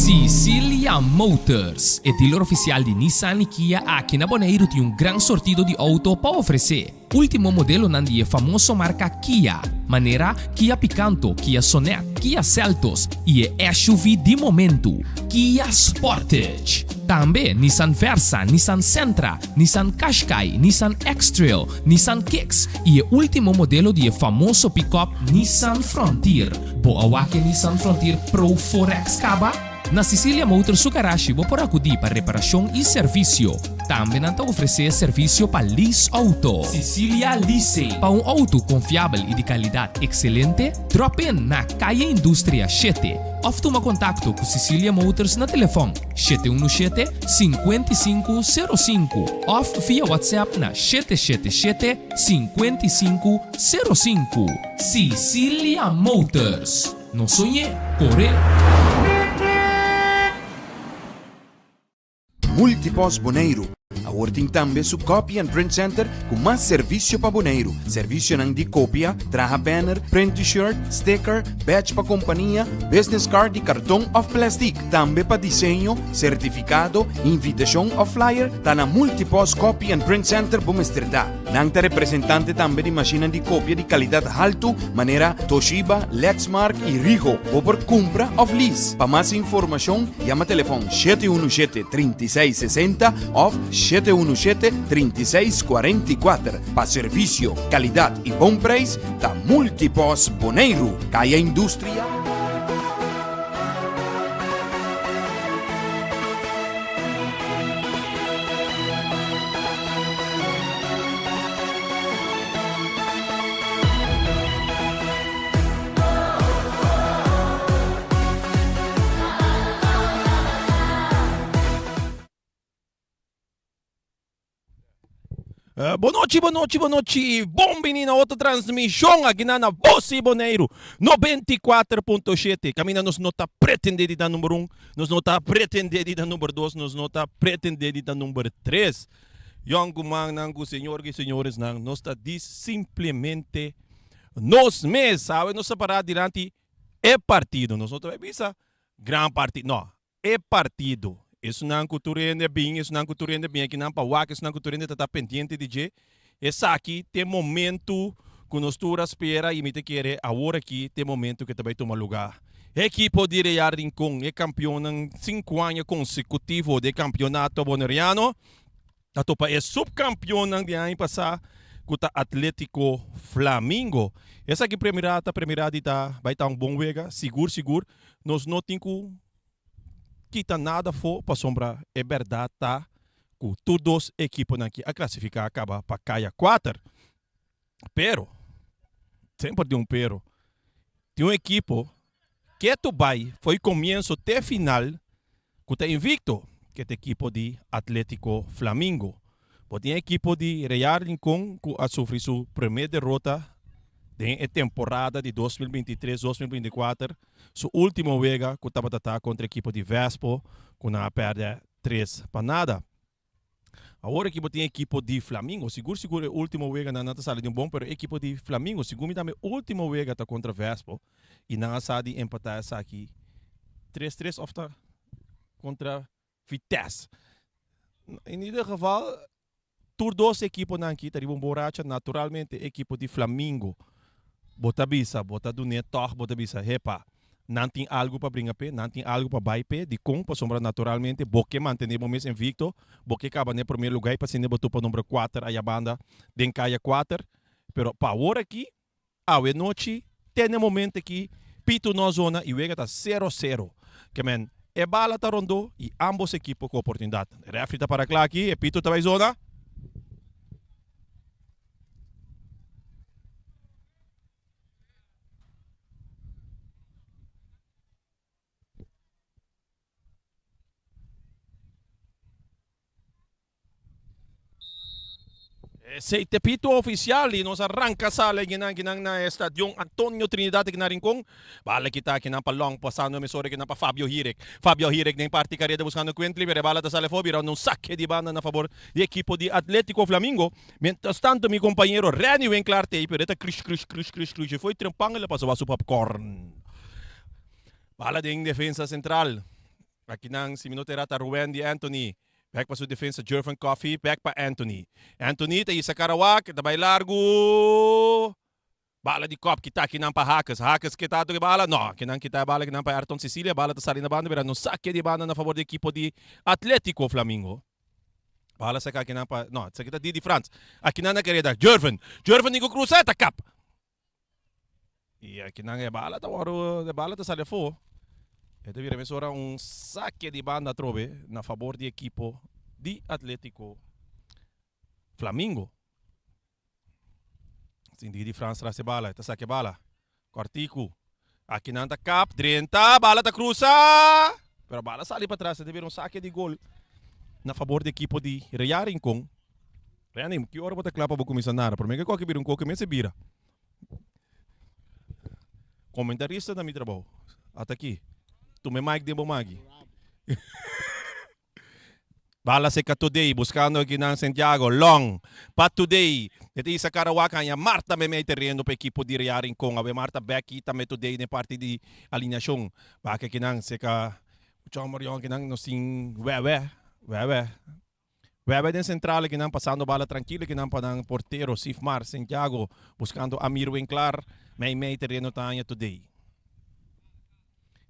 Sicilia Motors, o dealer oficial de Nissan e Kia aqui na Bonaire tem gran sortido de auto para oferecer. Último modelo nandi é famoso marca Kia, maneira Kia Picanto, Kia Sonet, Kia Seltos e SUV de momento, Kia Sportage. Também Nissan Versa, Nissan Sentra, Nissan Qashqai, Nissan X-Trail, Nissan Kicks e o último modelo de famoso pick-up Nissan Frontier. Boa que Nissan Frontier Pro 4X Caba? Na Sicilia Motors su garagem vou por acudir para reparação e serviço. Também não oferecer serviço para lease auto. Sicilia Leasing. Para auto confiável e de qualidade excelente, drop in na Calle Indústria 7. Ou toma contato com Sicilia Motors na telefone 717-5505 ou via WhatsApp na 777-5505. Sicilia Motors. Não sonhe, corre. Multipos Bonaire. Awarting tambe su Copy and Print Center com mais serviço para Bonaire. Serviço nang de cópia, traha banner, print t-shirt, sticker, badge para companhia, business card e cartão of plastic. Tambe para desenho, certificado, invitação ou flyer, tá na Multipos Copy and Print Center Bumesterdá. Nang ta representante tambe de máquina de cópia de qualidade alto, maneira Toshiba, Lexmark e Ricoh. Ou por compra of lease. Para mais informação, chama telefone 717-3660 ou 717-3644. Para serviço, qualidade e bom preço, da Multipos Bonaire. Caia Indústria. Boa noite. Bom menino, outra transmissão aqui na Voz Bonaire 94.7. Camina nos nota pretendida da número 1, nos nota pretendida da número 2, nos nota pretendida da número 3. Young man, nangu senhores e senhores, nós está diz simplesmente nos meses, sabe? Nós parar durante é partido. Nós não vai pensar gran partido. Não, é partido. Isso não culturende bem, isso não culturende bem aqui não para o isso não culturende está pendente de je. Essa aqui tem momento que nós todos espera e me te querer agora aqui tem momento que também toma lugar. Equipo de Real Rincón é campeão em 5 anos consecutivos de campeonato bonaireano. A topa é subcampeão de ano passado com o Atlético Flamengo. Essa aqui primeira vai estar um bom vega, seguro. Nós não temos quita nada for para sombra é verdade tá com todos equipos aqui a classificar acaba para caia 4 pero sempre tem um pero tem um equipo que tu vai foi começo até final que tá invicto que é a equipo de Atlético Flamengo tem a equipo de Real Rincón que a sofrer sua primeira derrota da temporada de 2023-2024, sua última vega que estava tratando contra a equipe de Vespo, que não perde 3-0. Agora a equipe tem a equipe de Flamengo, seguro a última vega não está saindo bom, mas a equipe de Flamengo, seguro também a última vega está contra Vespo, e não está de empatar essa aqui 3-3 ofta contra Vitesse. Em cada geval, todas duas equipes aqui, está um borracha, naturalmente a equipe de Flamengo, bota bisa, bota do neto, bota bisa, repa. Não tem algo para brincar pé, não tem algo para baixar pé, de com para sombra naturalmente, porque mantenemos mesmo invicto, porque acaba no primeiro lugar e para cima botou para o número 4 aí a banda, den caia 4, pero para hora aqui, a noite, tem um momento aqui, pito na zona e o ega está 0-0, que men, é bala tá rondou e ambos equipos com oportunidade. Refri tá para lá aqui, é pito tá vai zona. Esse tepito oficial e nos arranca sala ginang na estadio Antonio Trinidad na Rincón. Bala kita kinang palong pasando emisora kinang pa Fabio Hirek. Fabio Hirek nem parte carrera buscando Quintli, pero bala ta sale fobira un saque de banda na favor do equipo de Atlético Flamengo. Mientras tanto mi compañero Reni Winclarte pero eta crush foi trampang la pasó a su popcorn. Bala de defensa central. Aqui nang si minuto rata Ruben Di Anthony. Back pa sa defensa Jervin Coffee. Back pa Anthony. Anthony tayo sa karawak. Tabay largo. Bala di Cop. Kita kinang pa Hakas. Hakas kita ito bala. No. Kinang kita bala kinang pa Ayrton Cecilia. Bala ta sali na banda. Pero no sakya di banda na favor de equipo di Atletico Flamingo. Bala sa kinang pa. No. Sa kita di France. Aqui na querida. Jervin. Jervin Nico Cruz. Eta Cap. Iya kinang bala ta waro. Bala ta sali fo. Ito viramente ora un saque di banda trove na favor di equipo di Atletico Flamingo. Sindi di France rase bala, ito saque bala. Quartico. Aqui nanta Cap, 30, bala ta cruza. Pero bala sali para trás, deve um saque de gol na favor di equipo di Rincon. Reanim, que hora bota clapa vou começar nada, por mim que qualquer vira um coque me se vira. Comentarista da mi trabalho. Até aqui. Tu me mic de bomagi. Bala se ka today, buscando aqui na Santiago, long, pa today. Ito isa karawakan niya, Marta me terreno pa equipo di Rincon. Abe Marta back kita me today na parte di alineasyong. Baka kinang se ka, Chong Marion kinang no sing wewe. Wewe din central kinang pasando bala tranquilo kinang pa ng portero, Sifmar, Santiago, buscando Amir Winklar, may terreno tayo today.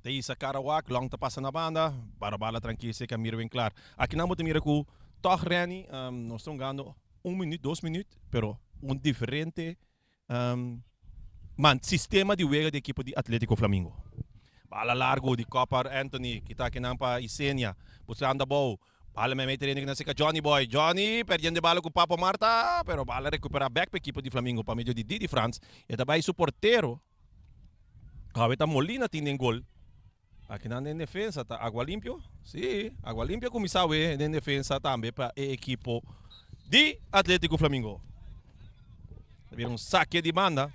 Daí sa Karawak, long tapasa na banda, para bala tranquilo se Camilo Winklar. Aqui na mo mira ko, toch Reni, nós estamos ganhando 1 minuto, 2 minutos, pero diferente sistema de juego de equipo de Atlético Flamingo. Bala largo de Copper Anthony, kita kinampa Isenia, buscando a bow. Bala may terreno na si Johnny Boy. Johnny, perdendo bala com Papo Marta, pero bala recupera back para equipo de Flamingo, para meio de Didi France. E também su portero, Kawita Molina tiene gol. Aqui na defesa tá Água Limpio. Sim, Água Limpio começou na defesa também para a equipo de Atlético Flamingo. Havia um saque de banda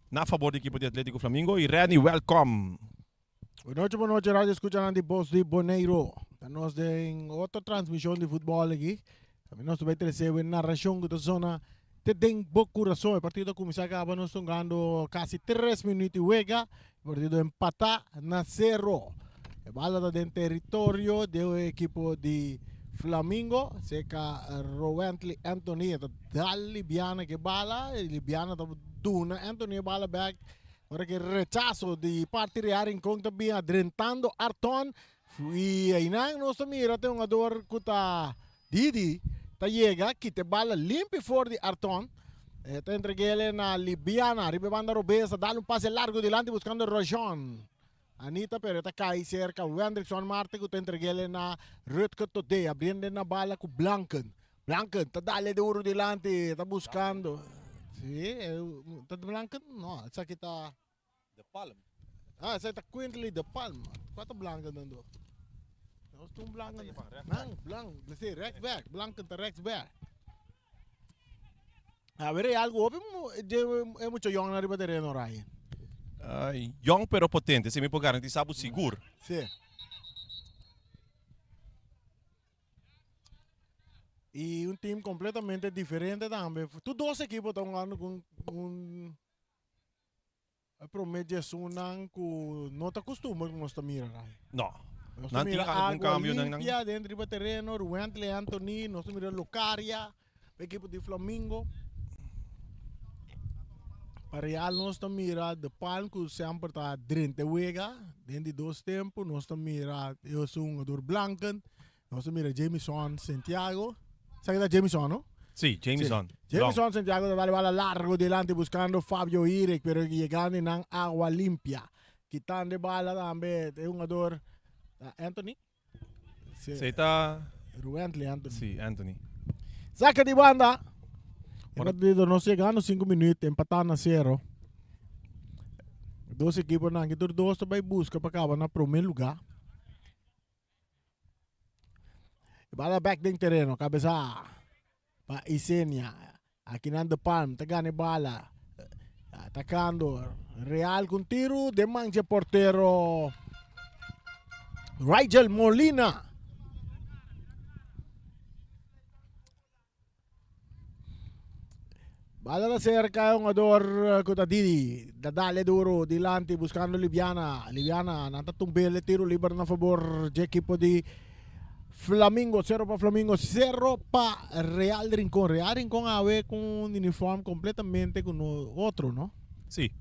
na favor da equipe de Atlético Flamingo e Reni, welcome. Boa noite, rádio escuchando de Bosi Boneiro. Estamos em outra transmissão de futebol aqui. Também nós vamos receber narração da zona de bom coração. O partido começou acaba nós jogando quase 3 minutos e juega. O partido empata na 0. A bola está dentro do território do equipo de Flamingo. Seca Rowentley Anthony. Dá Libiana que bala. Libiana está duna. Anthony bala back. Ora que rechazo de parte de Rincon também adrentando Arton. E aí nós mira tem um jogador que está Didi. Tá chega que te bala limpo fora de Arton. Está entregue na Libiana. Arriba banda Robesa. Dá passe largo delante buscando Rojon. Anita pero está cai cerca. Wendrickson Marte que está entregue na Rutger Today. Abrindo na bala com Blanken. Blanken está dale duro delante. Está buscando. Sí, está Blanken? No, essa aqui está De Palm. Ah, essa está Quintley de Palm. Quanto Blanken dando? Nós temos Blanken. Não, Blanken. Sim, Rex back. Blanken está Rex back. A ver, hay algo, es mucho young arriba de terreno, Ryan. Young pero potente, se me può garantizar seguro. Sí. Y un team completamente diferente también. Tus dos equipos están jugando con un promedio sunan que no te acostumbras con nuestra mira, Ryan. No. Nuestra mira algún cambio limpia dentro del terreno, Ruentle Anthony, nuestra mira Locaria, equipo de Flamingo. Real nós estamos mira de palco sempre está dentro de wega dentro de 2 tempos nós estamos mira eu sou jogador Blanken nós estamos mira Jameson Santiago sabe da Jameson no? Sí, Jameson. Sí. Jameson Santiago dá bala largo delante buscando Fabio Irek pero chegando em Água Limpia quitando bala também é jogador Anthony Sí, está Ruentle Anthony Sí, Anthony. saca de banda. Nós chegamos 5 minutos, empatando a 0. Dois equipes não, que dois também busca para acabar no primeiro lugar. Bala back dentro terreno, cabeça para Isenia. Aqui na de Palm, tá ganhando bala. Atacando Real com tiro, de mancha portero Rigel Molina. Bala la cerca un ador Cotadidi, dadale duro, dilanti, buscando Liviana. Liviana, natatumbil, tiro libero na favor del equipo di Flamingo, 0 para Flamingo, 0 para Real Rincón. Real Rincón a ver con un uniforme completamente con otro, ¿no? Sí.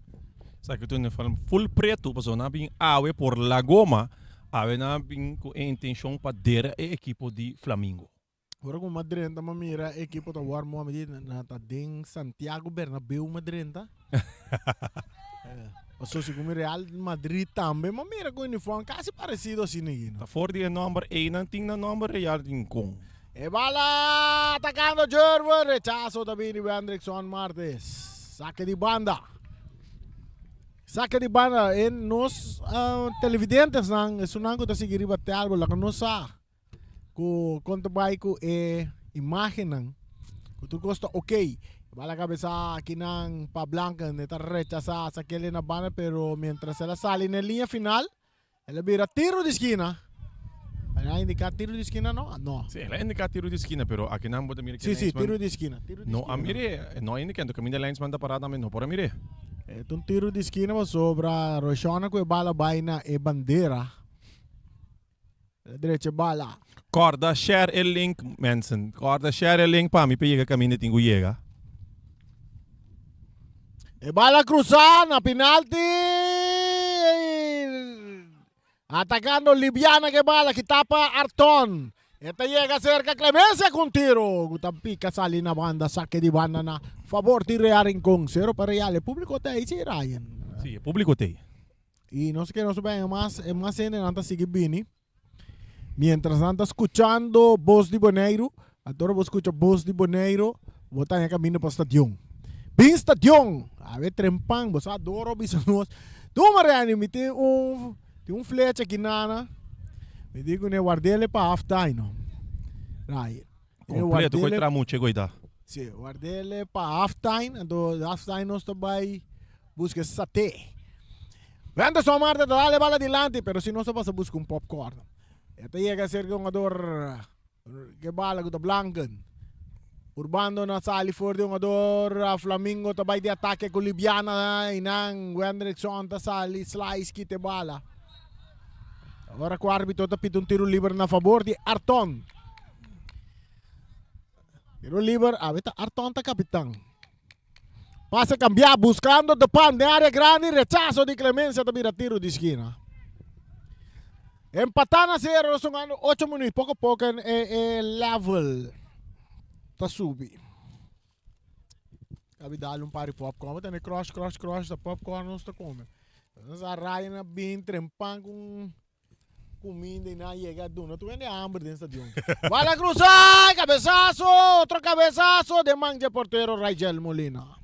Sabe que tu uniforme full preto, mas na bin awe por la goma, awe na bin com intenção para der e equipo di Flamingo. Agora com Madrid, estamos mira a equipe da War Mohamed na Tading Santiago Bernabéu Madrid, tá? O se como Real Madrid também, mas mira com o uniforme quase parecido assim, né? Tá fora de number 1 ang ting na number Real Rincón. E bala atacando Jervo, rechazo também de Hendrickson Martes. Saque de banda. Saque de banda e nos televidentes nang sunang ko ta sigiri batal bola kan nosa. Ku konta bay ko imagen nang kutu costa okay. Bala cabeza aquí nang pa Blanca neta rechaza saquele na banda pero mientras ela sale en línea final, ela vira tiro de esquina. Ela indica tiro de esquina no? No. Sí, ela indica tiro de esquina, pero aqui não pode mirar que Sí, tiro de esquina. No, a mire, no indica, que minha linesman da parada também, no por mire. Um tiro de esquina sobra Roshana com a bala vai na bandeira. Direita bala. Corda, share el link, mensen. Corda, share el link para mim, para chegar caminho tingo chega. E bala cruzada, penalti. Atacando Liviana que bala que tapa Arton. Esta llega cerca Clemencia con tiro. Gutampica sale na banda, saque de banda na favor de Real Rincón. 0 para Real. El público te dice Ryan. Sí, el público te. Y no sé qué no se ve más en anta sigue Bini. Mientras anda escuchando voz de Boneiro, adoro vos escucha voz de Boneiro, botan en camino para estación. Bin estación. A ver trempang, vos adoro bisanos. Tu Mariano, me tem um flecha aqui nana. Me digo ne guardele para half time, no. Right. Completo, coi tramuche, goida. Sim, guardele para half time, então half time nós também busca saté. Vendo só Marta, dale bala adiante, pero se não só passa busca popcorn. Esta llega cerca un jugador que bala con Blanken. Urbando na sali fuori un jugador Flamingo tabay di ataque con Liviana inang Hendrickson ta sali slice kite bala. Agora com o árbitro tapita un tiro libre na favor de Arton. Tiro libre, aveta Arton ta capitán. Pase cambiar buscando depan de área grande, rechazo de Clemencia tabira tiro de esquina. Empatan a 0, son 8 minutos, poco a poco el level está subi. Cabe dar par de popcorn, tem crush, da popcorn não está comendo. Nós arraia bem trempando com comida e não chega do não tu vende hambre dentro do Bala cruzar, cabeçazo, outro cabeçazo de manga porteiro Rigel Molina.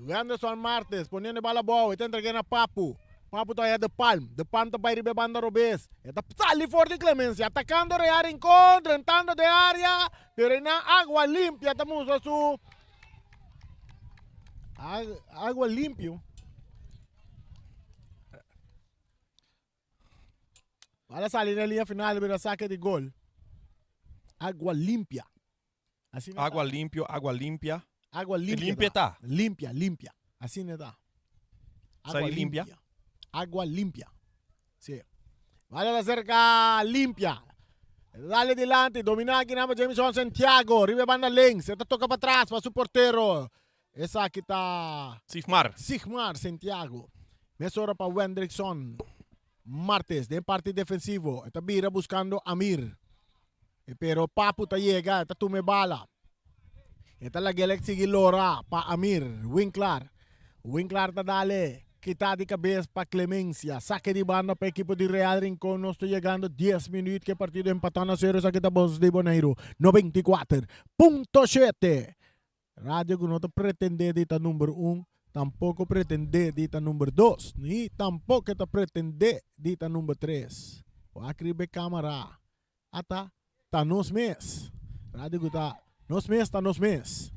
Anderson Martes, poniendo bala boa, está entregando a Papu. Papu está aí de Palm está para ir banda Robes. Está sali forte de Clemencia, atacando Real Rincón, tentando de área, pero na agua limpia, estamos a su agua limpio. Para salir en línea final, pero saque de gol. Agua limpia. Así Agua limpio, agua limpia. Agua limpia. Limpia tá. Limpia. Así no está. Agua limpia. Agua limpia. Sí. Vale la cerca limpia. Dale adelante. Domina aquí nada Jameson Santiago. Ribe banda links. Esta toca para atrás para su portero. Esa aquí está. Sigmar Santiago. Mesora para Hendrickson Martes. De parte defensivo. Esta vira buscando Amir. Pero Papu te llega. Esta tume bala. Esta la Galaxy Gilora pa Amir, Winkler ta dale, quita de cabeça para Clemencia, saque de banda para equipo de Real Rincón, nos está llegando 10 minutos que partido empatando a 0, aqui da Voz de Boneiro, 94.7. Radio que não está pretende de estar número 1, tampouco pretende de estar número 2, ni tampouco está pretende de estar número 3. O acribe câmera, ata, tá nos mês. Radio que está nos mês.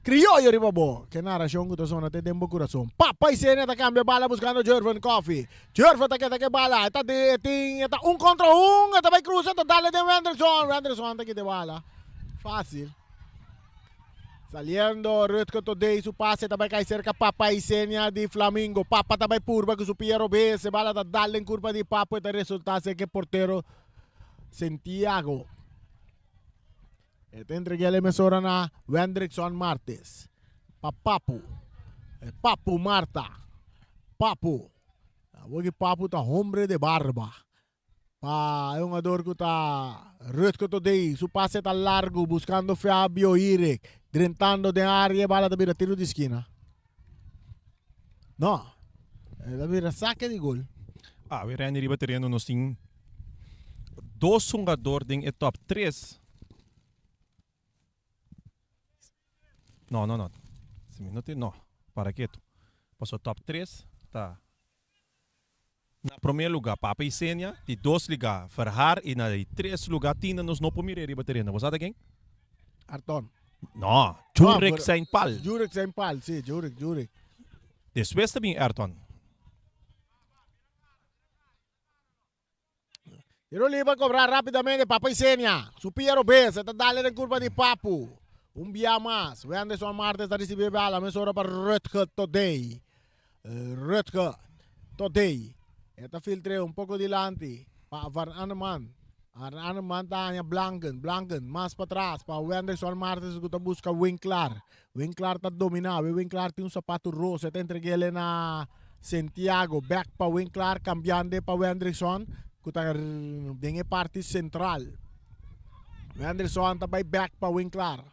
Criollo ribabo. Que narración que zona te tembo corazón. Papa y Senia te cambia bala buscando Jervin Coffee. Jervin te que bala. Está un contra un. Está vai cruza. Está dale de Wenderson. Wenderson te quita bala. Fácil. Saliendo Rutger Today su pase também cai cerca Papa e Senia de Flamengo. Papa também purba que su Piero B. Se bala da dale em curva de Papa e te resulta que portero Santiago. Este entregué la emisora na Wendrickson Martes. Papu. Papu Marta. Papu. Porque Papu tá hombre de barba. Pa é um jogador que tá Rutger Today. Su pase tá largo buscando Fabio Irek. Drentando de área, bala da vira tiro de esquina. Não. Da vira saque de gol. We rijden hier terreno nos tem 2 jogadores em top 3. Não. Não. Para quieto. Passou top 3. Tá. Na primeiro lugar, Papa e Senia. De 2 lugar, Ferrar. E na 3 lugar, Tina nos não pomire riba terreno. Você sabe quem? Arton. Não. Jurek Saint Paul. Jurek Saint Paul, sim. Jurek. Después também Ayrton. Tiro livre a cobrar rapidamente Papa e Senia. Su Piero B. Se está dando en curva de Papu. Un via más. Wenderson Martes está recibiendo bala. Mesura para Rutger Today. Rutger Today. Está filtre un poco delante. Para Van Aneman. Van Aneman está Blanken. Más para atrás. Para Wenderson Martes que busca Winklar. Winklar está dominado. Winklar tiene un zapato rosa. Está entreguele na Santiago. Back para Winklar. Cambiando para Wenderson. Que está en parte central. Wenderson está back para Winklar.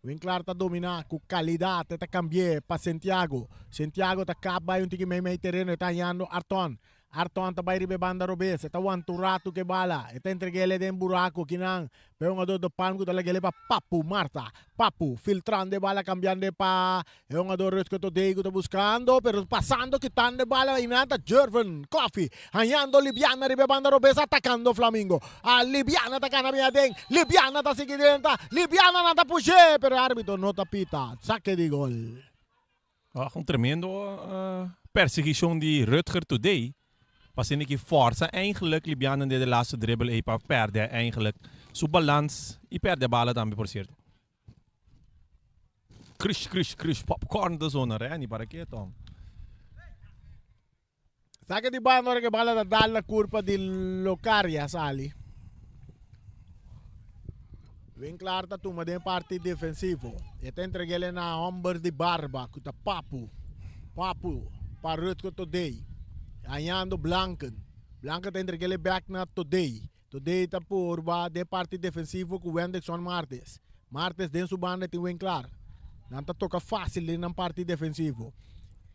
Winklar está dominando com qualidade, está cambiando para Santiago. Santiago está acaba um tique meio terreno, está ganhando Arton. Arton está vai ribe banda robesa, está um turato que bala, está entregando ele em buraco que não. Pero um jogador do palmo está levando para Papu Marta. Papu filtrando bala, cambiando para é um jogador que está buscando, pero passando quitando bala e nada. Jervin Coffee, ganhando Libiana ribe banda robesa, atacando Flamengo. A Libiana atacando a minha den, Libiana está seguindo, Libiana não está puxando, pero o árbitro não está pita. Saque de gol. Um tremendo perseguição de Rutger Today. Passando que força, eigenlijk Libiana de laatste dribbel e para perder eigenlijk zijn balans e perde a bala também por certo. Crush, popcorn da zona, né? Para que então? Saque de banda que bala da dalla curva de Locaria sali. Winklar está tuma de parte defensivo. E está entregando na ombro de barba, que está Papu para Rutger Today. Ganhando Blanken está entregando back na Today está por de parte defensivo com Wenderson Martes dentro da banda tem Winklar não está toca fácil na parte defensivo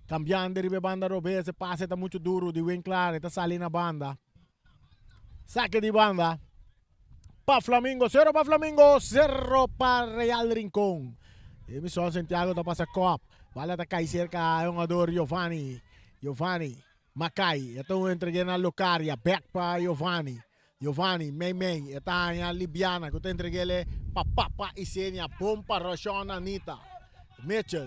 cambiando de banda Robert esse passe está muito duro de Winklar está saindo na banda saque de banda para Flamengo 0 para Real Rincón emissão Santiago está passa cop bala está cai cerca é um jogador Giovanni Macai, então entreguei na Locaria, back para Giovanni, Mei, está em Libiana, que eu entreguei ele para Papa e Senia, bom para Roshan Anita,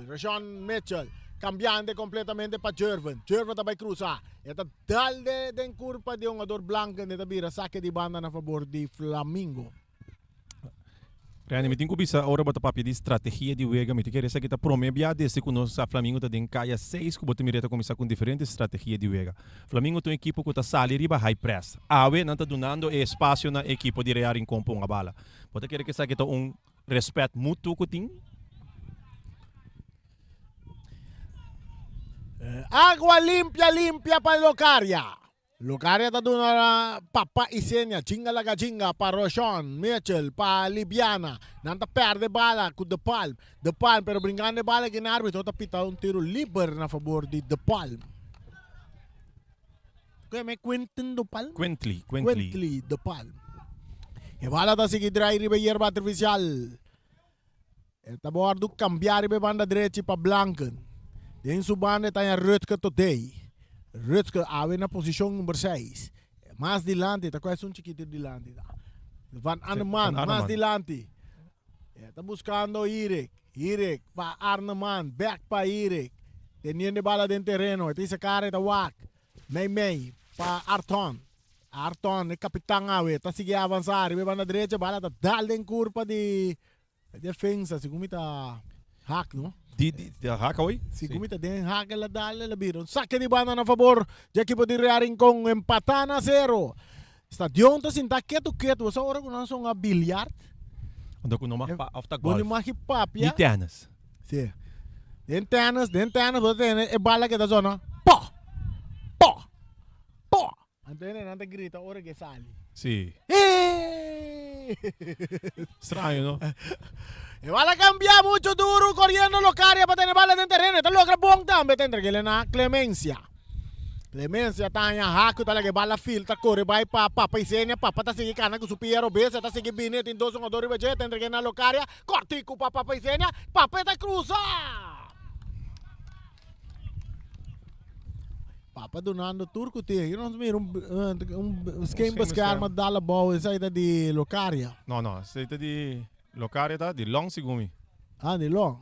Roshan Mitchell, cambiando completamente para Jervin também cruzar, está dalde de curva de um jogador branco, está vira saque de banda na favor de Flamengo. Rani, me tenho que bisa ora bota papel de estratégia de Wega, me quer essa que tá promebia desde que nós a Flamengo tá em caia 6, que bota mireta começar com diferentes estratégias de Wega. Flamengo tem equipe que tá sali riba high press. Awe não tá donando espaço na equipe de rear em campo uma bala. Bota quer que essa que tá respeito mútuo que tem. Água limpia para Locaria. Locaria está dando Papa e Senia, chinga para Roshan Mitchell, para Libiana. Não perde bala com De Palm, pero brincando bala que na árbitro está pitando tiro livre na favor de De Palm. Como é Quentin De Palm? Quently De Palm. E bala está seguindo dry riba hierba artificial. Está bordo cambiar riba banda direita para Blanken. Dentro sua banda está em Rutger Today. Rutger awe na posição número 6. Mais delante, está quase um chiquito delante. Van Aneman, mais delante. Está buscando Irek. Irik pa Arnaman, back pa Irik. Teniendo bala din terreno. Ito sa kare tawak. May pa Arton. Arton, kapitan nga we. Ta sige avanzar. Iba na diretsa bala ta dalen kurpa di defensa. Sigumita hack, no? Di Hakaway? Sigumita din hack la dale la biron. Saque di banda na favor. Ya equipo di Rearing kong empatana 0. Stadion ta sinta keto. Sa ora ko na nga bilyard. Ando ko naman pa after Boni golf. mahipap ya. Nitianas. Sí. Denteanas, bala que da zona. Po. Antene nanta grita ora que sali. Si. Strano, no? E bala cambia mucho duro corriendo Locaria para tener bala dentro terreno. Te logra buong tambe tendre que le na Clemencia. Clemencia tanya haku talaga bala filta corre vai papa isenya papa ta sige kana ku supiero besa ta sige binet indoso ngodori baje tendre que na Locaria. Cortico papa isenya papa ta cruza. Papa donando turco te, eu não miro scheme bascar ma dalla boa saída de Locaria. No, siete di Locaria ta, di Long Sigumi. Ah, de long.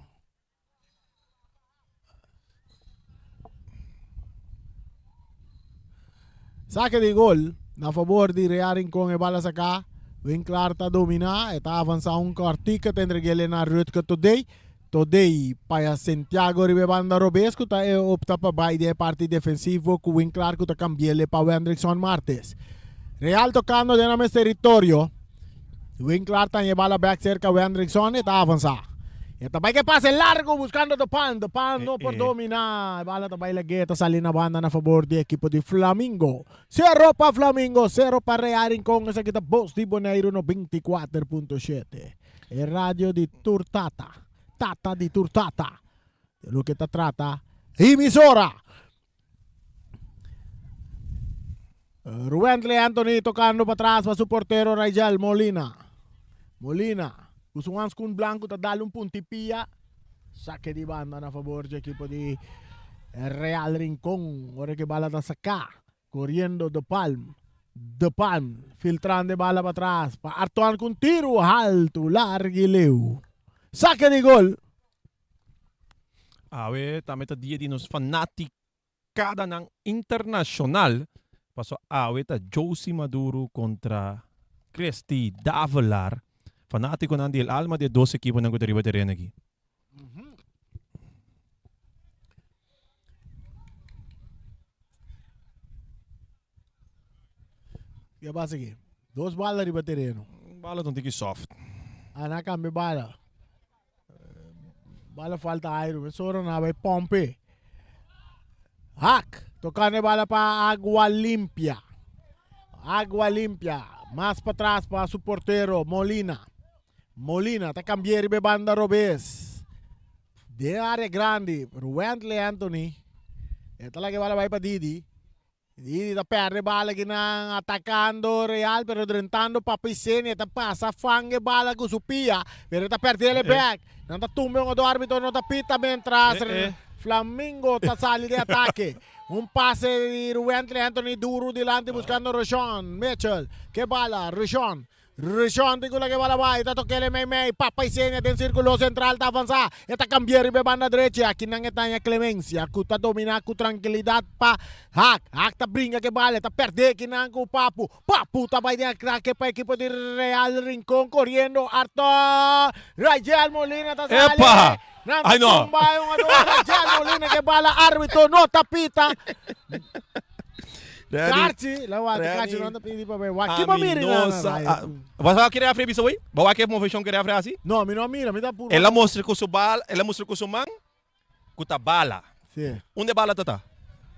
Saque de gol na favor de Rearing com e bala saka. Winkler ta domina, eta avança Cortica tendre que ele na Rutger Today para Santiago ribe banda Robesco ta opta pa bai de parte defensivo ku Winkler ku ta cambiele pa Wendrickson Martes. Real tocando de nome territorio. Winkler ta lleva la back cerca Wendrickson eta avanza. Eta bai que pase largo buscando De Pan no por dominar. Bala ta bai la gueta sali na banda na favor de equipo de Flamingo. 0 pa Flamingo, 0 pa Rearing con esa kita Boss di Bonaire no 24.7. E radio di Turtata. Tata di Turtata. De lo que te trata. Emisora. Rubén Anthony tocando para atrás para su portero Rayel Molina. Usuans con blanco ta dale un puntipia. Saque di banda na favor del equipo di Real Rincón. Ora que bala da sacar. Corriendo De Palm. Filtrando bala para atrás. Pa Artoan con tiro alto. Larguileu. Saque de gol. Awe, tameta dia di nos fanaticada ng internacional. Paso awe ta Josie Maduro contra Cristi Davalar. Fanatico nandi el alma de 12 equipos ng Guderiba de Renegi. Que pasa aqui? 2 balas de terreno. Bala don't think soft. Ana cambia bala. Bala falta aire. Soro na vai pompe. Hack. Tocando bala para Agua Limpia. Más para atrás para su portero Molina. Tá cambiando de banda Robes. De área grande. Wendley Anthony. Esta la que bala vai para Didi. Didi da perde bala que nang atacando Real pero drentando Papiceni. Esta passa fange bala com su pia. Pero esta perde ele back. Não tá tumbe do árbitro, não tá pita mientras Flamingo tá sali de ataque. Un pase de Wendley Anthony duro delante buscando Rishon Mitchell. Que bala, Rishon, digo la que bala va. Ita toquele May. Papa y seña del círculo central ta avanza. Esta cambiar y banda derecha. Aquí nang etanya Clemencia. Kuta domina ku tranquilidad pa Hack ta brinca que bala. Ta perde que nang ku Papu ta vai de craque pa equipo de Real Rincón corriendo. Arto Rayel Molina ta sale. Epa! Ay, no. Rayel Molina que bala árbitro no tapita. Carti, la Carti não pedi para ver. Aqui para mim, Você vai querer a freio isso aí? Vai querer uma versão querer a freio assim? Não, me não mira, me dá puro. Ela mostra com sua bala, ela mostra com sua mão, com a bala. Sim. Onde bala tá?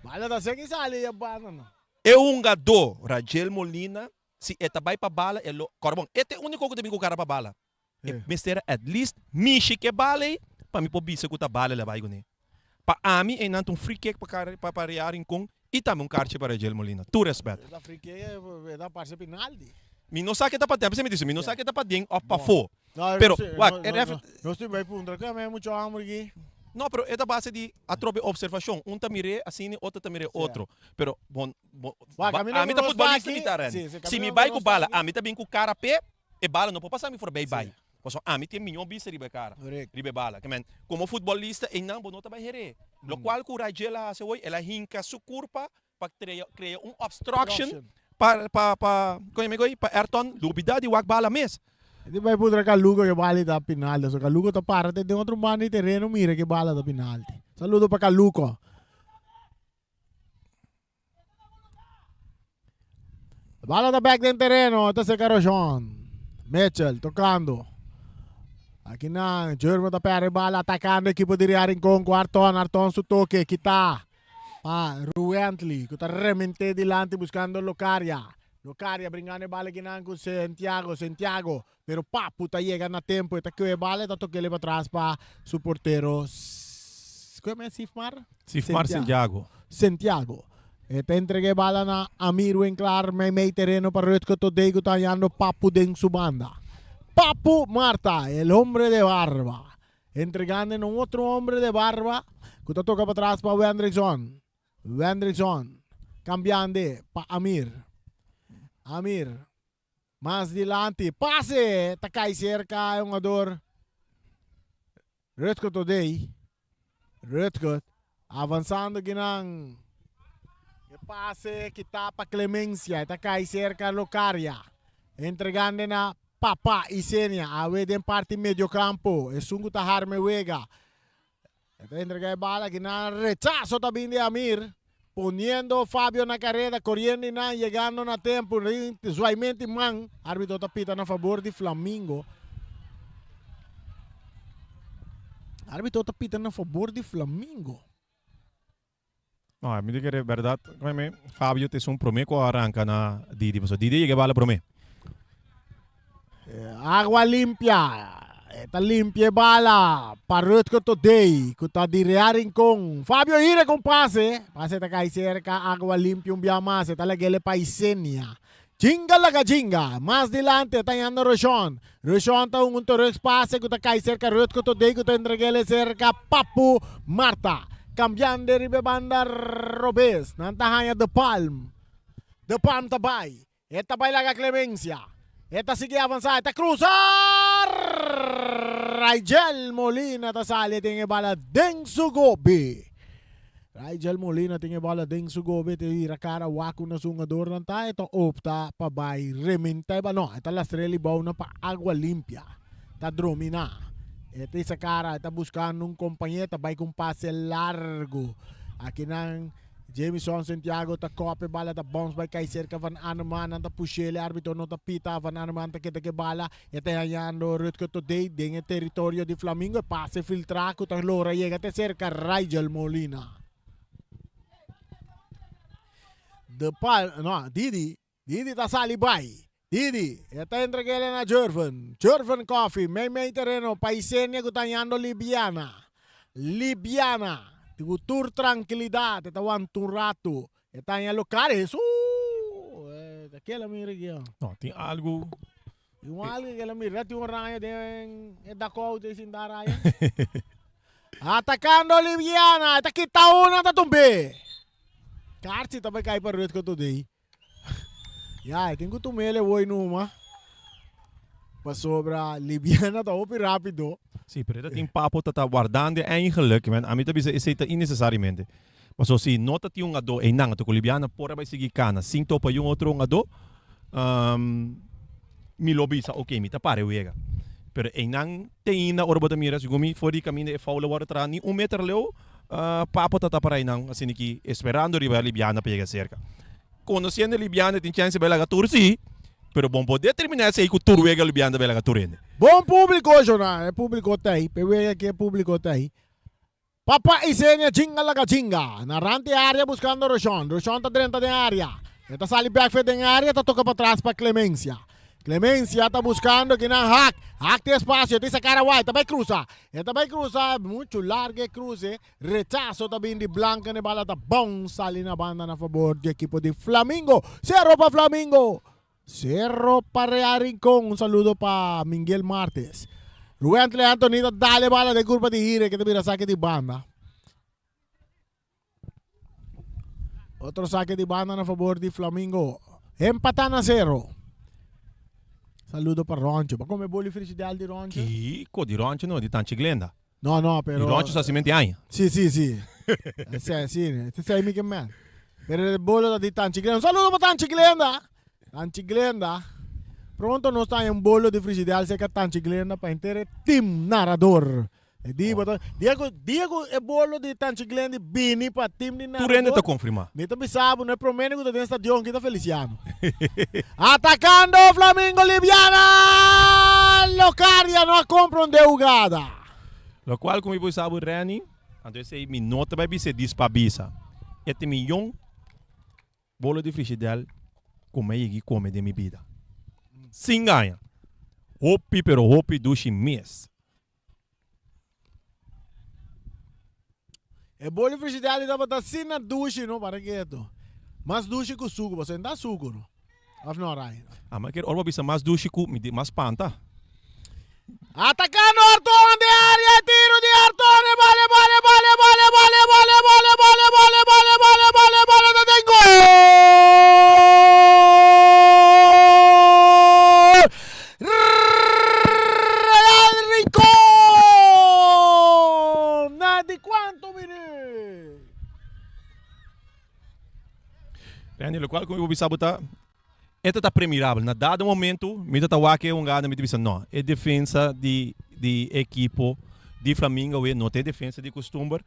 Bala da segue sale a bala não. É gado, Rajel Molina, se eta vai para bala, elo, corbon. Este é o único que tem que cara para bala. Mister at least mishi que bala para me pobisa com a bala lá vai gone. Pa ami é nanto free kick para parear em com e também carte para Rajel Molina. Tu respeito. Da free kick é da parte penalti. Mi não sabe que tá para tempo, você me disse, mi não sabe que tá para ding off para fo. Pero, what? Não estou bem punta, que é muito amor aqui. Não, pero esta base de atrobe observação. Um tamire assim, outro tamire outro. Pero, a mim tá futebol limitar. Se me vai com bala, a mim tá bem com cara pé, e bala não pode passar me for bem. Paso a mí tiene milhão bisa ribe cara. Correcto. Ribe bala. Que como futbolista, e não bonota vai here. Lo qual cura ela hace hoy, ela hinca su curpa para crear um obstruction para Ayrton, lubidade e wak bala mes. Hindi ba putra Kalugo que bala da penalti. So Kalugo ta para de outro man de terreno mira que bala da penalti. Saludo para Kalugo. Bala da back del terreno, ito si Carosyon. Mitchell tocando. Aqui na Jerome da pera bala atacando equipo de Rincon com Arton su toque, kita. Ruently, que está remente delante buscando Locaria. Locaria brincando bala ginang con Santiago. Pero puta llega na tempo, está que bala, está toque para atrás para su portero. ¿Cómo es Sifmar? Sifmar Santiago. Esta entregue bala na Amir Winkler, may terreno para Rutko Today, que está hallando Papu en su banda. Papu Marta, el hombre de barba. Entregando a un otro hombre de barba, que está toca para atrás para Wendrickson. Cambiando para Amir. Más adelante, pase, está cai cerca, é um jogador. Rutko Today. Avançando que não. Pase que tapa Clemencia, está cai cerca Locaria. Entregando na Papa Isenia, a em parte medio campo. É sungo ta Harme Wega. Está entregando bala que na rechazo também de Amir. Poniendo Fabio na carrera, corriendo y na, llegando na tempo. Suavemente man. Árbitro está pitando a favor de Flamengo. Árbitro está pitando a favor de Flamengo. No, a mí de que es verdad, Fabio te son promé ko arranca na Didi, pues Didi llega bala promé. Agua limpia. Esta limpia bala. Parutko Today. Kuta di Rincon. Fabio ira con pase. Pase ta cai cerca. Agua limpia un via más. Esta la gele paisenia. Jinga la gajinga. Más delante. Tayando Rochon. Rochon ta un torrex pase. Kuta cai cerca. Rutko Today. Kuta entregele cerca. Papu Marta. Cambiando ribe banda Robes. Nantahanya De Palm. De Palm tabay. Esta bailaga Clemencia. Esta sigue avanzada. Esta cruzar. Rigel Molina tasali. Tingin bala Deng Sugobi. Rigel Molina tingin bala Deng Sugobi. Tira cara waku na sungador ng tayo. Ito opta pabay. Remintay ba? No. Ito last really bow na pa agua limpia. Ta dromina. Ito sa cara, ito buscando un compañero, bay kung pase largo. Aqui nang Jameson Santiago, ta copy bala, ta bounce by kay cerca van Anuman, ta pushele, arbitro no ta pita, van Anuman, ta kita ke bala. Ito hayando Rutko Today, ding territorio di Flamengo, pase filtraco, ta lora, llega te cerca, Rigel Molina. Didi ta sali bay. Didi, esta entregele na Jerven Coffee, may terreno, paisenia kutanyando Libiana, tigutur tranquilidad, tawan turrato, etanya locales, aquela mira aqui, ó. No, tem algo. Yung algo que la mira, tem un rayo de Dakota de Sindaraya. Atacando Libiana, esta kita una tatumbe. Karsi também cai para Rutko Today. Tenho que tomar ele numa para sobra Libiana tá op rápido. Sim, pero dat in papo tá guardando eigenlijk, man. A mim também isso é innecessariamente. Mas se nota ti um ado e nang to Libiana pora vai seguir cana, sinto pa yung outro um ado, mi lobby sa okay, mi ta pare wega. Pero e nang tem na orba da mira, sigumi fori caminho e faula war tra ni meter leo, papo tá para nang assim que esperando riba Libiana pega cerca. Conhecendo Libiana, tem chance de bela gatur, sim. Pero bom poder terminar esse aí com o tour wega Libiana bela gatur. Bom público, jornal. É público tá aí. Pewega que é público tá aí. Papa Isenia jinga la jinga. Narante área buscando Rochon. Rochon tá dentro da área. Esta sale backfed em área, tá toca para trás para Clemencia. Clemencia tá buscando que na hack. Hack tem espaço, tem essa cara white, também cruza. Também cruza, muito larga cruze. Rechazo também de Blanca, ne bala tá bom. Sali na banda na favor do equipo de Flamengo. Cerro para Flamengo. Cerro para Rincon. Un saludo para Miguel Martes. Rubén Antonio, dale bala de curva de gire que te mira saque de banda. Otro saque de banda a favor de Flamengo. Empatan a 0. Saludo para Roncho. Ma come boli frigideal di Roncho? Kiko, di Roncho no, di Tanchi Glenda. No, no, Di però... Roncho sa cimenti anni. Sì. Sì, ti sei mica me. Per il bollo di Tanci Glenda. Un saluto per Tanci Glenda. Tanci Glenda. Pronto non stai un bollo di frigideal se che Tanci Glenda per intero team narrador. E Diego e bollo di Tanci Glenda bini per team di Tu narrador. rende te confirma. Mi bisabo, non è promeno che dentro stagione che da Feliciano. Attaccando Flamingo Libiana! Locaria non compra un deugada. Lo qual como ibo sabu reni, então esse mi nota vai bise dispabisa. Este milhão bolo de frigideira como aí come de mi vida. Sim ganha. Hopi pero hopi dushi mes. E bollo di frigideal da bata sina dushi no para que to. Mas dushi com suco, você não dá suco no. Of no rai. Ah, mas que orba bisa mais dushi ku mi mais panta. Attaccando Artone di aria, tiro di Artone, vale, da tengo! Real Rincón! Di quanto minuti? Reni, lo qual como ibo bisa buta. Esta tá premirável. Na dado momento, me tá wake um gada me disse não. É defesa de equipo de Flamengo e não tem defesa de costume.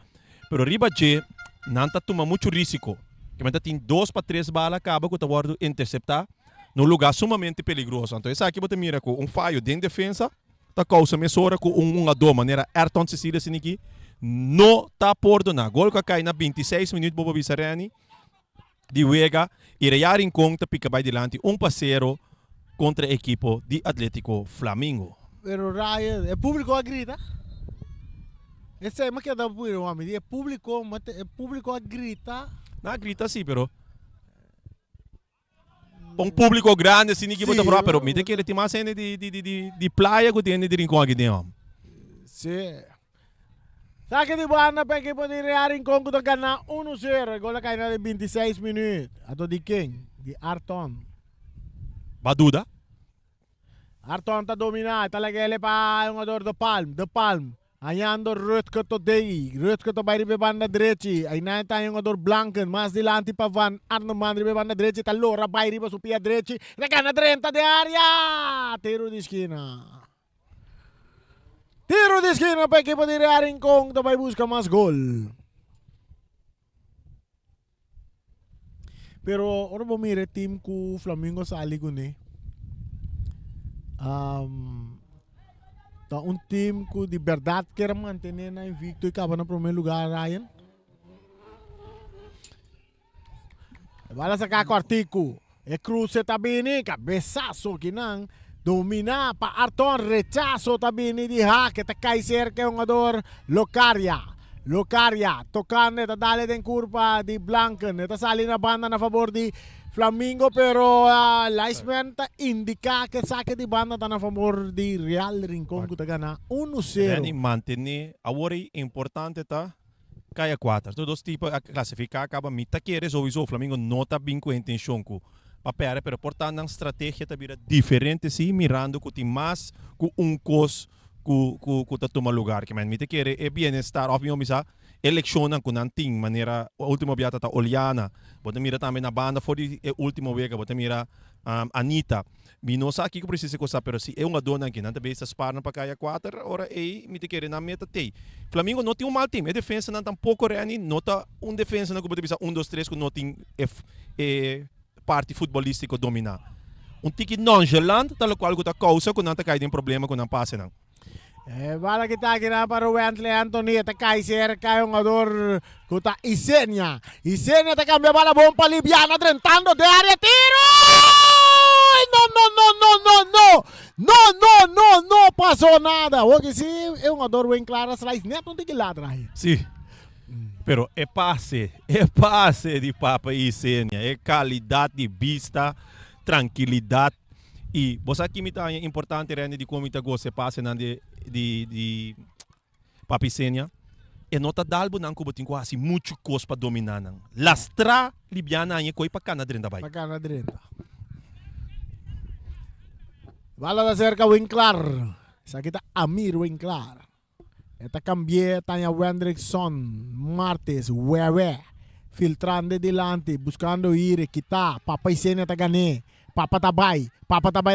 Pero riba je não tá toma muito risco. Que mas tem 2 para 3 balas acaba com o guarda interceptar num lugar sumamente perigoso. Então essa aqui você mira com um falho de defesa, tá causa mesora com a do maneira Ayrton Cecília siniki não tá por na gol que cai na 26 minutos bobo Bisarani. De Vega e Real Rincón te pica by delante 1-0 contra a equipo de Atlético Flamengo. Pero Ryan, el público grita. Esse é mais que dá para o homem, é público grita. Na grita sim, pero um público grande assim que bota fora, pero me tem que ele tem mais cena de praia que tem de Rincón aqui dentro. Sim. Saque di buona per equipo di Real Rincón que ganha 1-0, gol cai na 26 minutos. Ato di quem? Di Arton. Baduda? Arton tá dominado, tá legal para um jogador do Palm. Ayando Rutger to Dei, Rutger to bayri banda direita. Aí na tá um jogador Blanken, mais delante para Van Arno Mandri banda direita, tá Lora bayri para supia direita. Recana 30 de área. Tiro de esquina. Tiro de esquina para a equipo de Real Rincón, também busca mais gol. Pero, ora vamos ver o time que o Flamengo sali com ele. Tá time que de verdade quer manter na invicto e acaba no primeiro lugar, Ryan. Vai sacar Cortico. E Cruz está bem, cabeçaço que não. Domina pa Arton, rechazo tabini di Hack, ta cai cerca un ador Locaria, toccando ta dale den curva di Blanken, ta sali na banda na favor di Flamengo, pero Leisman ta indica che sa che di banda ta na favor di Real Rincón que ta gana 1-0. Reni mantene, agora importante tá caia 4. Todos tipo a classificar acaba mita querer sowieso Flamengo não tá bem com intenção com papel, pero portanto a estratégia tá vira diferente sim, mirando que tem mais com cos que tá toma lugar, que me te querer é bem-estar, óbvio, misa eleição com anting maneira a última viata tá Oliana, bota mira também na banda for de última vez, bota mira Anita. Mi não sabe que precisa coisa, pero se é uma dona que não também está para para caia 4, ora me te querer na meta tem. Flamengo não tem um mal time, a defesa não tampouco reani, não tá defesa não que pode pensar 1 2 3 que não tem parte futebolística dominar. Tiki nonchalant, tal qual que tá causa quando não tá caindo em problema quando não passa não. Bala kita kina para Wentley Anthony ta cai cerca un ador kuta Isenia ta cambia bala bomba libiana trentando de área tiro. No passou nada. Hoje sim é um ador bem claro, atrás neto tem que lá atrás. Sim. Pero é passe de Papa Isenia, é qualidade de vista, tranquilidade. E você aqui me tá importante rende de como está gosta passe de Papa Isenia. E nota dalbo não como tem quase muito coisa para dominar não. Lastra libiana aí coi para cana dentro da vai. Para cana dentro. Bala da cerca Winkler. Sa kita Amir Winkler. Eta cambie tanya Wendrickson. Martes, Wewe. Filtrando delante, buscando ir, kita. Papa Isene tagane. Papa tabay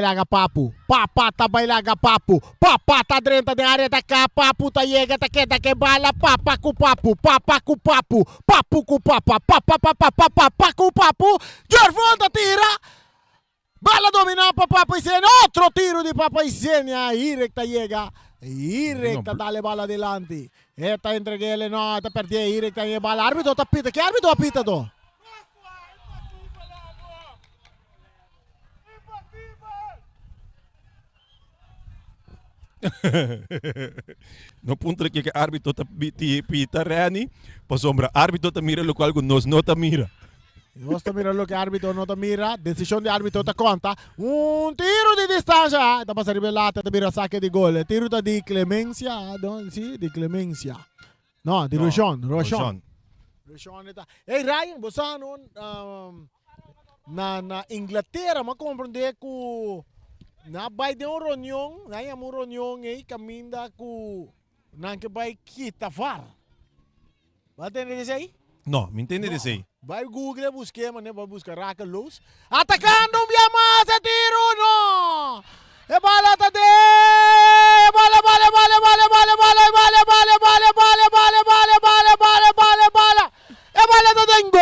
laga papu. Papa tabay laga papu. Papa ta drenta de área ta cá, papu ta yega ta que bala, papa ku papu. Papa ku papu. Papu ku papa. Papa ku papu. Jorvon ta tira. Bala domina para Papa Isenia. Otro tiro de Papa Isenia. Irecta llega. Irecta dale bala adelante. Esta entreguele. No, esta perdí. Irecta llega bala. Árbitro está pita. ¿Qué árbitro apita tú? No punto que el árbitro pita Rani, pues sombra, árbitro te mira lo cual no te mira. No te mira lo que el árbitro no te mira, decisión de árbitro te conta. Un tiro de distancia, te pasa rivelata, te mira saque de gol. Tiro de clemencia, ¿no? Sí, de clemencia. No, de Rochon. Hey Ryan, você na Inglaterra, mas compreender que na vai de uma reunião, na uma reunião aí caminha com na que vai quitar var. Vai entender isso aí? No, me entende disso aí. Vai Google buscar, mas vai buscar raca luz. Atacando um dia mais, é tiro, não! É bala, tá de! Bala! É bala, tá de gol!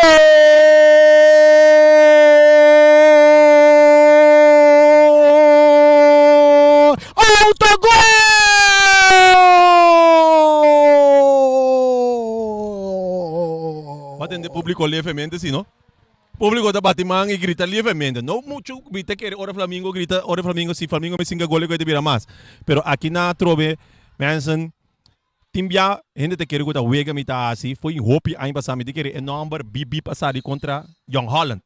Atende público levemente, sim, não? Público da Batimang e grita levemente. Não muito grita que ora Flamengo grita, ora Flamengo, se Flamengo me singa gol que te vira mais. Pero aqui na trove, mensen, timbia, gente te quer que o wega mita assim, foi em hope aí passar me de querer number BB passar contra Young Holland.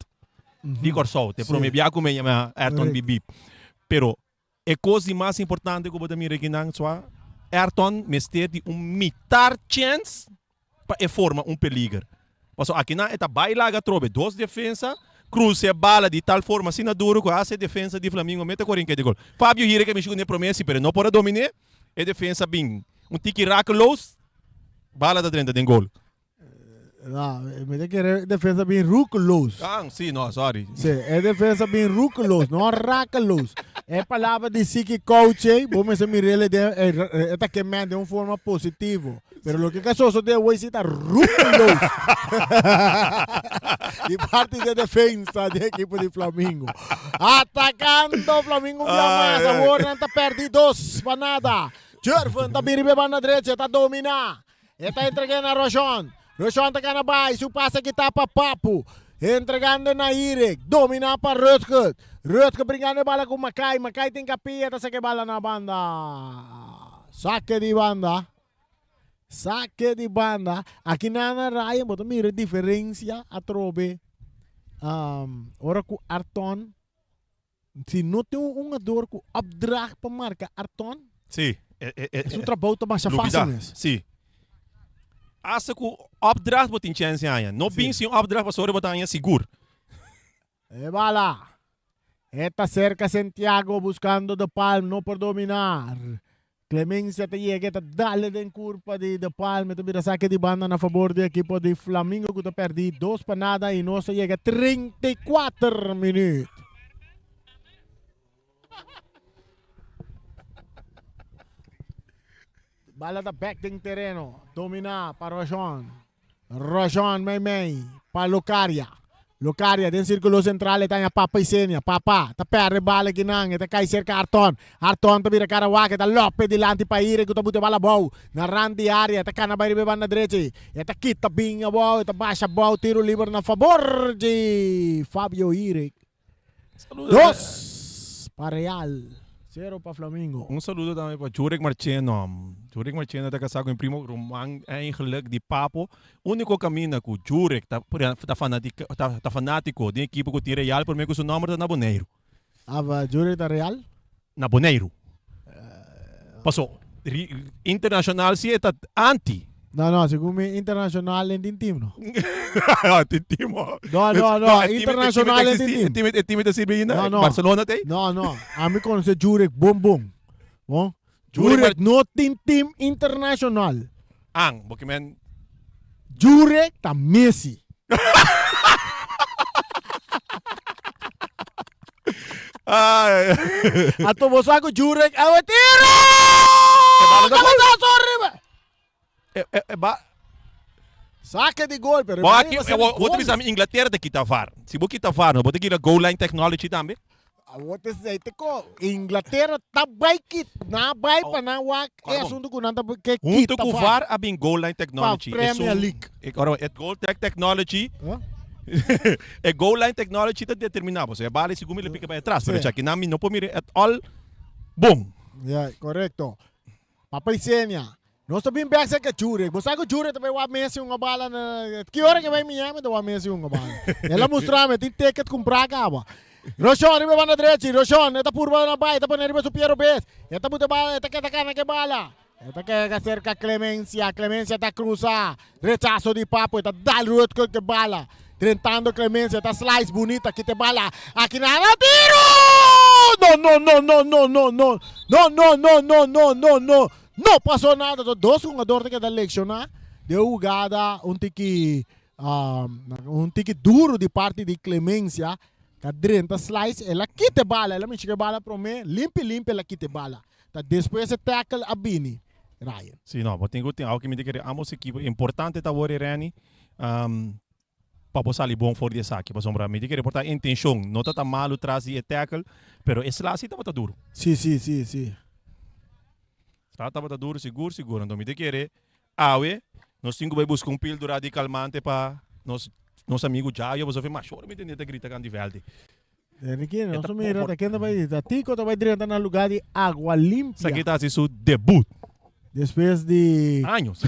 Di corso, te promebia como me chama Ayrton BB. Pero é coisa mais importante que eu mira aqui na sua Ayrton mestre de mitar chance para formar perigo. Paso aqui na eta bailaga trobe duas defesa, cruze bala de tal forma assim na duro que hace defesa de Flamengo mete 40 de gol. Fábio Hire que me chegou na promessa, pero não pode dominar. É defesa bem, tiki rakeloos, bala da dentro de gol. Não, me que é defesa bem ruculoso. Ah, sim, não, sorry. Sim, é defesa bem ruculoso, não rakeloos. É palavra de Siki Coach, vamos se mirar ele está queimando de uma forma positiva. Pero lo que casó de hoy está ruculoso. De parte de defensa do equipo de Flamengo. Atacando Flamengo mais. A Warner está perdido 2 para nada. Jervan está biribe na direita, está dominar. Está entregando a Rochon. Rochon está na base, o passe que está para Papo. Entregando na Irek. Dominar para Rutger. Rutger brincando bala com Macai. Macai tem capia, está saque bala na banda. Saque de banda. Saque de banda. Aqui na Ryan, boto mira diferença a trobe. Ora com Ayrton. Se não tem jogador com opdracht para marcar Ayrton. Sim. É um trabalho mais fácil. Sim. Asa que opdracht botin chance aí. Não bem se opdracht para sobre botar aí seguro. É bala. Está cerca Santiago buscando De Palma, não por dominar. Clemencia te llega, te dale de curva de Palma, te mira saque de banda na favor do equipo de Flamengo que te perdi 2 para nada e não se chega 34 minutos. Bala da back del terreno, domina para Rochon. Rochon, Mei, para Lucaria. Lucaria, den círculo central, está Papa Isenia. Papa, ta perde bala ginang, ta cai cerca Ayrton. Ayrton ta vira Carawak, ta lope dilanti pa ire, que ta bute bala bow. Na randi área, ta cana bairi beban na direita. Ta kita binga bow, ta baixa bow, tiro livre na favor de Fábio Ire. 2 para Real. 0 para Flamengo. Saludo também para Jurek Marcheno. Jurek Marcheno está casado com o primo Román eigenlijk de Papo. O único caminho que o Jurek está fanático da equipe que tira Real, por meio que o seu nome está na Boneiro. Jurek está Real? Na Boneiro. Passou. Internacional se está anti No, según mi internacional en team, no. Timo. No, internacional en team. Het team te sirve in No. Barcelona te? No. A mí conoce Jurek, boom. Oh? Jurek, Jurek, no team internacional. Ang, porque men Jurek ta Messi. Ay. Ato bosago Jurek, awe tiro! bala na gol. Sorry ba? Ba, Saque de gol, pero Bom, vai aqui, fazer eu vou gol. utilizar a Inglaterra de kita VAR. Se você kita VAR, não vou ter que ir a goal line technology também. What is it ko? Inglaterra tabay kit na bay pa na wak Claro. asunto ko nanta ke kit Junto com o VAR, a bem goal line technology. Pa Premier League. Agora, é goal technology. Huh? É goal line technology tá determinado. Você bala se gumi ele fica para trás. Sim. Pero aqui não pode mir at all. Boom. Yeah, correcto. Papay Senya. Não estou bem back sa ka Jurek. Bosa ko Jurek tabay wa Messi uma bala na que hora que vai Miami da wa Messi uma bala. Ela mostrame tin ticket comprar ka ba. Roshan, riba ba na diretso? Roshan, ito purba na ba? Ito pa na riba su Piero Bez. Ito buta ba? Ito ka na ke bala. Ito ka cerca Clemencia. Clemencia ta cruza. Rechazo di Papo. Ito dal root ko ke bala. Tentando Clemencia. Ito slice bonita. Kite bala. Aqui na tiro! No. No pasó nada. Dos jugadores que da lección de jugada. Un tiki duro de parte de Clemencia. Cadrenta slice, ela quita bala, ela me chega bala para mim, limpa, ela quita bala. Tá depois esse tackle a Bini, Ryan. Sim, não, mas tem algo que me diga, amos equipe importante tá agora Rani, para você ali bom for de saque, para sombra me diga portar intenção, não tá malo atrás de tackle, pero esse lá sim tá duro. Sim. Tá duro, seguro, então me diga awe, nós temos que buscar pílula de calmante para nosso amigo Jaio, você vê machor, me entende, grita can de verde. Aqui, nosso mira, tá quente vai, tá tico, tá vai direto na lugar de água limpa. Isso aqui tá assim, seu debut. Depois de Anos.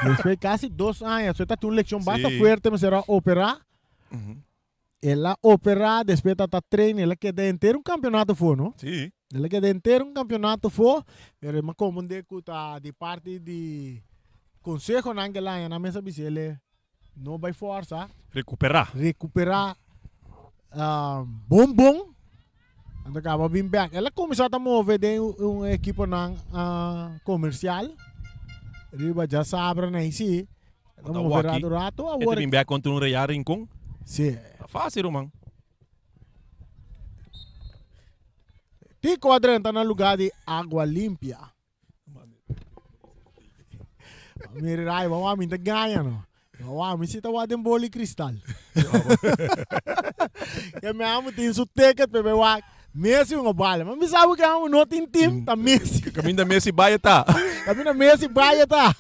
depois quase 2 anos, você tá uma leção bastante Sim. forte, mas será operar. Ela operar, depois tá treino, ela quer inteiro campeonato for, não? Sim. Ela quer inteiro campeonato for, pero mas como de tá de parte de consejo nangela na mesa bisele. Não vai força, Recuperar. bom. Ando acaba bem back. Ela começou a mover de equipe comercial. Riba já sabe na isi. Ela Tá mover aqui. rato Ete agora. bem back contra Real Rincon. Sim. Fácil, man. Tico Adrenta na lugar de água limpia. Mirai, vamos a minta ganha, no? Vamos, me cita o Adem Boli Cristal. Que me amo, tem su ticket, pepe, wak. Messi uma bala. Mas me sabe que amo, não tem time, tá Messi. Caminho da Messi Baia tá. Kami na Messi, baya ta.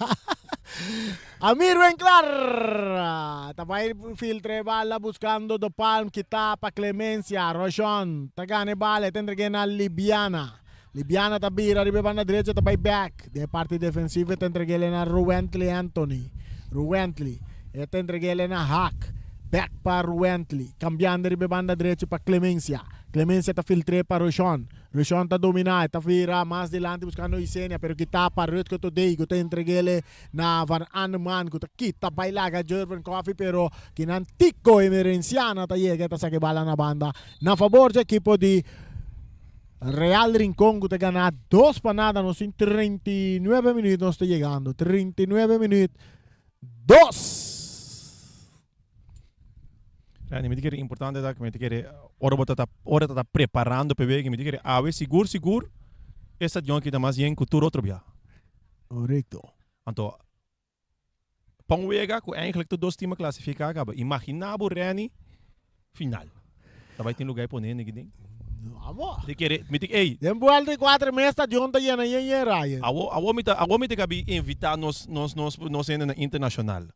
Amir Wenclar. Tabay filtre bala buscando do palm kita pa Clemencia. Roshan. Tagane bala. Tendrege na Libiana. Libiana tabira. Ribe na derecha tabay back. De parte defensiva tendrege na Ruentli Anthony. Ruentli. Tendrege na Hack. Back pa Ruentli. Cambiando ribe banda derecha pa Clemencia. Clemencia ta filtre pa Roshan. Roshan ta domina, ta vira mais delante buscando Isenia, pero kita pa rut ko today, ko ta entregele na Van Aneman, ko ta kita bailaga Jervin Coffee, pero kinantico emerenciana ta llega ta sa que bala na banda. Na favor sa equipo di Real Rincón, ko ta gana 2 panadas nos in 39 minutos está llegando. 39 minutos. 2. Ja, me diga importante dat me diga ora tá preparando para ver que me diga awe seguro essa de que dá mais em cultura outro dia. Correcto. Então Pangwega, que eigenlijk de 2 times classificar, imaginabo Rani final. Dat vai ter lugar para nele, que Vamos. de querer, me diga, ei, Den vuelta 4 meses está junta llena Ryan. awo me diga invitar nos na internacional.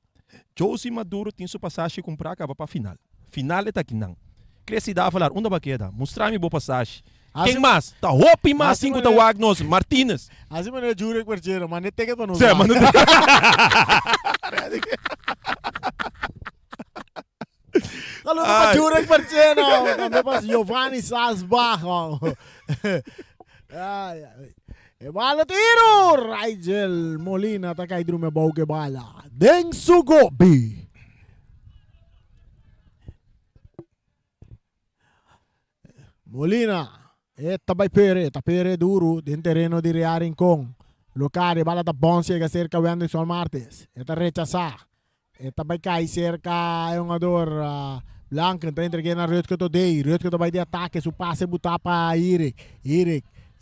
Jose Maduro tem sua passagem comprar para final. Final é aqui não. Cresci dá a falar, onde vai quedar? Mostrar-me boa passagem. Quem mais? Tá hopi mais 5 da Wagnos, Martinez. Assim maneira juro que percebo, mas não tem que não. Zé, mano. Kalau tu juro que percebo, também pas Giovanni Salzbach. E bala tiro! Rigel Molina takay drumebaw ke bala. Deng Sugobi. Molina. E tabay tapere duro. Din terreno di Riaring Kong. Lucari, bala da Bonsi che cerca Wenderson Martes. E ta rechazar. E tabay kay cerca yung ador Blanken. Ta entregue na Rutger today. Rutger tabay di atake. Su passe buta pa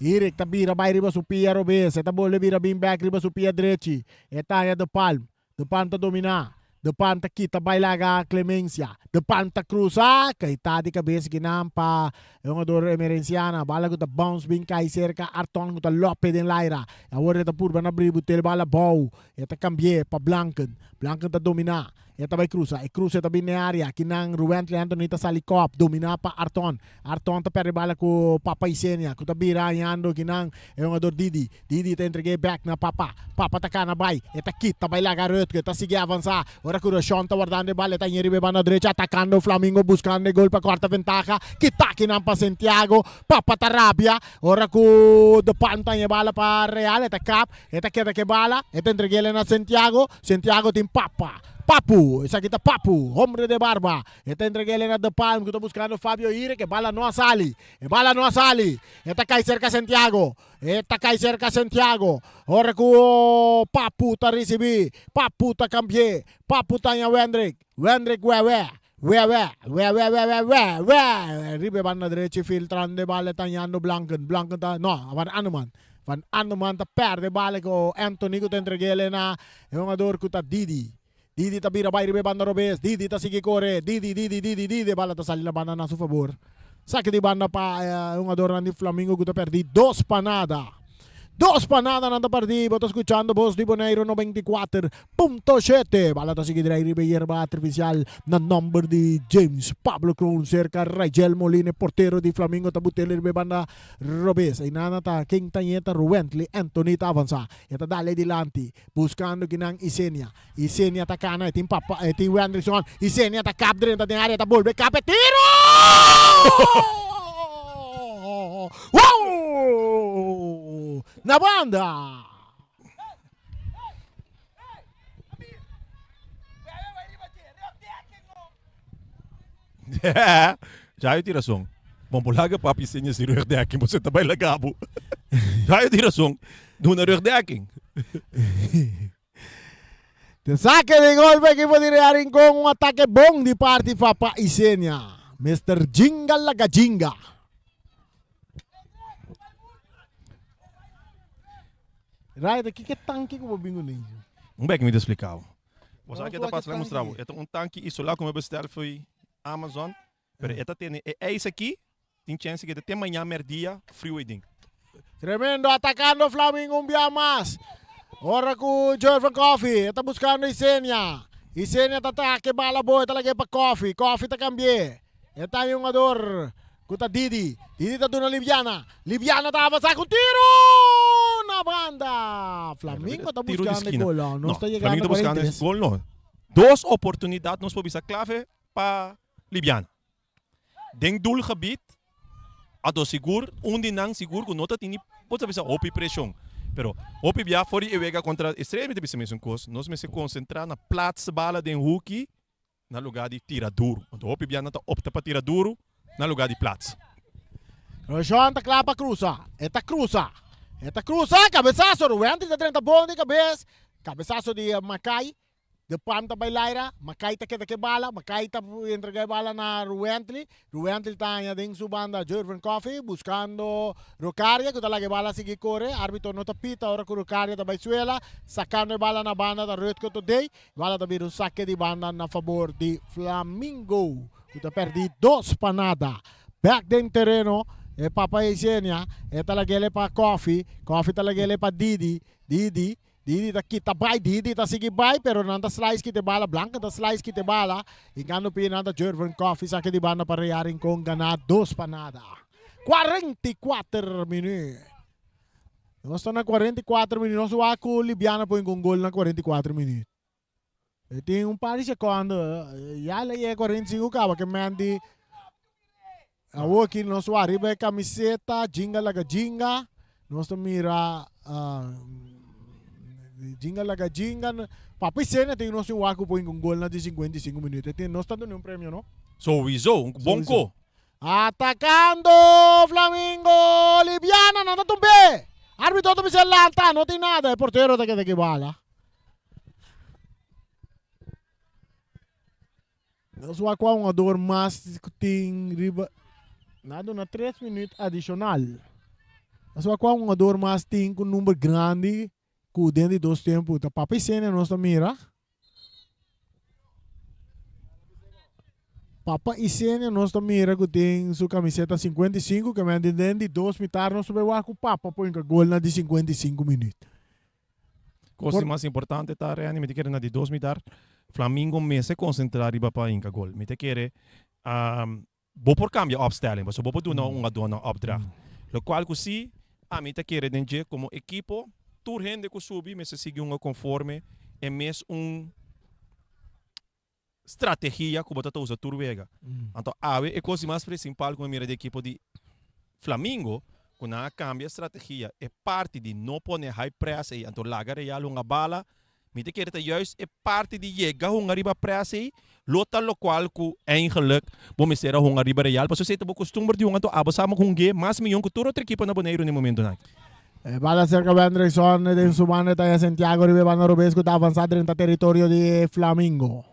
Irik tabira bay riba su Pia Robes. Eta bola bira bin back riba su Pia Dreci. Eta ya De Palm. Depan ta domina. Depan ta kita bay laga Clemencia. Depan ta cruza. Kay tadi kabes ginampa. Yung ador emerenciana. Bala ko ta bounce bin kay cerca. Arton ko ta Lope din Laira. Awar ta purba na bribu tel bala bow. Eta cambie pa Blanken. Blanken ta domina. Eta bay cruza. E cruza ta bin area. Kinang Ruentli Anthony ta salikop. Domina pa Arton. Arton ta perde bala ko Papa Isenia. Ko ta bira nyando kinang yung ador Didi. Didi ta entregue back na Papa. Papa ta kana bay. Eta kita bay laga Rutger. Ta sige avanza. Ora ko Rashon ta guardando bala. Ta nyeri be banda derecha. Atacando Flamingo. Buscando gol pa quarta ventaja. Kita kinang pa Santiago. Papa ta rabia. Ora ko depan ta bala pa Real. Eta cap. Eta queda que bala. Eta entregue na Santiago. Santiago tim Papa. Papu, esa kita Papu, hombre de barba. Esta entreguele na De Palm, que está buscando Fabio Ire, que bala no sali. Bala no sali. Esta cae cerca Santiago. Ora ku Papu ta recibi. Papu ta cambie. Papu ta nya Wendrik. Wendrik wewe. Ribe banda derecha filtrando bala tagliando Blanken. Blanken ta no, Van Anneman. Van Anneman ta perde bala ko Anthony ko ta entreguele na yung ador ko ta Didi. Didi ta bira bay ribe banda Robes. Didi ta sige kore. Didi. Bala ta sali na banda na su favor. Saque de banda pa yung ador ni Flamingo ko ta perdi 2 panada. 2 panada nanda partido. Tô escuchando Voz di Boneiro 94.7. Bala ta sige diray ribe yerba artificial na number di James Pablo Cruz cerca Rigel Molina portero di Flamingo ta butele ribe banda Robes. Ay nana ta King Tanyeta Ruentli Anthony ta avanza. Eta dale dilanti buscando ginang Isenia. Isenia ta kana tim Papa ti Wenderson. Isenia ta cap dentro da área ta volve cap e tiro! Wow! Na banda! Já eu tiração. Bom, por lá que papi senha se rugdekking, você também lagabo. Já eu tiração. Do na rugdekking. Te saque de gol para equipo de Riaring con un ataque bom de parte de Papa Isenia. Mr. Jinga Lagajinga. Right, aqui que tanque que eu vou bingo nisso. Bem me explicava. Você Não, aqui só tá passando que mostrar. tanque. É tanque isso lá como eu bestelo foi Amazon. Pero esta tem é isso aqui. Tem chance que até amanhã merdia free wedding. Tremendo, atacando Flamingo un día más. Ahora con Jordan Coffee, está buscando Isenia. Isenia está que bala boy, está lagi pa Coffee. Coffee está cambie. Está yung ador. Kuta Didi. Didi está doon na Liviana. Liviana está avanzando con tiro! Na banda. Flamingo está Tiro de buscando esquina. gol. No está llegando Flamengo a está buscando 43. esse gol, não. 2 oportunidades nos pobisa clave para Libiana. Den doelgebied, ado seguro, dinang seguro, que nota tini, pode saber opi pressão. Pero opi bia for die ewega contra extremamente bisa mesmo coisa. Nós me se concentrar na plaats bala den hoekje, na lugar de tiraduro. Want opi bia nata opta para tiraduro, na lugar de plaats. Roshan está clapa cruza. Esta cruza. Cabezazo. Ruente está 30 bom de cabeça. Cabezazo de Macay. De Palm ta bay Laira, Macay ta kita ke bala, Macay ta entrega bala na Ruentli. Ruentli tanya ding su banda Jordan Coffee buscando Rocaria, que talaga bala sige corre, árbitro no tapita, ora ko Rocaria ta bay suela, sacando bala na banda da Rutger today, bala ta biru saque di banda na favor di Flamingo, que ta perdi 2 panada. Back din terreno, Papa Isenia, talagele pa Coffee talagele pa Didi ta kita bay, Didi ta sige bay, pero nanda slice kite bala, Blanca ta slice kite bala, ingano pinanda Jordan Coffee sa que di banda para Riaring Kong gana 2 panada. 44 minutos. Basta na 44 minutos, o ako Libiana po yung gol na 44 minutos. Ito yung pari siya quando, yala ye 45 ka, que mandi, awo aqui no sua arriba camiseta, jinga laga jinga, nós mira jinga laga jinga. Papi Sena tem nosso waku põe com gol na de 55 minutos. Tem nós dando um prêmio, não? Sowieso, um bonco. Atacando Flamengo, Libiana, nada tumbe. Árbitro também se lanta, não tem nada. É porteiro daqui bala. Nós vamos com um jogador mais que tem riba. Nada na 3 minutos adicional. Nós vamos com um jogador mais tem com número grande, com dentro de 2 tempos. Tá papi cena nós mira. Papa e cena nós mira que tem sua camiseta 55, que me dentro de 2 mitar nós vamos com papa põe que gol na de 55 minutos. Coisa mais importante tá reani, me te quer na de 2 mitar. Flamengo me se concentrar riba pa inka gol. Me te quer bo por cambia opstelling, so bo por do não dona opdra. Lo qual così a me te quer denje como equipo tur rende ko subi, me se sigue um conforme e mes estratégia que bota usa tur vega. Então ave é coisa mais principal com a mira de equipo de Flamengo. Quando cambia a estratégia, é parte de não pôr high press aí, então lagar real uma bala, me te quer juist é parte de chegar uma riba press aí, lota lo qual que eigenlijk bom ser uma riba real, porque você tem costume de então abasama com que mais milhão que toda outra equipa na Boneiro no momento não. Bala cerca de Anderson de Sumane tá Santiago Ribe Banda Robesco tá avançado dentro do território de Flamengo.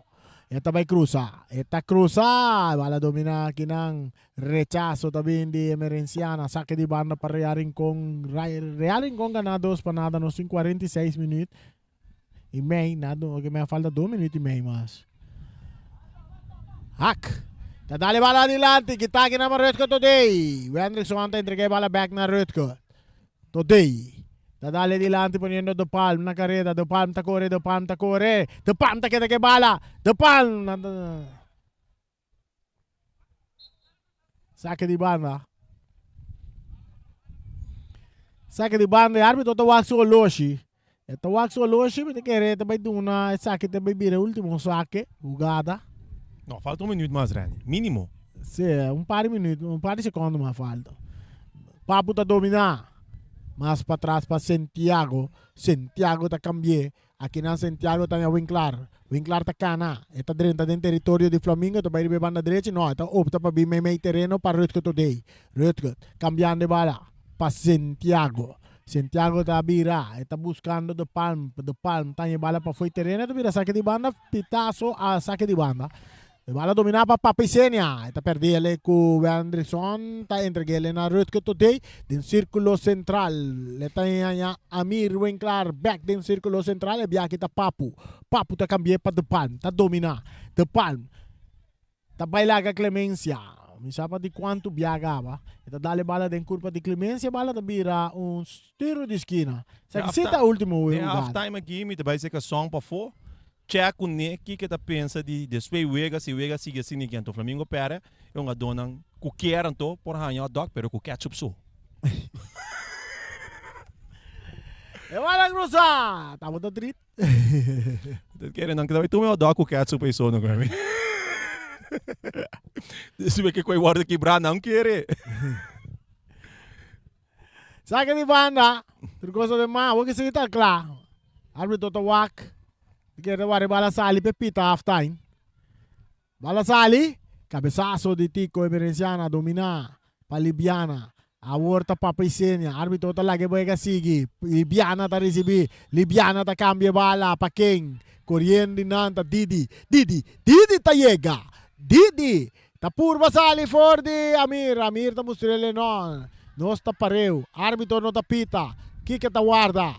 Esta vai cruzar. Esta cruza. Bala domina aqui ng rechazo também de Emerenciana. Saque de banda para Real Rincón. Real Rincón ganados para nada nos 46 minutos. E meio, nada, que me falta 2 minutos e meio mais. Hack. Tá dali bala adelante. Kita aqui na Rutger today. O Anderson anta entreguei bala back na Rutger. Today. Dadali adelante poniendo De Palm na carrera, De Palm ta corre, De Palm ta corre, De Palm ta queda que bala, De Palm. Saque de banda. Saque de banda, árbitro ta wax o loshi. Esta wax o loshi, me te querer também duna, saque também vira último saque, jogada. Não, falta 1 minuto mais, Rani. Mínimo. Sim, par de minutos, par de segundos mais falta. Papo ta dominar. Mas para trás para Santiago. Santiago está cambiando. Aqui na Santiago está a Winklar. Winklar está cana. Está dentro do território de Flamengo. Está para ir banda direita. Não, está opta para vir meio terreno para Rutger today. Rutger cambiando de bala para Santiago. Santiago está a virar. Está buscando De Palm. De Palm está em bala para foi terreno. Está vira saque de banda. Pitazo a saque de banda. De bala dominada para Papicenia. Está perdendo com o Anderson. Está entregando na Rutger today. Din círculo central. Está aí Amir Winklar. Back din círculo central. E biya kita Papu. Papu está cambiando para De Palm. Está dominando. De Palm. Está bailaga Clemencia. Não sabe de quanto viajava. Está dando bala din curva de Clemencia. Bala está vira tiro de esquina. Sabe se está último. É halftime aqui. Me vai ser que song para fora. Check o que tá pensa de después se Vega sigue assim que o Flamengo pera é uma dona que quer então por hanhar dog pero com ketchup só. É bala cruzar. Tá muito triste. Quer não que vai tomar dog com ketchup aí só no Grammy. Se vê que coi guarda quebrar não quer. Saque de banda. Turcoso de má. O que se está claro. Árbitro Tawak. Quer levar bala sali pepita half time. Bala sali, cabeçaço de Tico Emerenciana dominar para Libiana. A volta para Paisenia, árbitro tá lá que vai seguir. Libiana tá receber, Libiana tá cambia bala para quem? Correndo nanta Didi tá chega. Didi tá por basali for de Amir tá mostrando não. Nós tá pareu, árbitro não tá pita. Que tá guarda.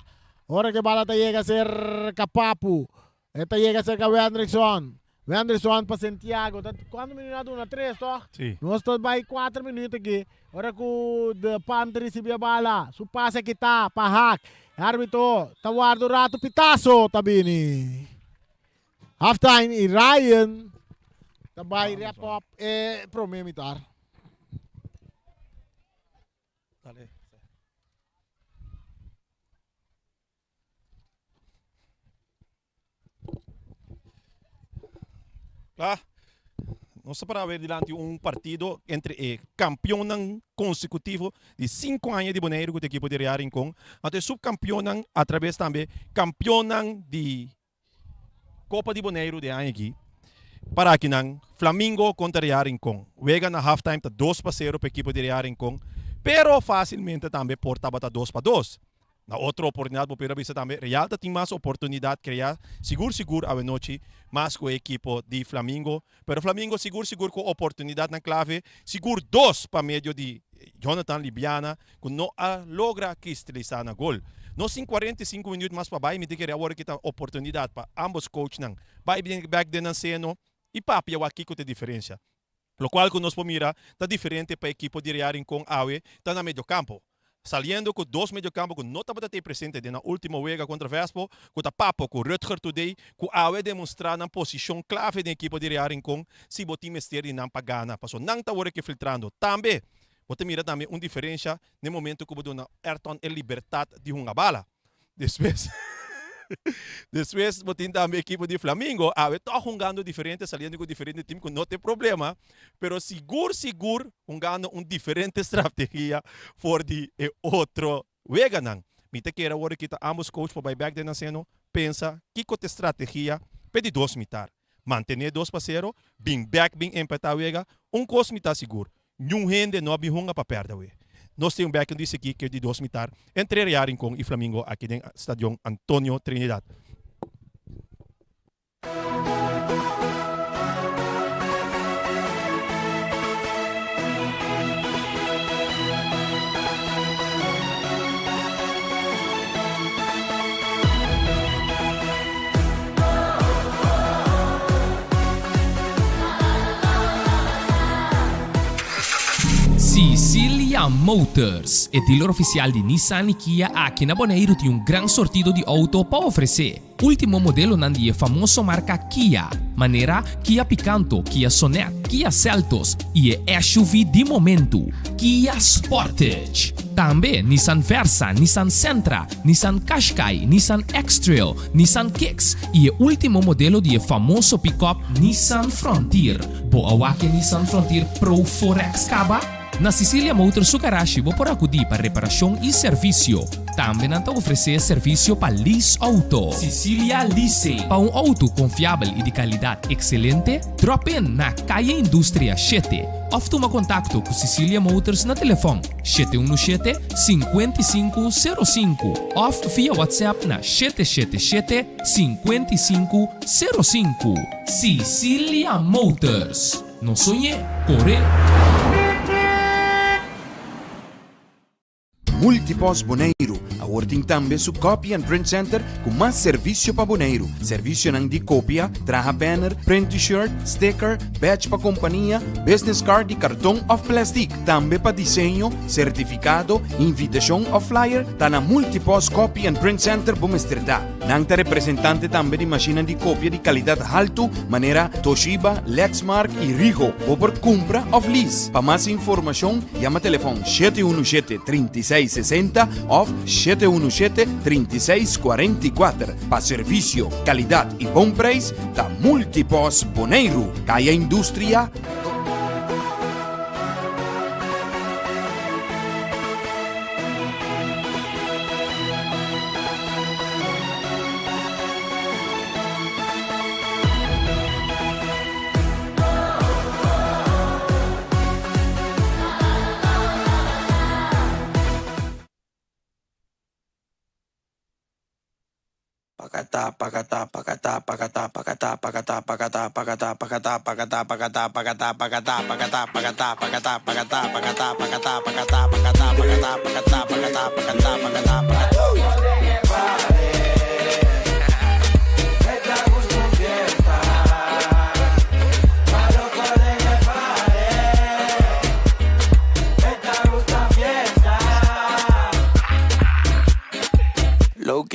Ora que bala tá chega a ser Capapu. Esta llega cerca de Anderson. Anderson para Santiago. Quantos minutos? 3, toh? Sim. Nós estamos aí 4 minutos aqui. Ora que o De Palm recebeu a bala. Su passa que tá para hack. Árbitro, tá guarda o rato pitaço, tabini. Halftime e Ryan. Também wrap up e promemitar. Dale. Nós para ver delante partido entre campeão consecutivo de 5 anos de Bonaire com o equipo de Real Rincón, até subcampeão através também campeão de Copa de Bonaire de ano aqui. Para aqui não, Flamengo contra Real Rincón. Wega na halftime tá 2-0 para a equipe de Real Rincón, pero facilmente também portava tá 2-2. Na outra oportunidade, para ver também, Real tem mais oportunidade de criar, seguro a noite, mais com a equipe de Flamengo. Pero Flamengo seguro com oportunidade na clave, seguro 2 para meio de Jonathan Libiana, que não logra cristalizar na gol. Nós em 45 minutos mais para baixo, me diga agora que tem oportunidade para ambos coaches não. Vai back de Nanceno e papi aqui com a diferença. Lo qual que nós podemos mirar, está diferente para a equipe de Real Rincón Awe, está no meio campo. Saliendo com 2 mediocampo que não estava presente na última vega contra Vespo, com o papo com Rutger today, que Awe demonstrar na posição clave da equipe de Real Rincón, se o time estiver não para ganhar, passou não está agora que filtrando. Também, você mira também uma diferença no momento que o Ayrton é liberdade de uma bala. Depois, você tem a equipe de Flamengo, está jogando diferente, saliendo com diferente time, que não tem problema, pero seguro, jogando uma diferente estratégia for de outro vega não. Me te quero agora que ambos coach para back de Nanceno, pensa que com a estratégia pede 2 mitar. Mantener 2-0, bem back, bem empatar vega, cost mitar seguro. Nenhum rende não vai para perder. Nós temos um back disse aqui que é de 2 mitar entre Real Rincón e Flamengo aqui no estádio Antônio Trinidad. Sicilia Motors é dealer oficial de Nissan e Kia aqui na Bonaire tem um grande sortido de auto para oferecer. Último modelo é famoso marca Kia, maneira Kia Picanto, Kia Sonet, Kia Seltos e é SUV de momento, Kia Sportage. Também Nissan Versa, Nissan Sentra, Nissan Qashqai, Nissan X-Trail, Nissan Kicks e o último modelo de famoso pick-up Nissan Frontier. Boa que Nissan Frontier Pro 4X Kaba? Na Sicilia Motors Sugarashi vou por acudir para reparação e serviço. Também não oferecer serviço para lease auto. Sicilia Leasing. Para um auto confiável e de qualidade excelente, drop in na Calle Indústria 7. Ou toma contato com Sicilia Motors na telefone 717-5505 ou via WhatsApp na 777-5505. Sicilia Motors. Não sonhe, corre. Multipos Bonaire, awarding também su Copy and Print Center com mais serviço para Bonaire. Serviço de cópia, traja banner, print t-shirt, sticker, badge para companhia, business card e cartão of plastic. Também para desenho, certificado, invitação ou flyer, tá na Multipos Copy and Print Center Bomesterdá. Nanta representante também de máquina de cópia de qualidade alto, maneira Toshiba, Lexmark e Rigo, ou por compra ou lease. Para mais informação, chama telefone 717-3660 ou 717-3644. Para serviço, qualidade e bom preço, da Multipos Bonaire. Caia Indústria.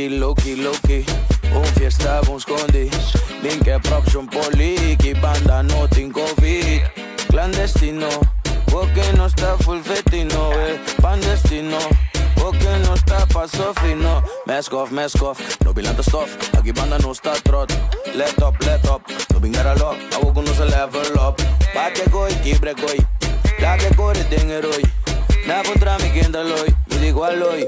Loki, fiesta com escondi. Link é próprio poli, que banda não tem covid. Clandestino, porque não está full fetino, Pandestino, porque não está passo fino. Mask off, no bilanta stuff. Aqui banda não está trot. Let up, no bingara lock. Awo com nos level up. Bate koi, kibre koi. Lage kore den eroi. Na contra mi quien loy. Me digo aloy.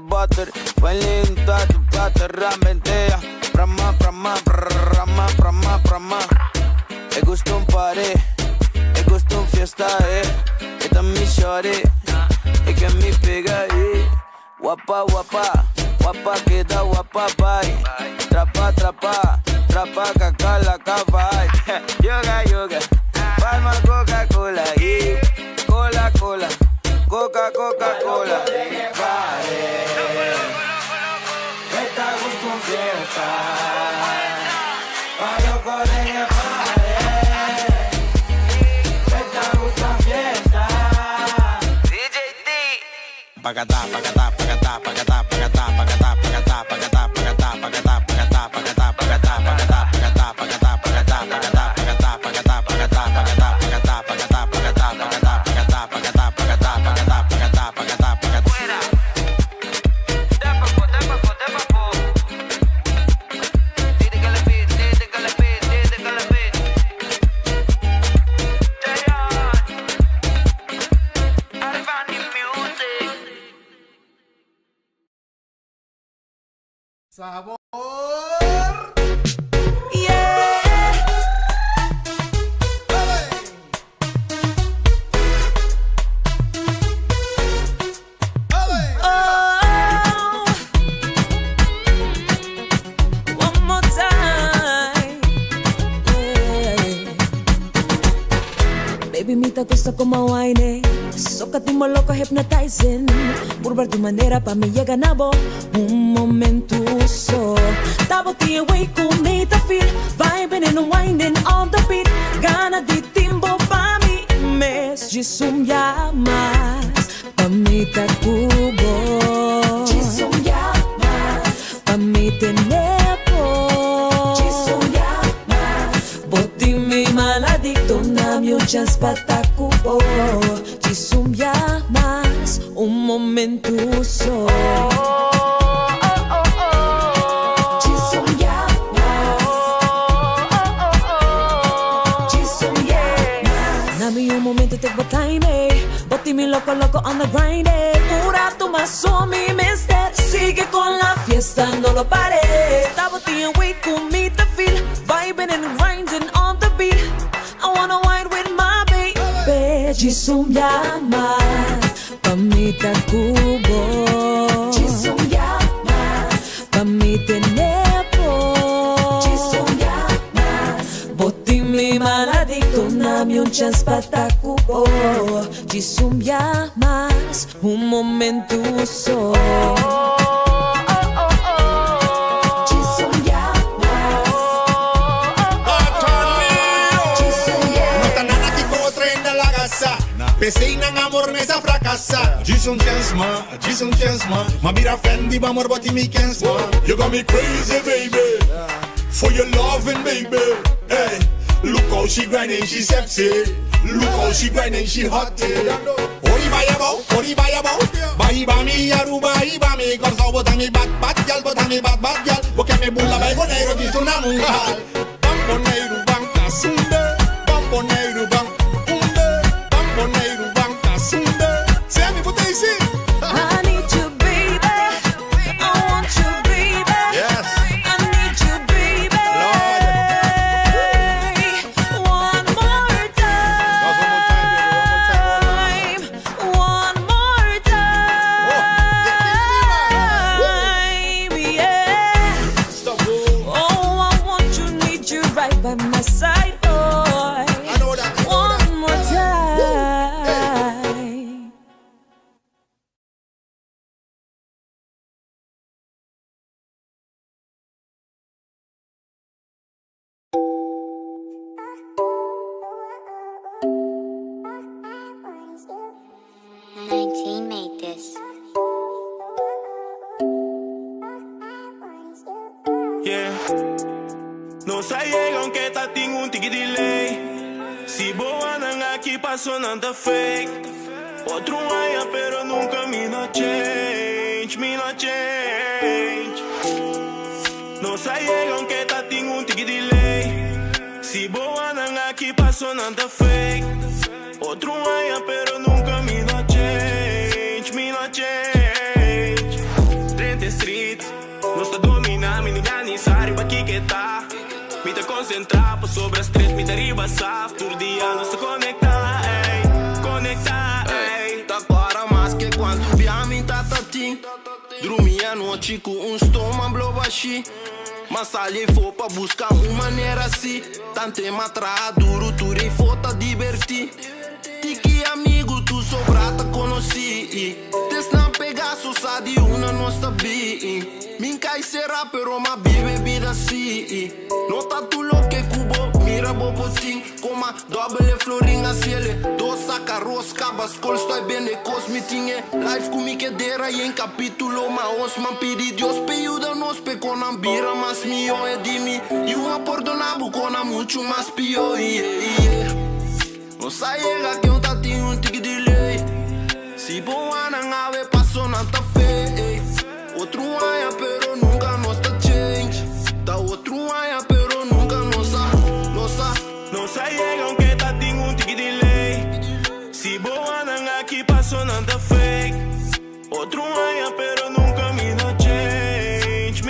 Butter, bailing tu butter, ramentea, brama, me gusta un party, me gusta un fiesta, esta es mi shorty, es que mi pega, guapa, queda guapa, bye, trapa, caca la cava, yoga, palma Coca-Cola, Coca-Cola. Coca-Cola. Esta gusto fiesta. Pa' loco en el party. Esta gusto fiesta. DJ D. Pacatá. Sabor. Baby, mita gusto ko mawine. Sukat mo loco hypnotizing. Burbar tu manera pa mi llega nabo. Un momento so. Tabo ti away ko mita feel. Vibing and winding on the beat. Gana di timbo pa mi. Mes jisum llamas. Pa mi takubo. Jisum llamas. Pa mi tenepo. Jisum llamas. Boti mi maladicto na muchas patakubo. Jisum llamas. Un momento so. Take my time, Boti mi loco on the grind, Pura tu maso mi mister. Sigue con la fiesta, no lo pares. Stop the away con me to feel. Vibing and grinding on the beat. I wanna wine with my baby. Jisum llamas, pa mi takubo. Jisum llamas, pa mi tenepo. Jisum llamas, Boti mi maladicto na muchas patakubo. Jisum llamas, un momento so. Jisum llamas. No está nada aquí como tren de la casa. Pensei nang amor mesa fracassa. Jisum chance ma. Ma mira fendi ba amor boti mi kens ma. You got me crazy baby. For your loving baby. Hey. Look how she grinding, she sexy. Look how she grinding, she hot. Ori bayabo. Bahiba mi aruba, bahiba mi. Korsa bota mi bad gal, bad gal. Porque me bulla by boneiro, visto na mungal. Bamboneiro, banca sunde. Bamboneiro, banca Bamboneiro, banca sunde. Say me what they say. I need you, baby. I want you, baby. Yes. I need you, baby. Lord. One more time. One more time. Yeah. Stop. Oh, I want you, need you right by my side, boy. I know that. sai aunque tá tem tique delay. Se boa não aqui passou nada fake. Outro aia pero nunca me no change. Não sai aunque tá tem tique delay. Se boa não aqui passou nada fake. Outro aia pero nunca me no change. 30 Street, nós tá dominar, me ninguém nem sabe pra que tá. Me tá concentrar por sobre as três, me tá riba saf. Todo dia nós tá conectar, ey. Tá claro mais que quando via me tá tatim. Dormi a noite com estômago blow baixi. Mas ali for pra buscar uma maneira assim. Tante matra duro, turei foto divertir. Tiki amigo, tu sobrata conheci. Des não pegar sussa de uma nossa bi. Min cai será pero ma bebida assim. Nota tu lo que cubo, mira bobotin. Coma doble florinha ciele. Dos saca rosca, bascol estou bem de cosmitinha. Life com que dera e em capítulo. Ma os man pedi Dios peiuda nos pe con ambira. Mas mio é de mim. E uma perdonabo con a muito mais pior. Não sai que eu tá tem tique delay. Se boa não ave passou não tá feio. Outro aia pero nunca nos tá change. Tá outro aia pero nunca não sai que tá tem tique delay. Se boa não aqui passou não tá fake. Outro aia pero nunca me no change.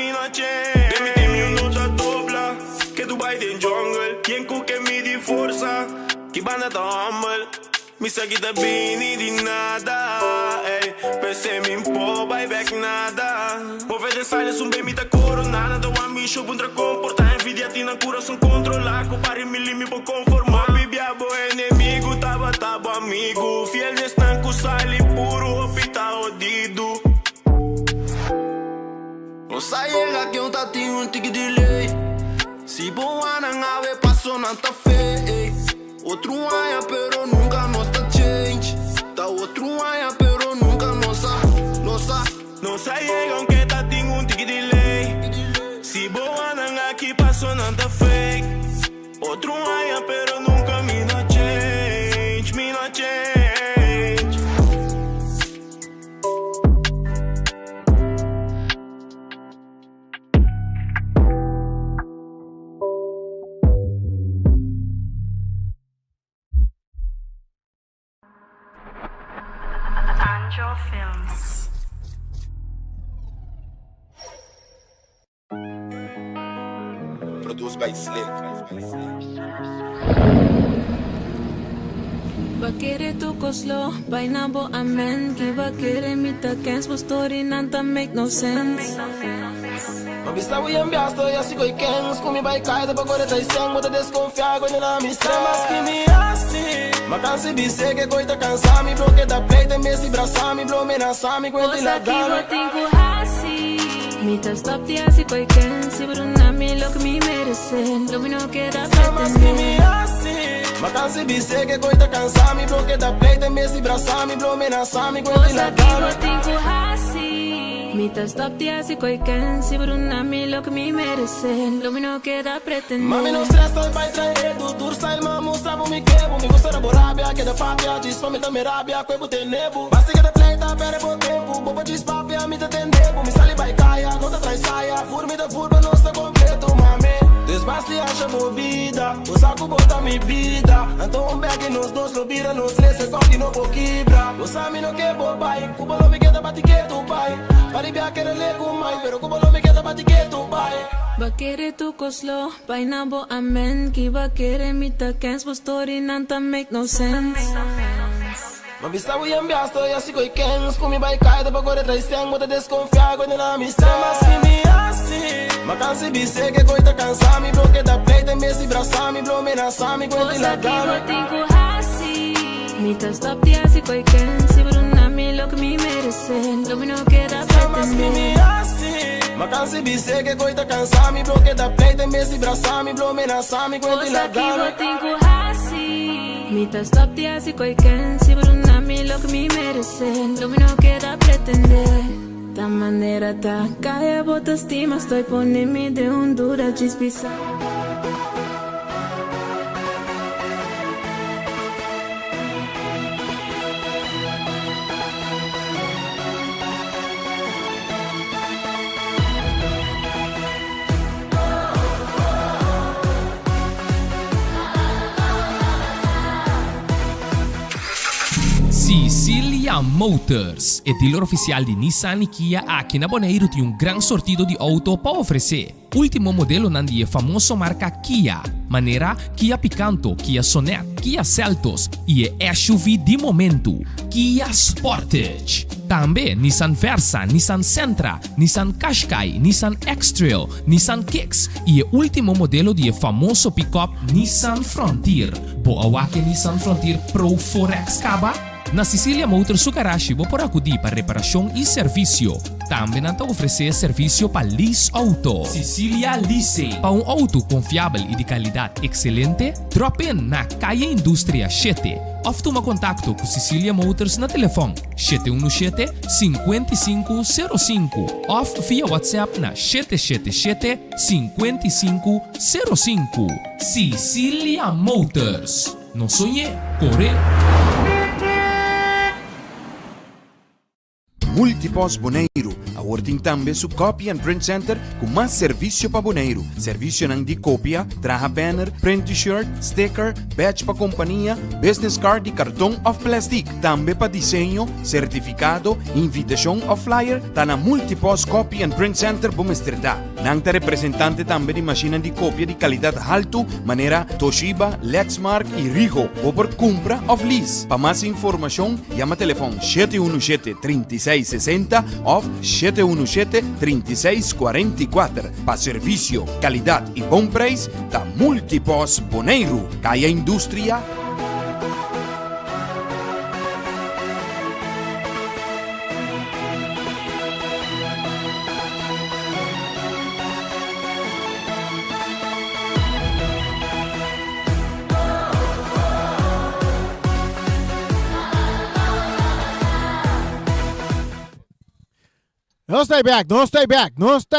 Demi nota dobla. Que Dubai den jungle. Quem que me de força. Que banda tá humble. Me segue da bini de nada. Ey, pensei me impor, back nada. Ouve de silence, bem me tá coronada. Da one bicho, bundra comportar. Envidia tina coração controlar. Compare me limi por conformar. Bibia bo inimigo, tava amigo. Fiel nestanco, sali puro, hospital odido. Não sai que eu tá tem tique delay. Se boa não ave passou não tá feio. Outro aia pero nunca nos tá change. Tá outro aia pero nunca não sai que tá tem tique delay. Se boa não aqui passou não tá fake. Outro aia pero nunca me no change. Angel Films. Produced by Slick. Bakere tu koslo, bainabo amen. Ki bakere mita kens, but story nanta make no sense. Mabista we ambiasto, ya sigo i kens. Kumi bai kaida bagore tai seng, bota desconfiar quando na mistra. Mas que me assim. Ma cansi bise che coita cansami, bro che da play te mesi brasami, bro menasami quindi la dame. Tengo hasi. Mita stop ti asi koi ken, si brunami lo que me merece. Lo mino que da Mas que me assim. Ma cansi bise che coita cansami, bro che da play te mesi brasami, bro menasami quindi la dame. Tengo hasi. Mita stop ti asi koi ken, si brunami lo que me merece. Lo mino que da pretender. Mami non stress, sto vai trae tu tour style, ma mostravo mi quebo, mi gusta da borabia, che da fabia, ci spami da merabia, quei bute nebu. Basti che da play ta pere po tempo, bobo ci spapia, mi te tendebu, mi sali vai caia, non te trai saia, furmi da furba, non sta completo, mami. Desbasti acha movida, o saco bota mi vida, então bag nos dos lobira, nos três só que não quebra. O sami no que bobai, cuba lo me queda bati que tu pai. Paribia que le gumai, pero cuba lo me queda bati que tu pai. Bakere tu koslo, bainabo amen. Ki bakere mita kens, but story nanta make no sense. Ma vista we ambiasto, ya sigo i kens. Kumi bai kaida bagore trai seng, bota desconfiar quando na mistra. Mas que me assim. Ma cansi bise che coita cansami, bro che da play te mesi brasami, bro menasami quindi la dame. Tengo hasi. Mita stop ti asi koi ken, si brunami lo que me merece. Lo mino que da Mas que me assim. Ma cansi bise che coita cansami, bro che da play te mesi brasami, bro menasami quindi la dame. Tengo hasi. Mita stop ti asi koi ken, si brunami lo que me merece. Lo mino que da pretender. Da maneira tá caia, bota estima, estoy poniendo de Honduras, chispisa. Sicilia Motors é dealer oficial de Nissan e Kia aqui na Bonaire tem um grande sortido de auto para oferecer. Último modelo nandi é famoso marca Kia, maneira Kia Picanto, Kia Sonet, Kia Seltos e é SUV de momento, Kia Sportage. Também Nissan Versa, Nissan Sentra, Nissan Qashqai, Nissan X-Trail, Nissan Kicks e o último modelo de famoso pick-up Nissan Frontier. Boa que Nissan Frontier Pro 4X Caba? Na Sicilia Motors Sukarashi vou por acudir para reparação e serviço. Também não oferecer serviço para lease auto. Sicilia Lease. Para um auto confiável e de qualidade excelente, drop in na Caia Indústria 7. Ou toma contato com Sicilia Motors na telefone 717-5505 ou via WhatsApp na 777-5505. Sicilia Motors. Não sonhe, corre. Multipos Bonaire, working também su Copy and Print Center com mais serviço para Bonaire. Serviço nang de cópia, traha banner, print t-shirt, sticker, badge para companhia, business card e cartão of plastic. Também para desenho, certificado, invitação ou flyer, tá na Multipos Copy and Print Center Bumesterdá. Nang ta representante também de máquina de cópia de qualidade alto, maneira Toshiba, Lexmark e Rigo, ou por compra ou lease. Para mais informação, chama telefone 717-3660 ou 717-3644. Para serviço, qualidade e bom preço, da Multipos Bonaire, Caia Indústria. Não stay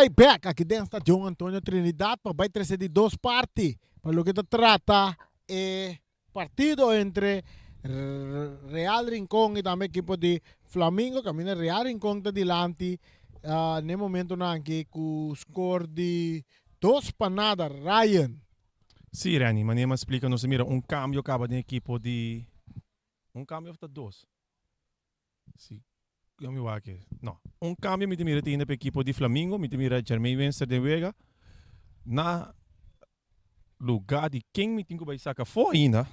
back. Aqui dentro está John Antonio Trinidad para vai trazer de duas partes. Para o que se trata é partido entre Real Rincón e também equipo de Flamengo. Camina Real Rincón está delante. No momento aqui com o score de 2-0, Ryan. Sim, Rani, mas me explica, nos mira, cambio acaba de equipo de... cambio de dois. Sim. No, cambio mi mira tiene per equipo di Flamengo, mi mira Jermaine Wenster de Vega. Na lugar de quem me tenho que sacar fora ainda.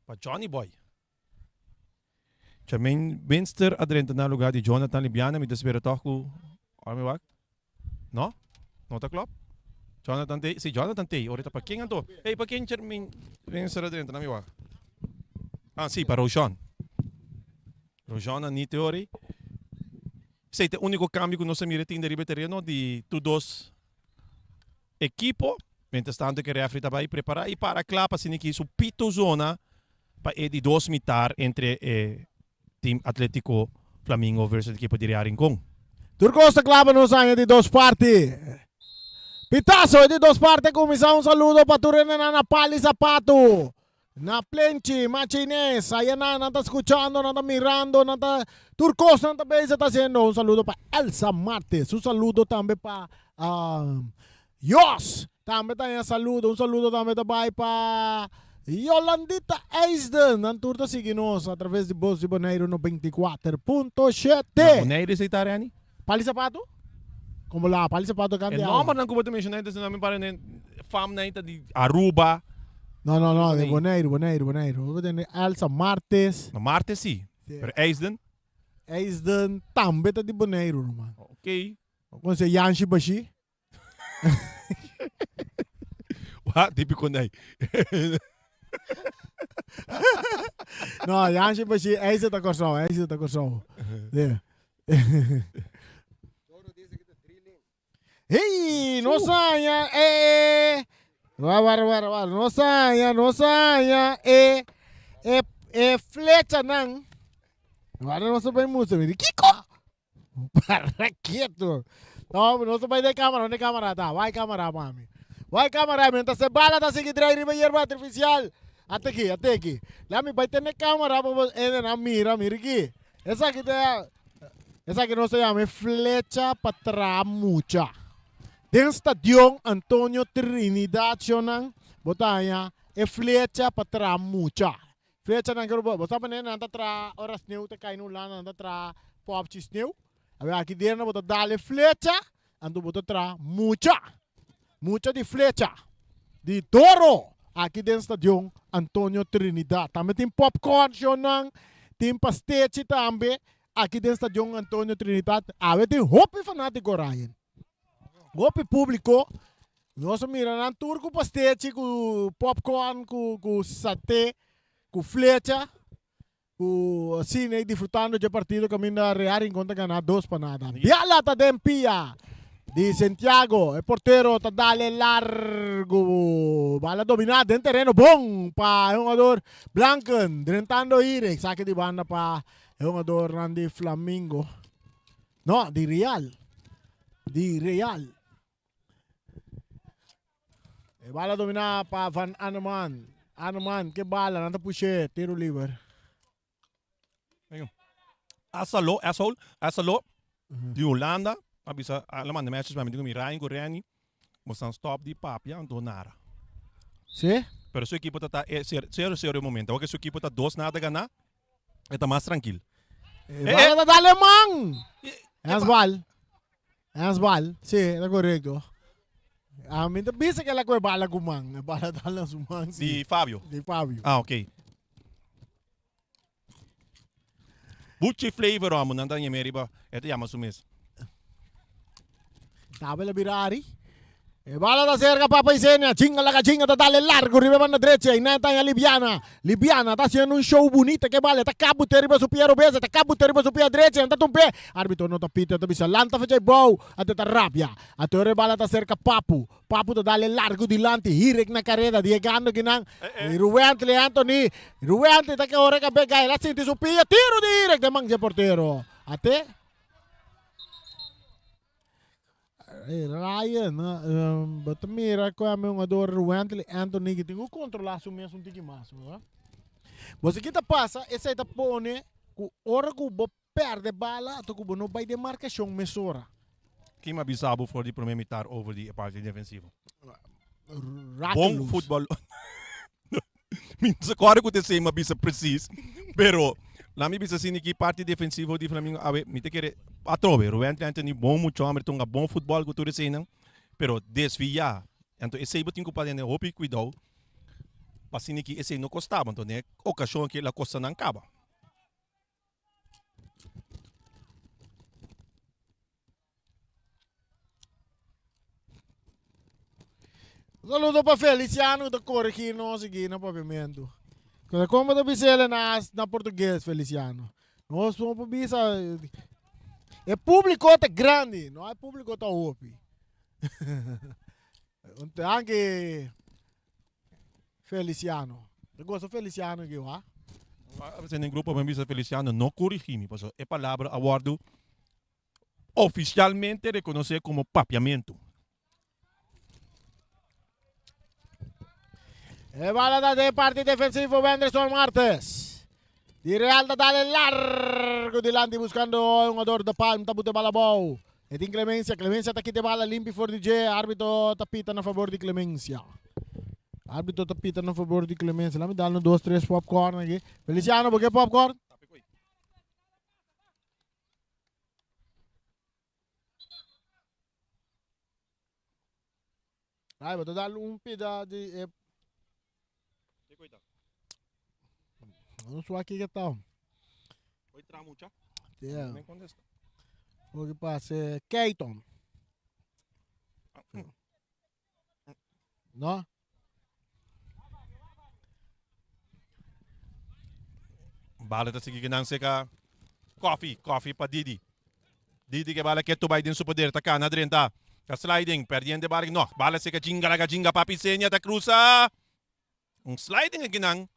Para Johnny Boy. Jermaine Wenster adrenta na lugar de Jonathan Libiana, mi desespero toco. Olha no? Não tá claro? Jonathan Tay, si Jonathan Tay, ahorita para quem ando? Hey, para quem Jermaine Wenster adrenta na miwa? Sim, para Rojan. Rojan ni teori. Sei o único cambio que nós mira tem de terreno de todos equipo, mientras tanto que refri também preparar e para clapa se que su pito zona para de dois mitar entre team Atlético Flamengo versus equipo de Real Rincón. Turcosta clava nos años de dos partes. Pitazo de dos partes, comienza un saludo para tu Renan Pali Zapato. Na Plenchi, Machines, allá nada está escuchando, nada mirando, nada. Turcosta también se está haciendo. Un saludo para Elsa Martes, un saludo también para Yos. También está saludo, un saludo también para Yolandita Eisden. Anturta seguinos a través de Voz de Bonaire no 24.7. Bonaire se está Rani? Pali Zapato? Como lá, Pali Zapato cambia. Não, mas não como te mencionei, então não me parece fam na de Aruba. No, de Bonaire. Elsa Martes. No Martes sim. Pero Eisden? Eisden também tá de Bonaire, mano. Ok. Como se Yanshi Bashi? Típico daí. No, Yanshi Bashi, Eisden tá corção. Hey, no saia, no saia, flecha nang. Agora não se vai muito, me Kiko. Para quieto. No se vai de câmera, tá? Vai câmera, mami. Vai câmera, mientras se bala tá seguindo aí riba hierba artificial. Até aqui. Lá me vai ter na câmera, mira aqui. Essa aqui não se chama flecha patramucha. Den stadion Antonio Trinidad Sionang botanya e flecha patra mucha. Flecha nang kero bota pa nena tra oras new te kainu lana tra pop chis new. Abe aqui dentro bota dale flecha ando bota tra mucha. Mucha di flecha. Di toro. Aqui dentro stadion Antonio Trinidad. Também tem popcorn sionang, tem pastete também. Aqui dentro stadion Antonio Trinidad. Abe tem hopi fanático Ryan. Hopi público. Nós miramos tour com pastete, com popcorn, com satê, com flecha, com assim, disfrutando de partido caminho a Real em conta ganhar 2 para nada. Biala ta dempia de Santiago, o porteiro ta dale largo, bala dominada em terreno bom para o jogador Blanken, drentando Irek, saque de banda para o jogador Randy Flamingo. No, de Real. De Real. E bala dominada para Van Aneman. Aneman, que bala, nanda puxe, tiro livre. Asalo, de Holanda, abisa alaman de matches met mi Ryan Gorani, moesten stop die papia en donara. Sim? Pero su equipo está serio momento, porque su equipo está 2 nada ganar, está más tranquilo. Bala da alemão! Ansbal, sim, é correto. A mim pensa que ela é bala com man, bala da alemão. De Fábio. De Fábio. Ah, ok. Buchi flavor amo nanda niya meriba. Ito yama sumis. Tabela Birari. E bala da cerca Papa Isenia, chinga la cachinga da dale largo, arriba na derecha, inanta a Libiana. Libiana está haciendo un show bonito, que vale, está cabo terrible su pie robesa, está cabo terrible su pie derecha, anda un pé. Árbitro no tapita, está bisa lanta fece bow, até tá rabia. A teoria bala da cerca Papu. Papu da dale largo dilante, hirek na carrera, diegando que nan. Ruente le Anthony, Ruente tá que ora que pega, ela sente su pie, tiro de hirek de mangje portero. Até Ryan, bata mira ko ang mga jogador Wentley Anthony que tem que controlar su mesmo um tique mais, não? Você que tá passa, essa tá pone que hora que o perde bala, to que não vai de marcação mesura. Quem abisabo for de primeiro mitar over de parte defensivo. Bom futebol. Minsa claro que você me abisa preciso, pero lá me bisa sini que parte defensivo de Flamengo, abe me te querer atrove, Ruben Anthony bom muito homem, tunga bom futebol que tu recém, pero desvia. Então esse aí tinha para o hopi cuidado. Para sini que esse não costava, então né, ocasião que ela costa não acaba. Saludo para Feliciano da Corregino, seguir no pavimento. Como da bisela na português, Feliciano. Nós somos para bisa. É público tá grande, não é público tá opi. Anche Feliciano. Eu gosto Feliciano aqui, ó. Você tem grupo para bisa Feliciano, não corrigir-me, porque é palavra aguardo oficialmente reconhecido como papiamento. E bala da parte defensivo Wenderson Martes. Di Real da dale largo dilante buscando un jugador da Palm, tabute bala bow. E din Clemencia tá aqui de bala limpi for DJ, árbitro tapita na favor de Clemencia. Árbitro tapita na favor de Clemencia. Lá me dá 2, 3 popcorn aqui. Feliciano, por que popcorn? Ai, vou dar pida de não sou aqui que tal. Oi, tramucha. Yeah. O que passa é Keaton. Não? Bala ta sige ginang seka coffee pa Didi. Didi que bala que tu vai din su poder ta kana drenta. Ka sliding perdiendo bala no. Bala seka jinga papi senya ta cruza. Sliding ginang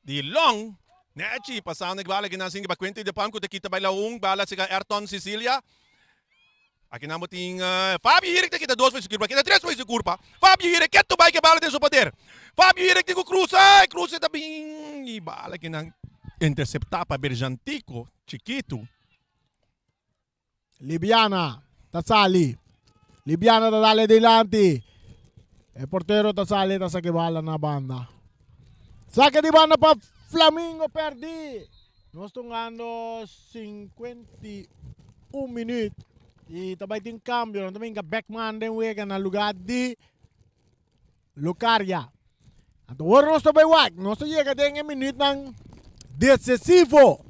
di long Nechi pasando bala ginasing ba kwento de pam ko te kita bay laung bala si Ayrton Sicilia. Aqui na moting Fabio Hirik te kita 2 vezes curva, kita 3 vezes curva. Fabio Hirik keto bay que bala tem su poder. Fabio Hirik te cruza também e bala que não interceptar para Berjantico, chiquito. Libiana, Tassali. Libiana da dale delante. El portero ta sale, ta saque bala na banda. Saque de banda para Flamengo, perdi. Nós estamos ganhando 51 minutos. E também tem cambio. Também que Beckman den wega na lugar de Lucaria. Então agora nós também wag. Nós chega em minuto ng decisivo.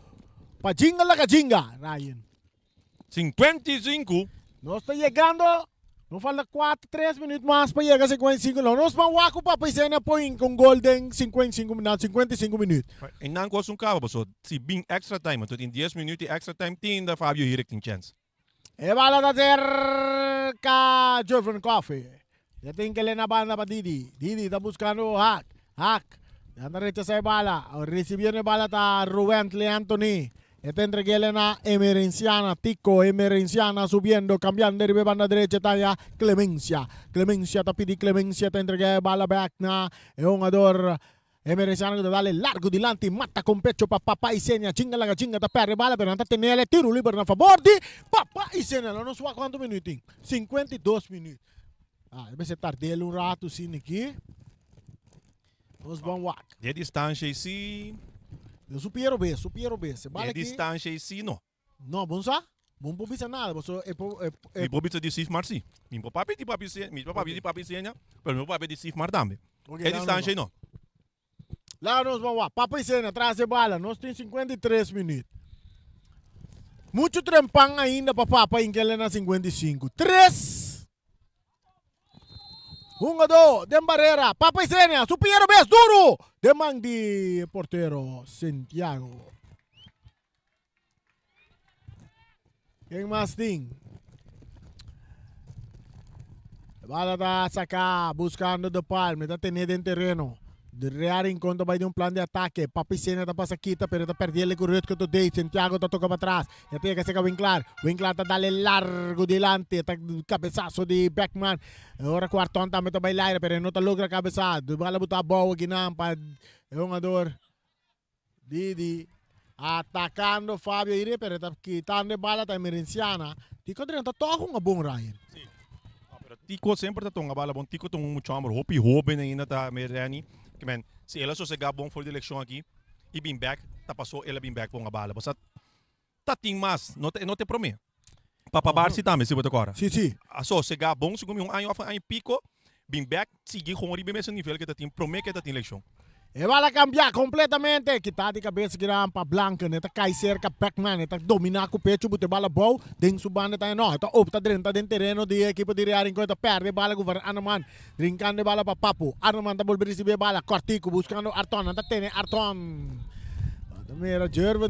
Pa jinga la ka jinga, Ryan. 55. Nós estamos chegando. Não falta 3 minutos mais para chegar a 55. Não, nós vamos waku para pisar point com golden 55 minutos. En dan kost een kabel, so si bing extra time, tot in 10 minuten extra time, 10 da Fabio hier een chance. E bala da cerca Jeffrey Coffee. Ya tiene que le na banda para Didi. Didi está buscando hack. Ya derecha se bala. Recibiendo bala está Rubén Le Anthony. Este entreguele na Emerenciana, Tico, Emerenciana subiendo, cambiando de banda derecha, taya Clemencia. Clemencia, tapidi Clemencia, te entregué bala back na jugador Emerenciana que dale largo delante, mata con pecho para Papá y Senia, chinga la chinga, tapare bala, pero antes tenerle tiro libre a favor de Papá y Senia. No nos va cuántos minutos, 52 minutos. Deve ser tarde um rato sim aqui. Nós vamos lá. De distância sim. Eu supero bem. Se De distância sim, não. Não, bom só? Bom por isso nada. Mi pobita de Sif Marci. Mi papi de papi Senia, pero meu papi de Sif Mar também. De distância não. Lá nós vamos lá. Papai Senia, traz a bala. Nós temos 53 minutos. Muito trempang ainda para Papa em que ele na 55. 3. 1-2, de barreira, Papa Senia, supieron bem duro, de Mandi, portero, Santiago. Quem mais tem? Bala da sacar, buscando de palme, está teniendo en terreno. De rear em conta vai de um plano de ataque. Papa Senia está passa quita, pero está perdendo com o reto que tu dei. Santiago está toca para trás. Já tem que ser Winkler. Winkler está dale largo delante. Está cabeçaço de Beckman. Agora o Arton também está bailar, pero não está logra cabeçado. Bala botar a bola aqui na para o jogador Didi. Atacando Fabio Ire, pero está quitando a bala da Emerenciana. Tico está todo com a bom Ryan. Tico sempre está com a bala bom. Tico está muito amor. Hope ainda está merani. Men, se ela só chegar bom for de eleição aqui e bem back, tá passou ela bem back com a bala. Você tá tem mais, não te prometo. Papa Barsi também, se você agora. Sim. Só chegar bom, se comer ano pico, bem back, seguir com o mesmo nível que tá tem, prometo que tá tem eleição. E vai cambiar completamente. Kita de cabeça que era para Blanca, né? Tá cai cerca Beckman, tá dominar com o pecho, botar bala bom, dentro subanda tá não, tá opta dentro terreno de equipe de Real enquanto perde bala com Arman, brincando bala para Papo. Arman tá volver receber bala, Cortico buscando Arton, tá tendo Arton. Mira, Jervan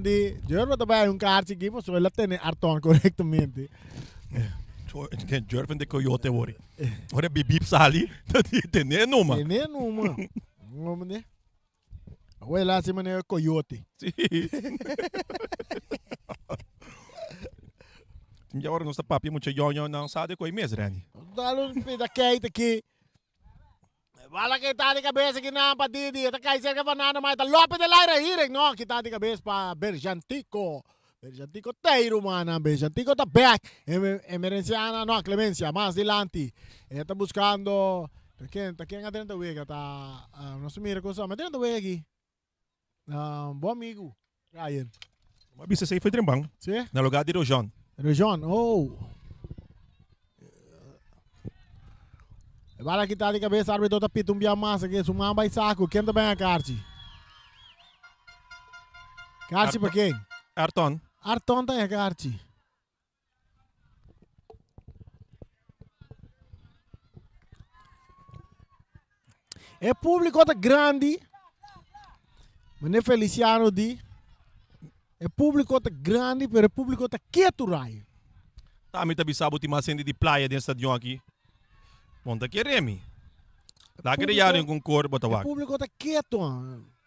também carta aqui, mas ela tem Arton corretamente. Jervan de Coyote ori. Ora bibip sali, tá tendo uma. Vamos né? Ué, lá se maneira coyote. Sim. Já agora nós está papi muito jonho não sabe coi mês, Rani. Dalo um pedaço aqui. Bala que tá de cabeça que não para Didi, tá cai cerca banana mas tá Lopes de Laira hirek, não, que tá de cabeça para Berjantico. Berjantico teiro, mano. Berjantico tá back. Emerenciana, não, Clemencia, mais delante. Ele tá buscando. Tá quem adentro da wega, tá. Não se mira com isso, mas dentro da wega aqui. Bom amigo, Ryan. Mas bisa sei foi trembang. Sim? Na lugar de Rojon. Rojon, oh. Bala que tá de cabeça, árbitro tá pito massa, que sumar vai saco. Quem também é a Carci? Carci para quem? Arton. Arton tá a Carci. É público tá grande. Mas não é Feliciano di. É público tá grande, mas é público tá quieto, Rai. Tá, me tabi sabot mas hindi di playa din stadion aqui. Monta que Remy. Dá que real com cor botawak. É público tá quieto.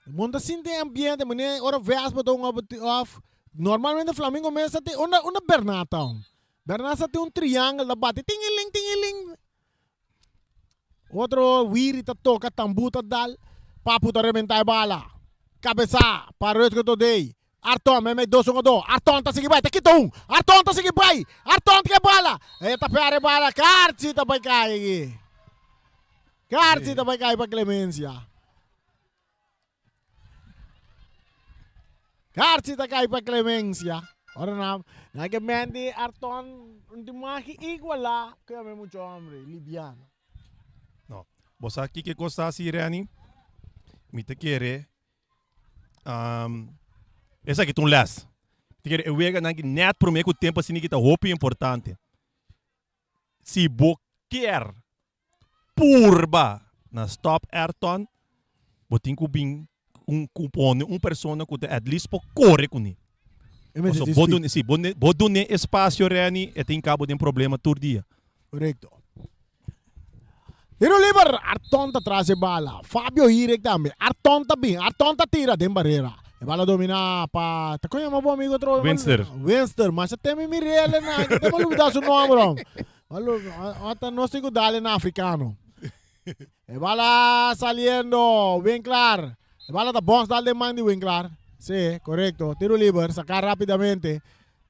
Monta sim tem ambiente, mas nem hora vez botou off. Normalmente o Flamengo mesmo tem uma Bernata. Bernata tem triângulo da bate. Tingiling. Outro Wiri tá toca tambuta dal. Papo tá rebentar bala. Cabeça, para o que eu dei. Arton, may 2-1. Arton, ta sige bay, takitong. Arton, ta sige bay. Arton, ta bala. Eta pare bala, Karchi ta bay kaya. Karchi ta bay kaya pa Clemencia. Karchi ta kaya pa Clemencia. Ora na, nagamendi Arton, hindi maki-iguala. Kaya may mucho hombre, liviano. No. Bosa aqui que costa si Rani. Me te quiere. Essa aqui tu les. Te quiere eu wega nangi net pro meio tempo assim que tá roupa importante. Se bo quer purba na stop Ayrton, botin ku bing cupom persona que at least po corre com ni. So bodune espaço Rani e tem cabo de problema todo dia. Correcto. Tiro liber, Arton ta trase bala. Fabio Hirek também. Arton ta bem, Arton ta tira dem barreira. E bala domina pa. Ta conha meu bom amigo outro. Winster, mas até me mirele na, que tem maluco dar seu nome, bro. Maluco, até nós sigo dale na africano. E bala saliendo, Winkler. E bala da bons dale mandi Winkler. Sí, correcto. Tiro liber, sacar rapidamente.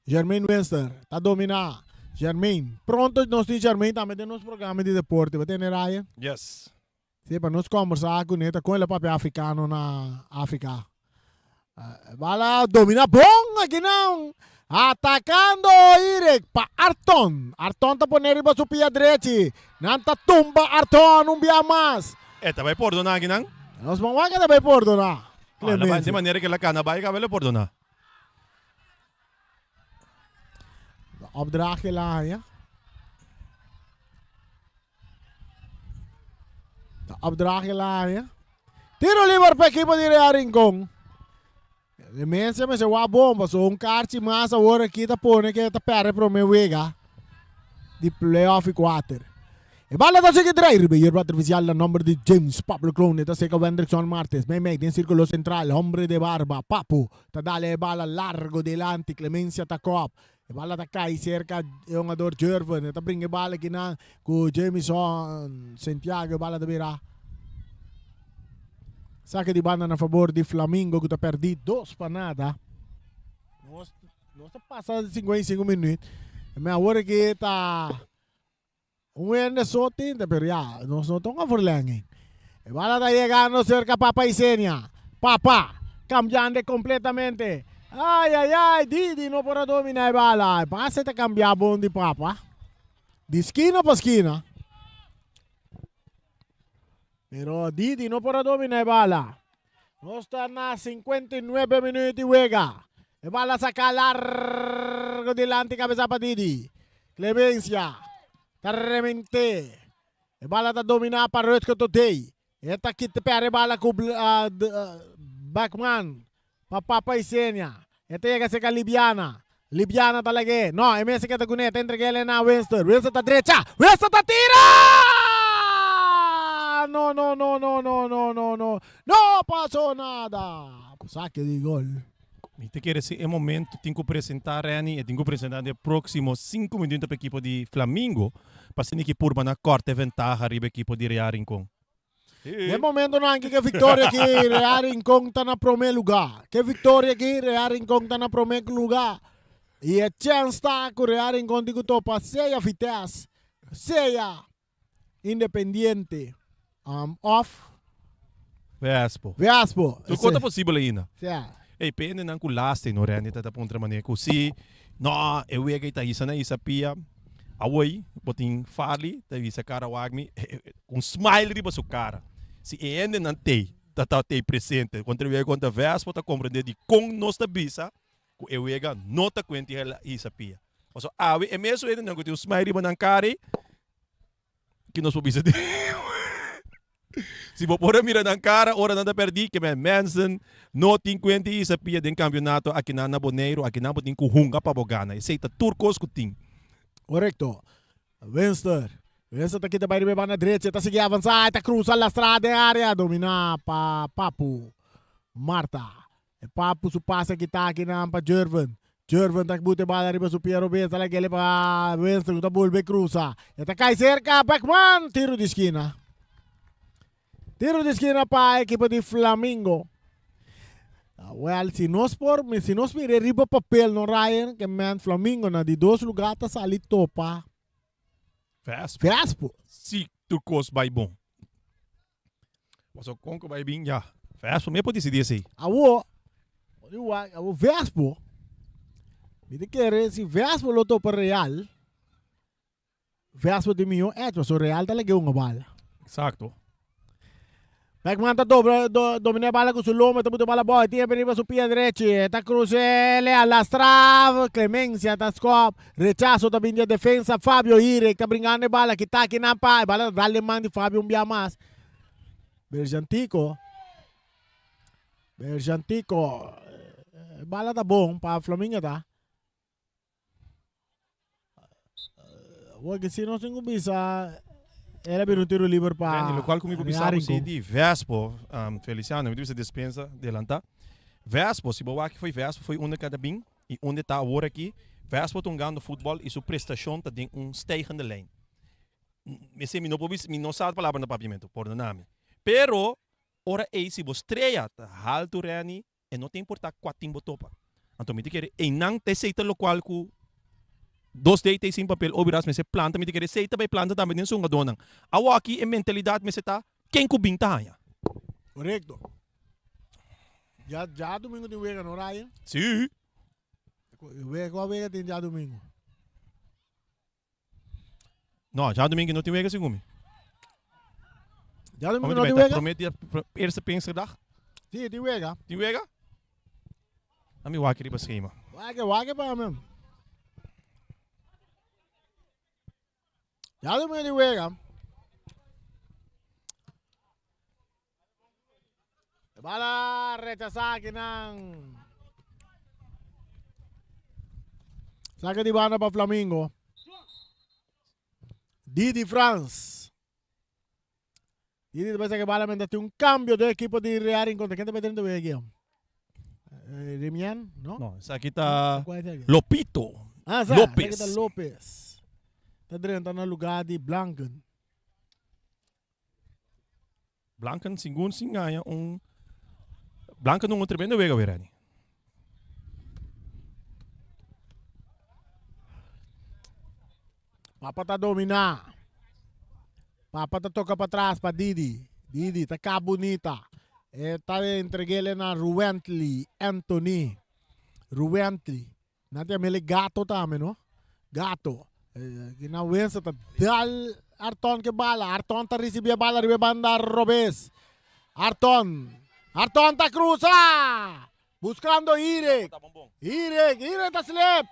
Jermaine Winster, ta domina. Jermaine, pronto nós temos Jermaine também tem nosso programa de deporte, vai ter Ryan? Yes. Sim, para nós conversar com ele papel africano na África. Bala domina bom aqui não. Atacando Irek pa Arton. Arton tá poner riba su pia direita. Nanta tumba Arton bia mais. Vai perdonar aqui não? Nós vamos que vai perdonar. De maneira que ela cana vai cabelo perdonar. Opdrachtje lang, ja. De opdrachtje lang, ja. Tiro liever per equipo di Real Rincon. De mensen met zijn bomba, zo'n kaartje massa horen kita pone que ta perde pro meu wega. Di playoff 4. E balla da sige drive, hier wat oficial el nombre de James Pablo Crone, ta seca Wendrickson Martes, me en círculo central, hombre de barba, Papu, ta dale bala largo delante, Clemencia ta coop. E bala ta kai cerca yung ador Jervin, ta bringe bala kina ku Jamison Santiago bala da bira. Saque de banda na favor de Flamengo que ta perdi 2 pa nada. Nossa passa 55 minutos. Me agora que tá de sotin, pero ya, no tengo forlangin. E bala ta llegando cerca Papa Isenia. Papa, cambiando completamente. Ay, Didi no para dominar bala. Pasa te cambiar bom de Papa. De esquina para esquina. Pero Didi no para dominar bala. No está na 59 minutos y juega. E bala saca largo delante, cabeza para Didi. Clemencia. Tarremente. E bala ta dominar para Rutger Today. Eta kit pere bala ku Backman. Papa Isenia. Ito yung kasi ka Libiana. Libiana talaga. No, emesi ka taguneta. Entrega na Winston. Winston ta derecha. Winston ta tira! No. No pasó nada. Saque de gol. E te quero esse momento, tenho que apresentar Rani e tenho que apresentar nos próximos 5 minutos para a equipe de Flamengo, para ser que por uma corta ventaja para a equipe de Real Rincon. No momento não que vitória aqui, Real Rincon está na primeiro lugar. Que vitória aqui, Real Rincon está na primeiro lugar. E a chance está que o Real Rincon digo topa, seja Vitesse, seja Independiente, off. Vespo. Tu conta possível ainda. E pende não culaste no Rani tá para outra maneira que se não eu ia que tá isso na isa pia. Away, botin fali, tá visa cara wagmi, com smile riba sua cara. Se ainda não tem, tá presente. Quando eu ia conta Vespo, tá compreender de com nossa bisa, que eu ia não tá quente ela isa pia. Mas awe é mesmo ainda não que tem smile riba na cara, que nós bisa de. Se vou pôr a mira na cara, ora nada perdi, que é Manson, não tem 50 isa pia de campeonato aqui na Boneiro, aqui na botin com hunga para bogana. Esse tá turcos que tem. Correcto. Winston tá aqui também de na direita, tá seguindo avançar, tá cruzando a estrada em área, dominar para Papu. Marta. E Papu su passa que tá aqui na para Jervin. Jervin tá bute bala riba su Piero Benz, tá aquele para Winston, tá bulbe cruza. E tá cai cerca, Beckman, tiro de esquina. Tiro de esquina para a equipe de Flamengo. Well, se nós mirar riba papel no Ryan, que man Flamengo na de 2 lugares tá ali topa. Vespo. Se tu cos vai bom. Mas o conco vai bem já. Vespo, me pode decidir assim. Awo Vespo. Me de querer se Vespo lo topa Real. Vespo de mim mas o Real tá legal uma bala. Exacto. Manda domina a bala com o lombo, tá muito bala boa, tinha perigo su pia direito, tá cruzele, alastrava, Clemência, tá scop, rechaço da minha defesa, Fábio Ire, tá brincando a bala, que tá aqui na pá, bala dá-lhe mão de Fábio dia mais. Berjantico, bala tá bom, para Flamengo tá. Porque se não tem bisa, era bem um tiro livre para... No qual comigo pensava assim de Vespo, Feliciano, me disse dispensa, adelantar. Vespo, se boa que foi Vespo, foi onde cada bem, e onde está agora aqui, Vespo tongando futebol e sua prestação está em stijende lijn. Me não sabe a palavra no papiamento, por nome. Pero, ora é se você estreia, alto reni, e não tem importar quatro timbo topa. Então, me dizer, e não te aceita o qual que 2 days sem papel, obiras me se planta, me dizer, aceita vai planta também nem sunga donang. Awa aqui é mentalidade me se tá, quem kubing tahanha. Correto. Já domingo tem wega no Ryan? Sim. Qual wega tem já domingo? Não, já domingo não tem wega segundo. Já domingo não tem wega? Promete a eerste Pinksterdag? Sim, tem wega. Tem wega? A mi wakiri ba schema. Wage pa mesmo. Já domingo tem wega. Bala rechazar aqui ng saca de banda para Flamengo. Didi France. Didi pensa que bala tem un cambio de equipo de Real en contra. ¿Quién te mete en tu aquí? Remian, ¿no? No, esa aquí está ¿Cuál es aquí? Lopito. Ah, sa, Lopez. Aquí está Lopez. Está dentro no lugar de Blanken. Blanken singun singaya Blanken nung tremendo wega verani. Papa tá dominar. Papa tá toca para trás para Didi. Didi tá cá bonita. Tá entreguele na Ruentli Anthony. Ruentli. Natia mele gato também, no? Gato. Que na wensa tá dal Arton que bala. Arton tá recebia bala ribe banda Robes. Arton tá cruza. Buscando Irek. Irek tá slip.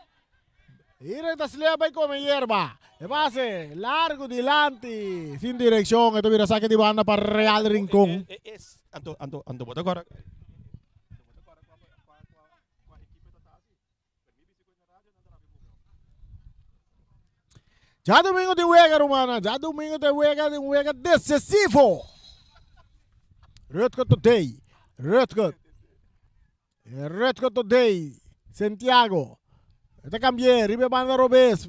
Irek tá slip vai comer hierba. E base, largo dilante, sin dirección. Esto mira saque de banda para Real Rincón. Ando bota agora. Já domingo de Wega, Romana. Já domingo de Wega decisivo. Rutger today. Rutger today. Santiago. Este cambié. Ribe banda Robes.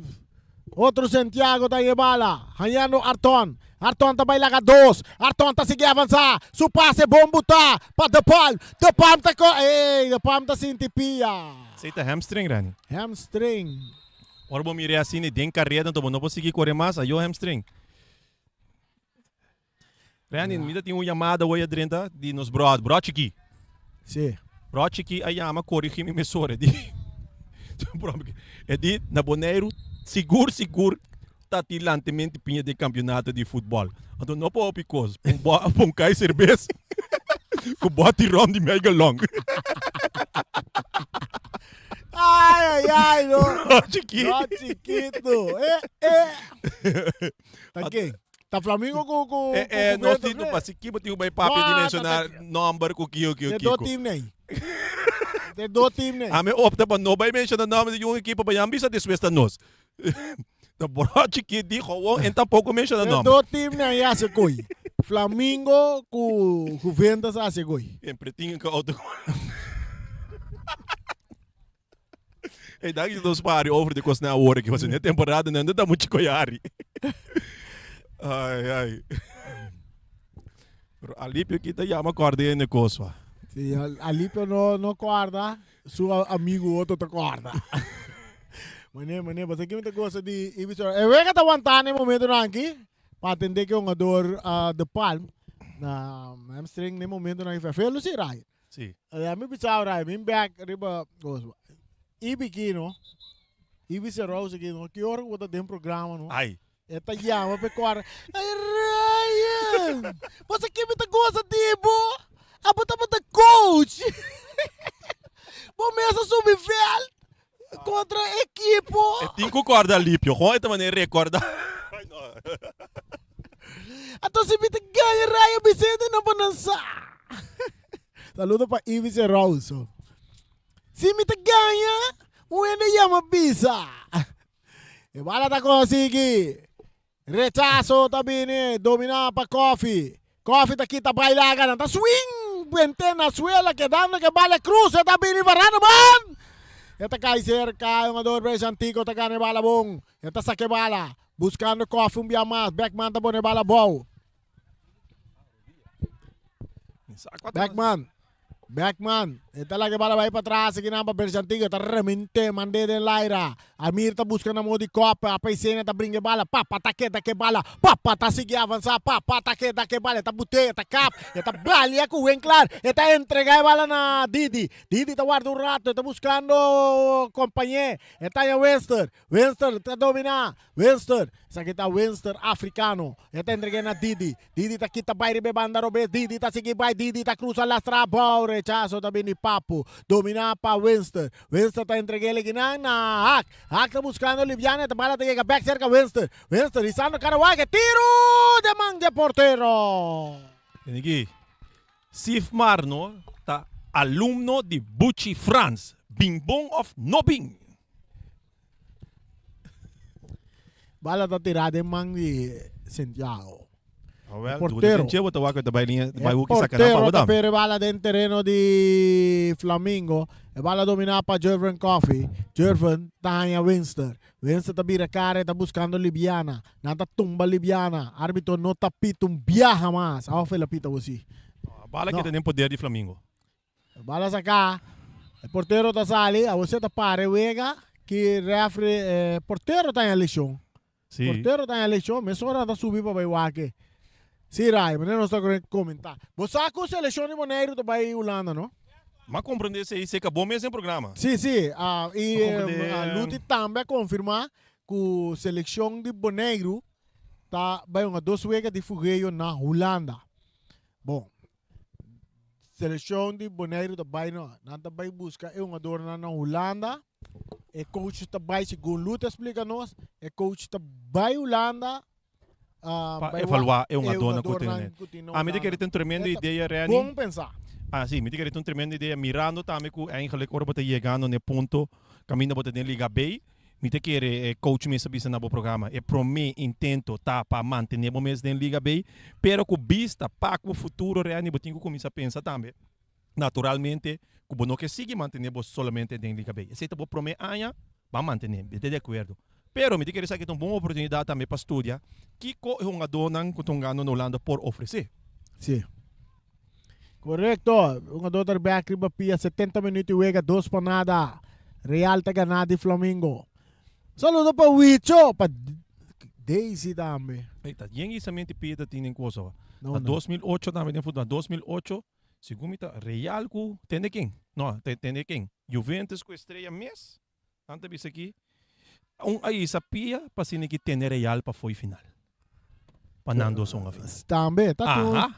Outro Santiago tá em bala. Hanhando Arton. Arton tá baila 2. Arton tá seguir avançar. Su passe bom botar para De Palm. De Palm tá com... Ei, De Palm tá sem tipia. Você tá hamstring, Rani. Hamstring. Ora bom mirei assim, tem carreira, então não posso seguir correr mais, aí eu hamstring. Rani, me tem uma chamada hoje adrenta de nos brochiki. Sim. Brochiki aí ama corrigir minha mesora de é de na Boneiro seguro tá tilantemente pinha de campeonato de futebol. Então não pode picos, um cai cerveja com bote rom de mega long. Ai, no. Chiquito. No, chiquito. Tá quem? Tá Flamengo com nós temos para se que tem um papo de mencionar número com Kiko. Tem dois times aí. Tem dois times aí. A me opta para não vai mencionar nome de uma equipe para ambisa de Suesta nós. Da broche que dijo, então pouco menciona nome. Tem dois times aí a segui. Flamengo com Juventus a segui. Sempre tinha que auto. E daí nós pari over de coisa na hora que você nem temporada não dá muito coiari. Ai. Pero alipio kita yama corda ne coisa. Sí, Alipio no guarda, su amigo outro te guarda. Mané, mas aqui muita coisa de Ibiza. Eu vejo que tá aguantando no momento aqui, para atender que um ador de Palm, na hamstring no momento na IFA. Felo si Rai. Sim. Mi bisa Rai, mi back riba goes. Ibikino, Ibiza Rose aqui, no que hora o tem programa no. Ai. Eta llama pe guarda. Ai Ryan, você aqui muita coisa tipo. Abota da coach. Começa a subir contra a equipe. Tem que corda Alípio. Como é que maneira recorda? Então se me ganha Raya Vicente não para dançar. Saludo para Ives e Rauso. Se me ganha, o Ende chama Bisa. E bala tá consegui. Rechazo também, dominar para Coffee. Coffee tá aqui, tá bailaga, tá swing. Buentena suela quedando que vale cruz eta bini varano man eta Kaiser cai um ador bem antigo tá ganhando bala bom eta saque bala buscando Coffee bia mais Beckman tá bom bala bom Beckman eta lagi bala vai para trás aqui na Berjantigo tá remente mande de Laira Amir tá buscando a modi copa a paisena tá brinque bala papa tá que bala papa tá seguir avançar papa tá que bala tá buteia tá cap tá balia com o claro tá entregar bala na Didi tá guarda um rato tá buscando companheiro tá em Wester tá dominar Wester essa aqui tá Wester africano tá entregando na Didi tá aqui tá baile bebanda robe Didi tá seguir vai Didi tá cruza lastra bom rechazo também ni papo dominar para Wester tá entregando aqui na Hack tá buscando Liviana, tá bala tá back cerca Winston risando Caraway, que tiro de man de portero. Tem aqui. Sif Marno tá alumno de Bucci France, Bimbong of Nobing. Bala tá tirada de man de Santiago. Portero. Portero tá pere bala dentro terreno de Flamengo. E bala dominar para Jervin Coffee. Jervin tá em Winston tá vira cara, tá buscando Libiana. Nada tumba Libiana. Árbitro não tá pito viaja mais. A oferta pita você. A bala que tem poder de Flamengo. Bala sacar. O portero tá sali. A você tá pare wega que refre portero tá em eleição. Sim. Portero tá em eleição, mas hora tá subir para Baiwake. Sim, Rai, mas não estou querendo comentar. Você sabe que a seleção de Monteiro tá para Holanda, não? Mas compreender se isso acabou mesmo em programa. Sim. E a Lute também confirma que a seleção de Boneiro tá vai uma 2 weeks de fogueio na Holanda. Bom, seleção de Boneiro tá vai não, nada vai buscar uma dor na Holanda. E coach tá vai segundo Lute explica nós, e coach tá vai Holanda. Para evaluar uma dona que a medida que ele tem tremenda ideia real. Vamos pensar. Sim, medida que ele tem tremenda ideia mirando também que eigenlijk ora bota chegando no ponto caminho bota den Liga B. Medida que ele coach me sabe na programa. E para mim intento tá para manter o mês den Liga B, pero com vista para o futuro real nem botinho começa a pensar também. Naturalmente, que não que siga manter solamente den Liga B. Se tá bom para mim aña, vai manter, de acordo. Pero me diga que tem uma boa oportunidade também para estudar que é uma dona que estão ganhando na Holanda por oferecer. Sim. Correto. Uma dona back riba pia 70 minutos e wega 2 para nada. Real tá ganhando de Flamengo. Saludo para Wicho, para Daisy também. Eita,ยังsomente pia tem em coisa. Não, Na 2008 também tem futebol. 2008, segundo Real com tem quem? Não, tem quem? Juventus com estreia mês. Antes disso aqui. Aí sabia para se que ter Real para foi final. Para Nando são a final. Também, tá tudo.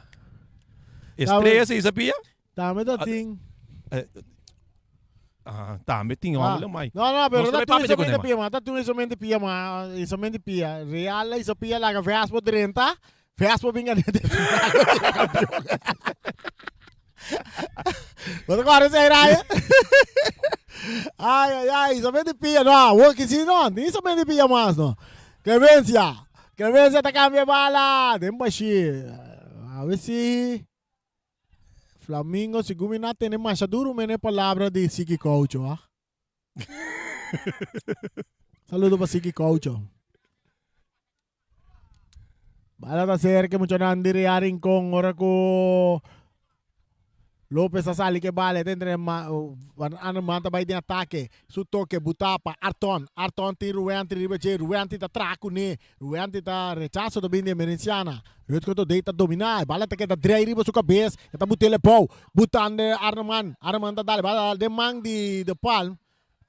Estreia se sabia? Também tá ting. Também tinha uma mais. Não, pero tá tudo somente pia, mas tá tudo somente pia, mas somente pia. Real e sabia lá que fez por 30, fez por vingar de campeão. Você agora sai raia. Ai, somente pia, não, o que se não, nem somente pia mais, não. Clemencia tá cambia bala, tem baixi. A ver se Flamengo, segundo não tem mais duro, mas é palavra de Siki Coach, ah. Saludo para Siki Coach. Bala tá cerca, mucho nandiri aring kong ora ko Lopez asali que bala, tendre Arman tabay din atake. Sutoke, Butapa, Arton ti Ruanti ribeche, Ruanti ta traco ne, Ruanti ta rechazo do bindi Merenciana. Rut ko to deita dominar, bala ta kita drei riba su cabeça, kita butele pau, butande Arman ta dale, bala de mang de palm.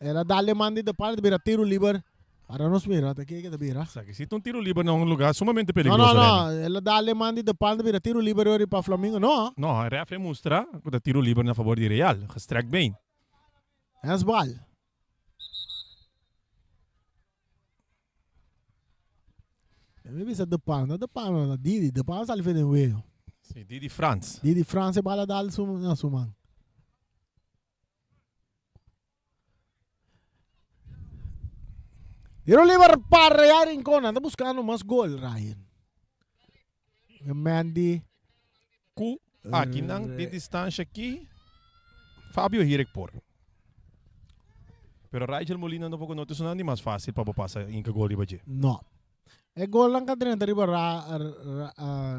Ela dale man de palm de bira tiro liber. Para nos mira, até que da bira. Sabe, se um tiro livre num lugar sumamente No, perigoso. no, ela dale man de palm de bira tiro liber ori para Flamengo, no. No, a referee mostra que o tiro livre na favor de Real. Gestrekt bem. Handbal. Maybe sa depan na Didi, depan sa alfin ng weyo. Sim, Didi France. Didi France bala dal sumang. Pero libar para yarin ko na buscando mas gol, Ryan. Mandy. Aqui não, de distância aqui, Fábio Hirek por. Pero Rigel Molina não pouco notas não é mais fácil para passar em que gol de baje. No. E gol lang ka din dari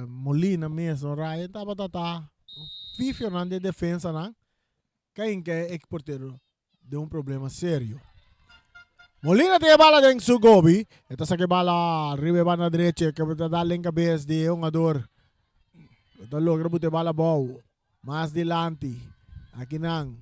Molina mesmo, Ryan tata. Fifio nan de defensa nang. Kain que é porteiro de problema sério. Molina tem bala dentro do Gobi. Ito sa bala arriba na direita que está daling cabeça de jogador. Ito logra bute bala bau. Mas dilante. Aqui nang.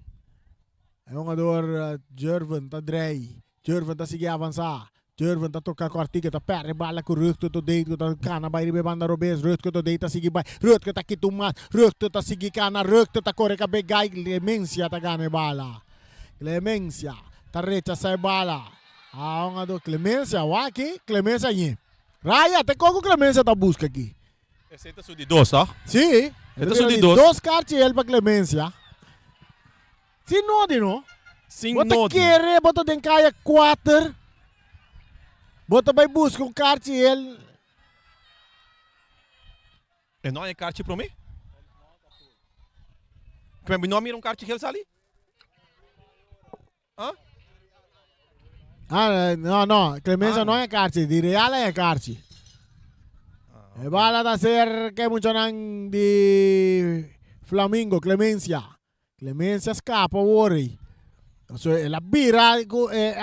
Jogador Jervin ta drei. Jervin ta sige avançar. Jervin ta tocar com artigo ta perde bala com Rutko to deito ta cana vai ribe banda robes Rutko to deita sige vai. Rutko ta kitumas. Rutko ta sige cana. Rutko ta corre ka begay Clemencia ta gane bala. Clemencia ta recha sa bala. Ang ado Clemencia, waki, Clemencia niya. Raya, te kogo Clemencia ta busca aqui. Esse é o de dois, tá? Sim. Ito su di dos cartas el pa Clemencia. Si no di no. Sim, Bota no. querer, bota den kaya 4. Bota vai busca carta el. E não é carte para mim? Como não mira carte que ele ali? Hã? No, Clemencia no es cárcel, di Real es cárcel. E bala da ser que mucho nan di Flamingo, Clemencia. Clemencia scapa, worry. Entonces, la bira,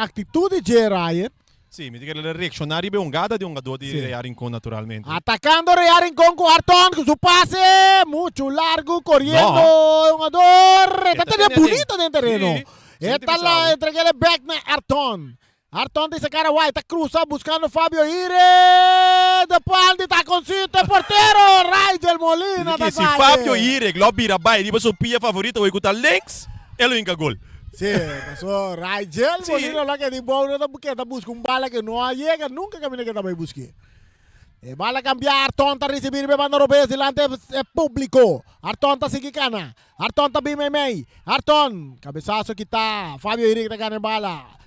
attitude de Ryan. Sì, mi dica le reaccionari be ungada di un giocatore di Real Rincon naturalmente. Atacando Real Rincon con Arton, con su pase, mucho largo, corriendo, jugador. Esta tiene bonito en el terreno. Esta la entregué el back na Arton. Arton dice cara guay, está cruzando buscando Fabio Ire. De Paldi está con sitio el portero. Rigel Molina. Se Fabio Ire, lo bira vai, diba su pia favorito, vai cutar links, ele inca gol. Sí, pasó Rigel Molina la que di bola da buqueta busca bala que no llega nunca camina que também busque. Bala cambiar, Arton está recibir bebando Robes delante del público. Arton está sigicana. Arton está bimemei. Arton, cabezazo que está. Fabio Ire que está ganando bala.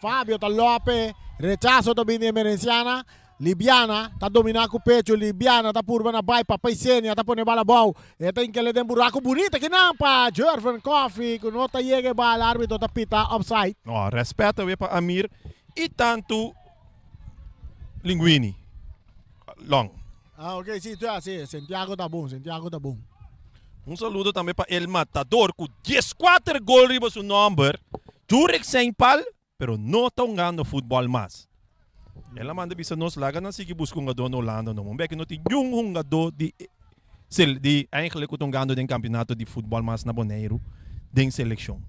Fabio está Lopez, rechazo também de Merenciana. Libiana, está dominando com o pecho. Libiana está por na vai para Paisenia, está pondo bala bom. Tem que ele tem buraco bonito que não para Jervin Coffee, que não está chegando bala, árbitro está pita offside. No, respeito para Amir e tanto Linguini. Long. Ah, ok, sim, sim, Santiago está bom, Santiago está bom. Saludo também para El Matador, com 14 gols riba seu número. Jurek sem pal, pero não está jogando futebol mais. Ela manda bisa nos laga na sige busca um jogador na Holanda no momento que não tem um jogador de eigenlijk jogando den campeonato de futebol mais na Bonaire, den seleção.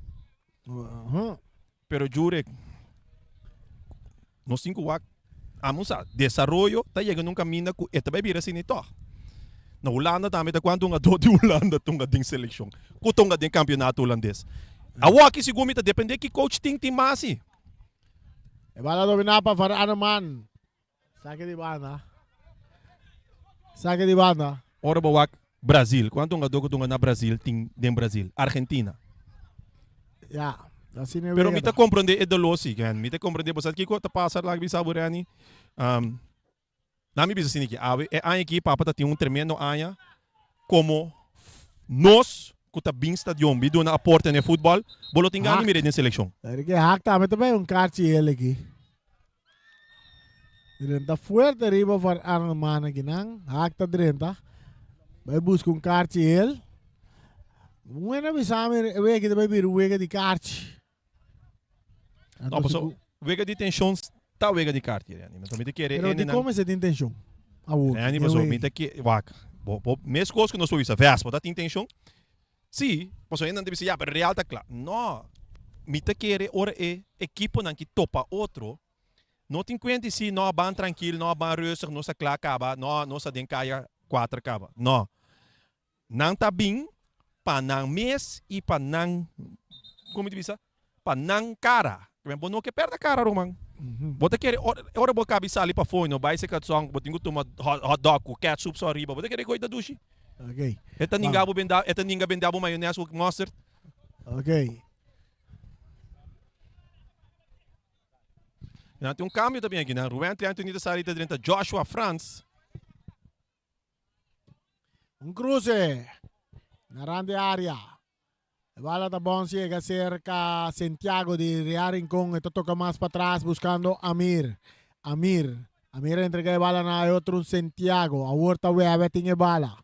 Pero Jurek no 5 wak amusa desarrollo tá chegando caminho que esta vai vir assim então. Na Holanda também tá quanto um jogador de Holanda tonga den seleção, ku tonga den campeonato holandês. Awaki si gumita depende que coach ting timasi. Bala dominar para Arman. Saque de banda. Saque de banda. Ora bawak Brasil. Quanto nga dogo tunga na Brasil ting den Brasil, Argentina. Ya, assim é. Pero mita compreende é dolosi, kan. Mita compreende basta que ko ta passa lá bisa burani. Nami bisa sini que ave é a equipe papa tem tremendo anha como nós kuta bing stadion bido na aporte no futebol, bolo tingani mire den seleção. Que hack também também cartão ele aqui. Direnta fuerte riba para Arman aqui não, hack tá direnta. Vai buscar cartão ele. Buena bisame wege de baby wege di kartje. No, paso, wega di tensión, tá wega di cartier, Rani. Mas também te querer, Pero di come se de intenção. Rani, paso, me te que, waka. Mes coisas que nós ouvimos, a vespa, tá intenção? Sim, paso, ainda deve ser, ja, pero real tá claro. No, me te querer, ora equipo não que topa outro. Não tem conta se não ban tranquilo, não ban rustig, não se klaar acaba, não se den kaya 4 acaba. Não. Não tá bem para não mês e para não, como te diz, para não cara. Bom, não que perda cara, Roman. Bota querer, ora boa cabeça ali para fora, não vai ser que song, botinho toma hot dog com ketchup só riba, bota querer coisa da dushi. Ok. Eta ninguém benda, eta ninguém benda bo maionese com mustard. Ok. Tem cambio também aqui, né? Ruben Anthony da saída dentro Joshua Franz. Cruce. Na grande área. Bala da bom chega cerca Santiago de Rincón. Esto toca más para atrás buscando Amir. Amir entrega a bala na outro Santiago. A vuelta Weave tiene bala.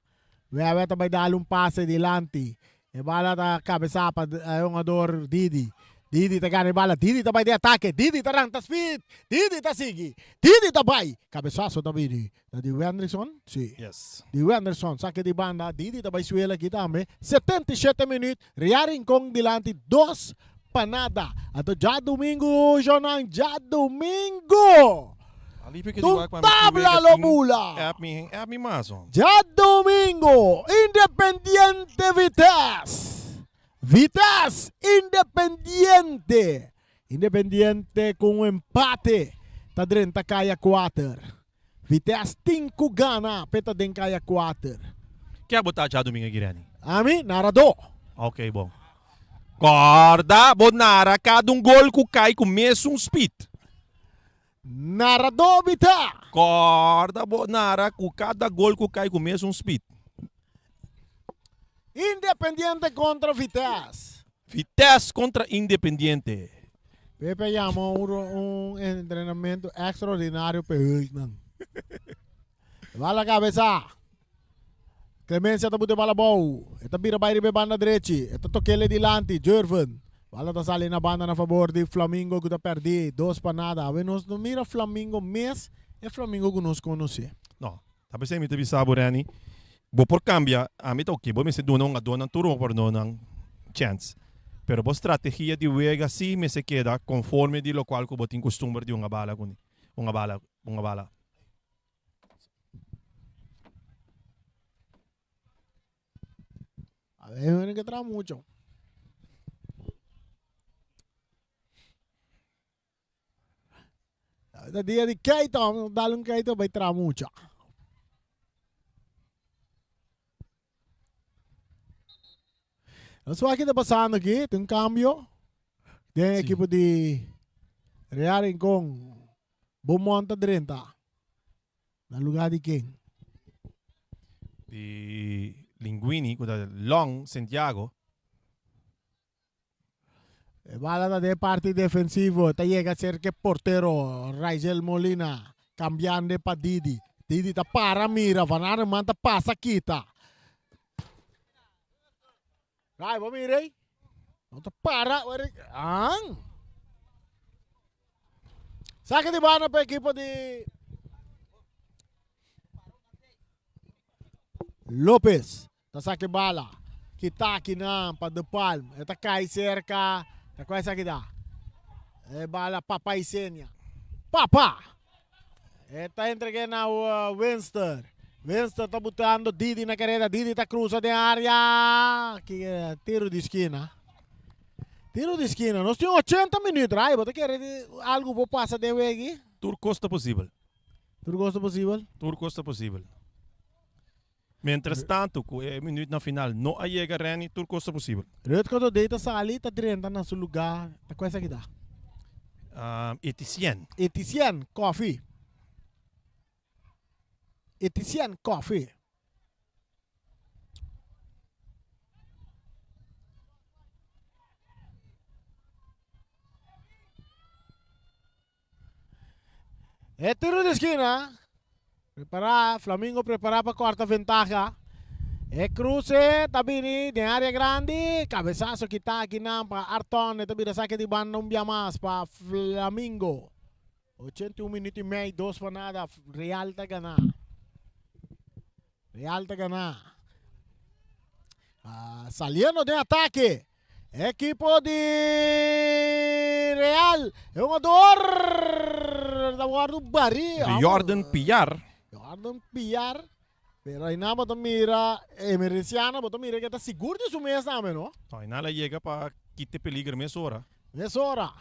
Weave vai dar um passe delante. A bala da cabeça para o jogador Didi. Didi tá ganhando bala, Didi tá vai de ataque, Didi tá rank, tá speed, Didi tá sigue, Didi tá vai. Cabeçaço da Didi. Da de Wenderson? Sim. Yes. De Wenderson, saque de banda, Didi tá vai suela aqui também. 77 minutos, Rincón delante, 2 para nada. Ato já domingo, Jonan, já domingo. Tum tabla lo bula. É me mais. Já domingo, Independiente Vitesse. Vitesse Independiente. Independiente com um empate. Tá dentro da caia 4. Vitesse 5 gana. Peta dentro da caia 4. Quer botar já domingo aqui, Rani? Ami, narado. Ok, bom. Corda, bonara, cada gol que cai com mesmo speed. Narado, Vita. Corda, bonara, com cada gol que cai com mesmo speed. Independiente contra Vitesse. Vitesse contra Independiente. Pepe llamó un entrenamiento extraordinario para Hultman. Va la cabeza. Clemencia está bute bala boa. Esta vira baile be banda direita. Esta toquele dilante, Jurven. Bala tá sale na banda na favor de Flamengo que tá perdi 2 para nada. A nós não mira Flamengo mês, é Flamengo que nós conhece. Não, tá pensando que me sabe, Rani. Bo por cambia, a mim tá ok, bo me se dona um turno por não chance. Pero bo estratégia de wega assim me se queda conforme de lo qual que bo tem costume de uma bala. A ver, hay que traer mucho. El día de Keito, dale un Keito, va a traer mucho. Eso aquí está pasando aquí, tem cambio. Tem equipo de Real Rincón. Beaumont 30. No lugar de quem? De Linguini, Long, Santiago. Bala de parte defensivo. Está llega a ser que portero Raisel Molina. Cambiando para Didi. Didi está para mira. Van manda passa quita. Vai, vamos mirei. Não está para. Saca de bala para a equipe de Lopes. Tá saque bala. Kita aqui não para De Palma. Está cai cerca. Tá quase aqui dá. É bala papai Sênia. Papá. Está entregando ao Winster. Winster está botando Didi na carreira. Didi está cruzando a área. Que é tiro de esquina. Tiro de esquina. Nós temos 80 minutos. Aí, você quer algo para passar de aqui? Tur costa possível. Tur costa possível? Tur costa possível. Mientras tanto, com o minuto na final, não há chega Rani, tur costa possível. Red quando deita sali, está dentro na seu lugar. Tá quase aqui dá. Etienne. Etienne Coffee. Etienne Coffee. É tiro de esquina. Preparar, Flamengo preparar para a quarta ventaja. cruce, tabini, de área grande, cabezazo que está aqui na para Arton, tabira saque de banda um dia mais para Flamingo. 81 minutos e meio, 2 para nada, Real tá ganhar. Real tá ganhar. Saliendo de ataque, equipo de Real, é um ador da guarda Bari. Jordan Pillar. Jordan Pillar. Pero aí na boto mira emergenciana, boto mira que tá seguro de su mês também, não? Aí nada chega para quitar peligro nessa hora. Nessa hora.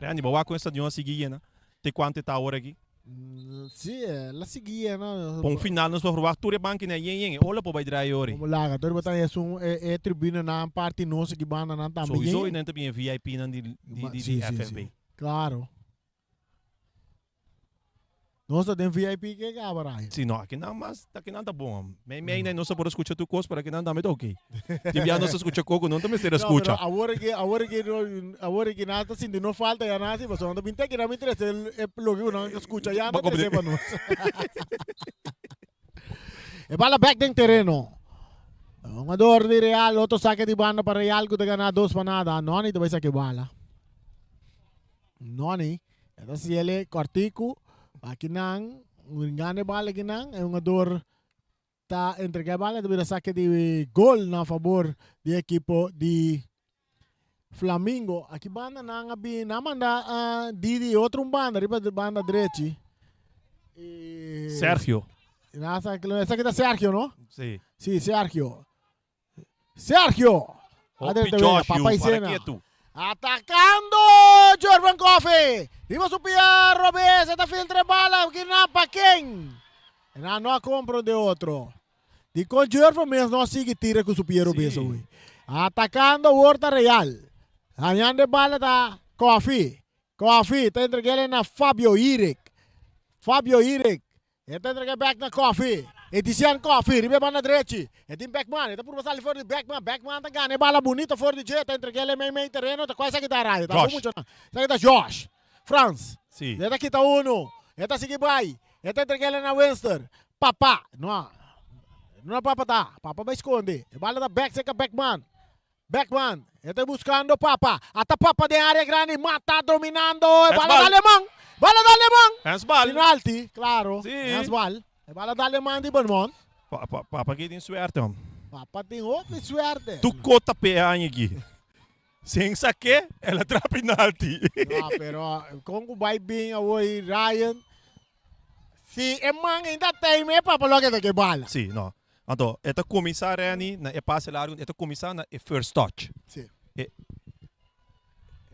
Reani, bawa com essa de uma seguida, tem quanto está a hora aqui? Sim, ela seguia, não? Para um final, nós vamos provar tudo banco na yen. Olha para vai drive hora. Vamos lá, então botar é um tribuna na parte nossa que banda na também. Sowieso não também VIP na de FFB. Claro. Nossa, tem VIP que é cabarai. Sim, não, aqui não, mas aqui não tá bom. Meio não só por escutar tu coisa, para aqui não tá muito ok. Devia não se escutar coco, não também se escuta. Agora que nada assim, não falta já nada, mas não tem que não me interessa, é lo que não escuta já não interessa para nós. E bala back dentro terreno. Um ador de Real, outro saque de banda para Real que te ganha 2 para nada. Noni te vai saque bala. Noni, ito si ele cortico. Aqui não, engane bala aqui não, é um ador tá entregar bala, deveria saque de gol na favor do equipo de Flamingo. Aqui banda não abi, não manda Didi outro banda, riba de banda direita. Sergio. Essa aqui tá Sergio, não? Sim. Sim, Sergio. Sergio. Hopi Josh, papai para cena. quieto. Atacando Jordan Coffee. Riba su Pierre Robes. Esta filtre bala. Ginapa quem? Não compra de outro. De com Jordan mesmo não sigue tira com su Pierre Robes. Atacando Horta Real. Ganhando bala da Coffee. Coffee. Está entregando na Fabio Irek. Fabio Irek. Está entregando back na Coffee. Edician Coffee, ribe banda direita. É tim Beckman, está por passar ali fora de Beckman. Beckman tá ganhando bala bonita fora de jeito, entre ele meio terreno, tá quase aqui da raia. Tá muito não. Tá aqui da Josh. Franz. Sim. Está aqui tá uno. Está seguir vai. Está entre ele na Winster. Papá. Não. Não é Papa tá. Papa vai esconder. Bala da Beck, seca Beckman. Beckman. Está buscando Papa. Até Papa de área grande, mata dominando. Bala da alemão. Bala da alemão. Handsball. Penalti, claro. Sim. Handsball. É bala da alemã de Bonmont. Papa aqui tem suerte, homem. Papa tem outra suerte. Tu cota peanha aqui. Sem saque, ela traz penalti. Não, pero como vai bem hoje, Ryan, se é manga ainda tem, é para logo que bala. Sim, não. Então, esta começar Rani, na passe largo, esta começar na first touch. Sim.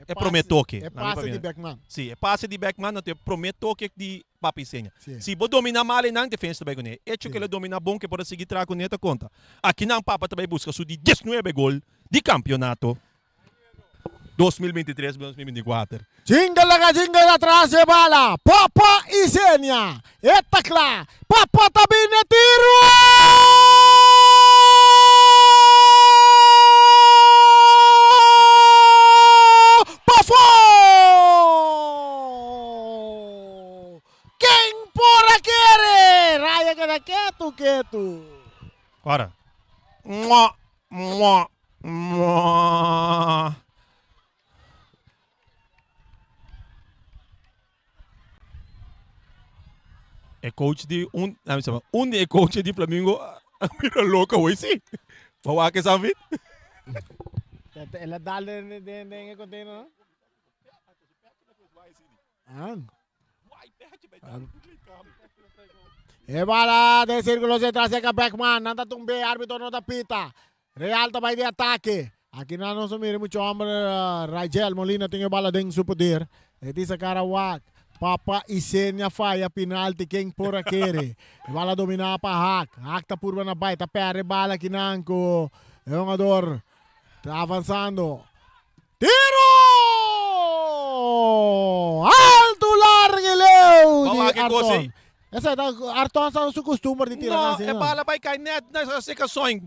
É prometoque. É passe de Beckman. Sim, é passe de Beckman, não tem prometoque de Papi Senha. Sim. Se você dominar mal, não defesa também com ele. É que ele domina bom que pode seguir trago com neta conta. Aqui não Papa também busca de 19 gol de campeonato 2023-2024. Jinga atrás de bala. Papa e Senia. Eta clá. Papa também é tiro. Quem porra quer? Raya que quieto. Ora. Mua, mua, mua. É coach de é coach de Flamengo. Mira louca hoje sim. Vamos que sabe? Ela dá de container. E bala de círculo central seca Beckman, nanda tumbe, árbitro não da pita. Real também de ataque. Aqui não nos mira muito homem, Rangel Molina tem bala dentro do poder. E diz a cara Wak. Papa e Senia falha penalti quem por aquele. Bala dominar para Hack. Hack tá por na baita, perde bala aqui nanco. É um ador. Tá avançando. Tiro! Alto largue de Arton. Essa Arton está no seu costume de tirar. Não, é bala vai cair nessas secações.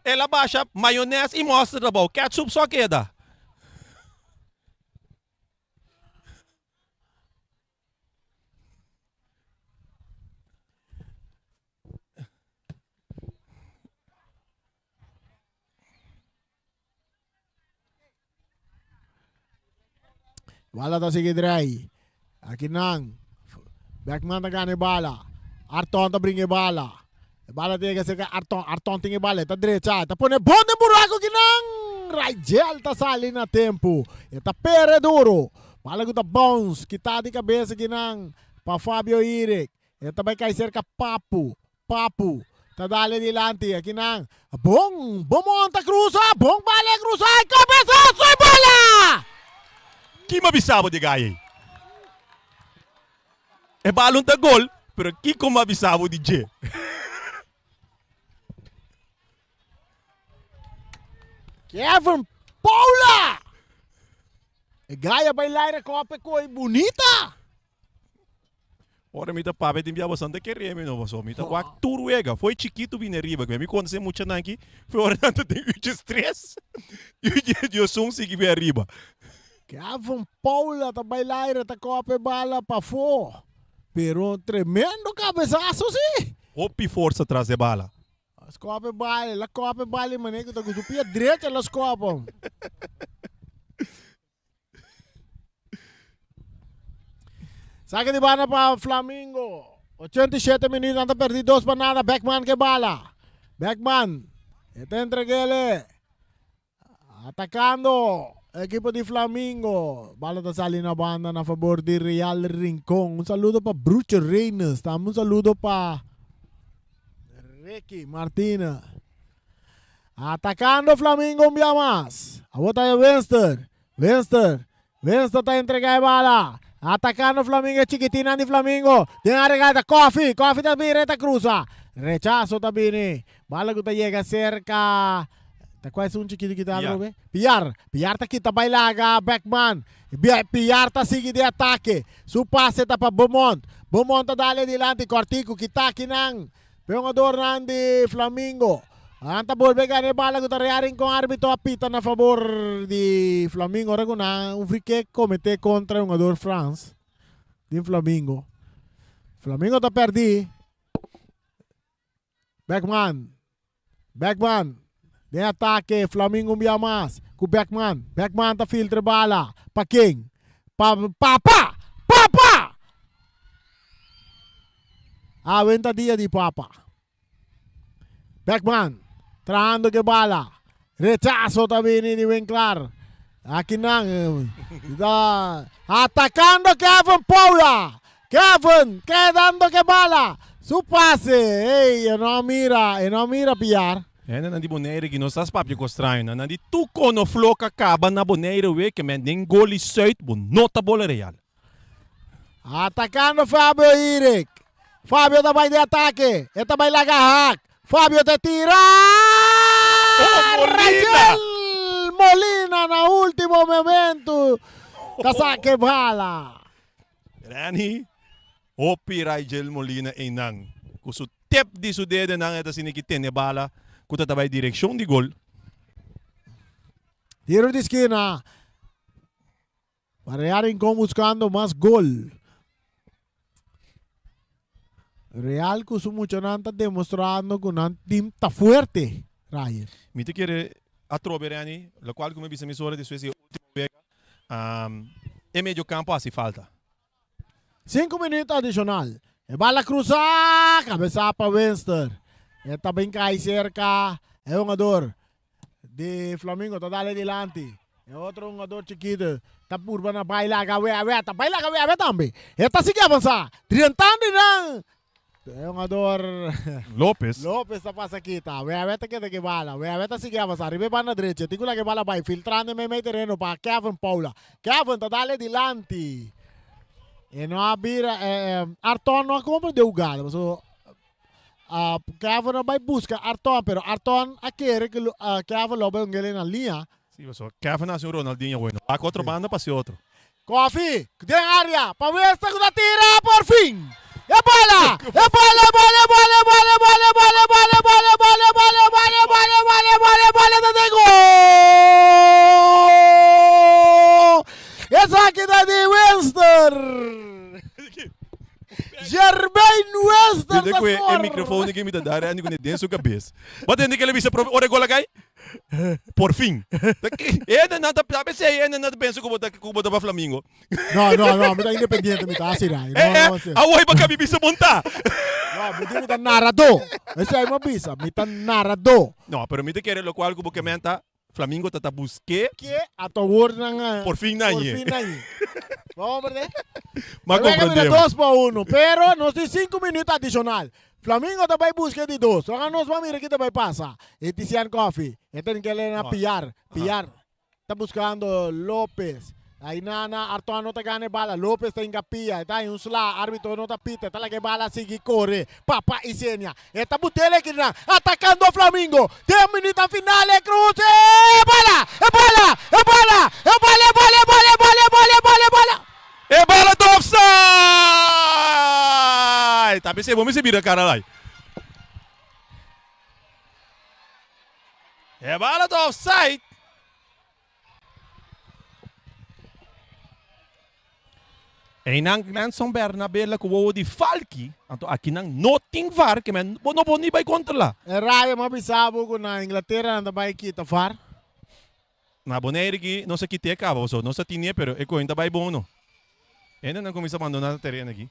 Ela baixa maionese e mostra da boca. Ketchup só queda. Bala ta sige dray. Aqui nang. Beckman ta gane bala. Arton ta bringe bala. Bala tiga cerca Arton tinha bala. Ta direita. Ta pone bom de buraco ginang. Rigel ta sali na tempo. Eta pere duro. Bala ko ta bounce. Kita di cabeça ginang. Pa Fabio Iric. Eta vai cair cerca Papu. Tá dale dilante, aqui não. Bom monta cruza, bom bala cruza, cabeçaço e bola! Que mabisabo de gay? É balão da gol, pero que como mabisabo de J? Kevin Paula! E Gaia bailar a copa coi bonita! Ora, me dá papo de enviar bastante que reme, não, só me dá quatro turuega. Foi chiquito bem arriba, que me conhece muito aqui. Foi hora tanto tem stress. E eu sou que vem arriba. Kevin Paula tá bailar a copa bala para fora. Pero tremendo cabeçaço, sim. Opi força atrás de bala. As copa bala, la copa bala, mané, que tá com o pé direito las copas. Saque de bala para Flamengo. 87 minutos, anda perdido 2 para nada. Beckman que bala. Beckman. Está entreguele. Atacando. Equipo de Flamengo. Bala está saliendo a banda a favor de Real Rincón. Un saludo para Brucho Reines. Un saludo para Ricky Martina. Atacando Flamengo un día más. A bota de Wenster. Wenster está entregando bala. Atacando Flamengo, chiquitina de Flamengo. Tiene a regata, Coffee también reta cruza. Rechazo también. Bala que te llega cerca. ¿Te acuerdas un chiquito que te hablo? Pillar está quita bailaga, Beckman. Pillar está sigue de ataque. Su pase está para Beaumont. Beaumont dale adelante, Cortico, quita aquí nang. Peongador nang de Flamengo. Anta volve ganhar bala que tarearin com árbitro apita na favor de Flamengo. Agora com free kick comete contra o jogador France de Flamengo. Flamengo tá perdido. Beckman de ataque. Flamengo um mais com Beckman tá filtra bala para quem? Papa. A venta dia de Papa. Beckman trayendo que bala. Rechazo también de Winkler. Aquí nang. Atacando Kevin Paula. Kevin quedando que bala. Su pase. Ei, não mira pillar. É, nandi boneiro que não estás papo com estranho. Nandi tu cono floca acaba na boneiro que men nem gol e seit nota bola real. Atacando Fabio Iric. Fabio também de ataque. Ele também larga hack. Fabio te tira. Molina na último momento. Saque bala. Rani. Opi Rigel Molina enang. Kuso tep di su dedo nang eta sinikitene bala. Kuta tabay direksyon di gol. Tiro de esquina. Para Rincón buscando más gol. Real que su mucho nanta demostrando que un team está fuerte, Ryan. Mi te quiere atroverani, lo cual como viste emisora de Suecia última vez, en medio campo hace falta. 5 minutos adicional. Bala cruzar, cabeça para Wenster. Está bem cai cerca. É um jogador de Flamengo, está dale adelante. É outro jogador chiquito. Está por na baila, tá baila também. Está seguindo avançar. Triantando não. É um jogador Lopes está passa aqui, tá? Veta que bala. Veta sigue avançar. Arriba para na direita. Tico que bala vai filtrando meio terreno para Kevin Paula. Kevin tá dale adelante. E não abira Arton não compra de jogada, mas Kevin vai buscar Arton, pero Arton quer que Kevin lo vea na linha. Sim, mas Kevin nasceu Ronaldinho bueno. A outra banda passe outro. Coffee, de área, para ver se que tira por fim. É bola! É bola! Tem gol! Essa aqui da de Wester! Germain Wester da Depois, score! microfone que me tá dando, eu não tenho sua cabeça. Mas tem que ele visa ora gola cai. Por fim. Ainda nada, sabe se ainda nada pensa que botar para Flamengo. No, me tá independiente, me tá assim, não. Away ba kami bisa montar? No, me tá narrador. Esse aí é uma bisa, me tá narrador. Não, pero me te quer lo qual que porque menta Flamengo tá busque Que a tu word nang por fim na por ie. fin na ie. Vamos ver. Mas Mira compreendemos. 2-1, pero nos tem 5 minutos adicional. Flamengo também busca de 2. Agora nós vamos ver o que também passa. Etizian Coffee. Tem que ler na pillar. Está buscando Lopes. Aí Nana, Artois não tá ganhando bala. Lopes está em capia. Está em sla. Árbitro não tá pita. Está lá que bala sigue corre. Papa e Senia. Está botele aqui na. Atacando o Flamengo. 10 minutos final. É cruze. Bola! É bola! É bola! É bola! É bola! É bola! É bola! É bola! É bola! É bola! É bala do offside! Tá pensando, vamos subir a cara lá. É bala do offside! E nang Glanson Bernabella ko wo di Falki, anto aqui nang noting var que men no boni vai controlar. É raio, mas bisabo ko na Inglaterra não vai kita far. Na boneira que não se quite acaba, so não se tinha, pero e ko ainda vai bom no. Ainda não começa a abandonar o terreno aqui.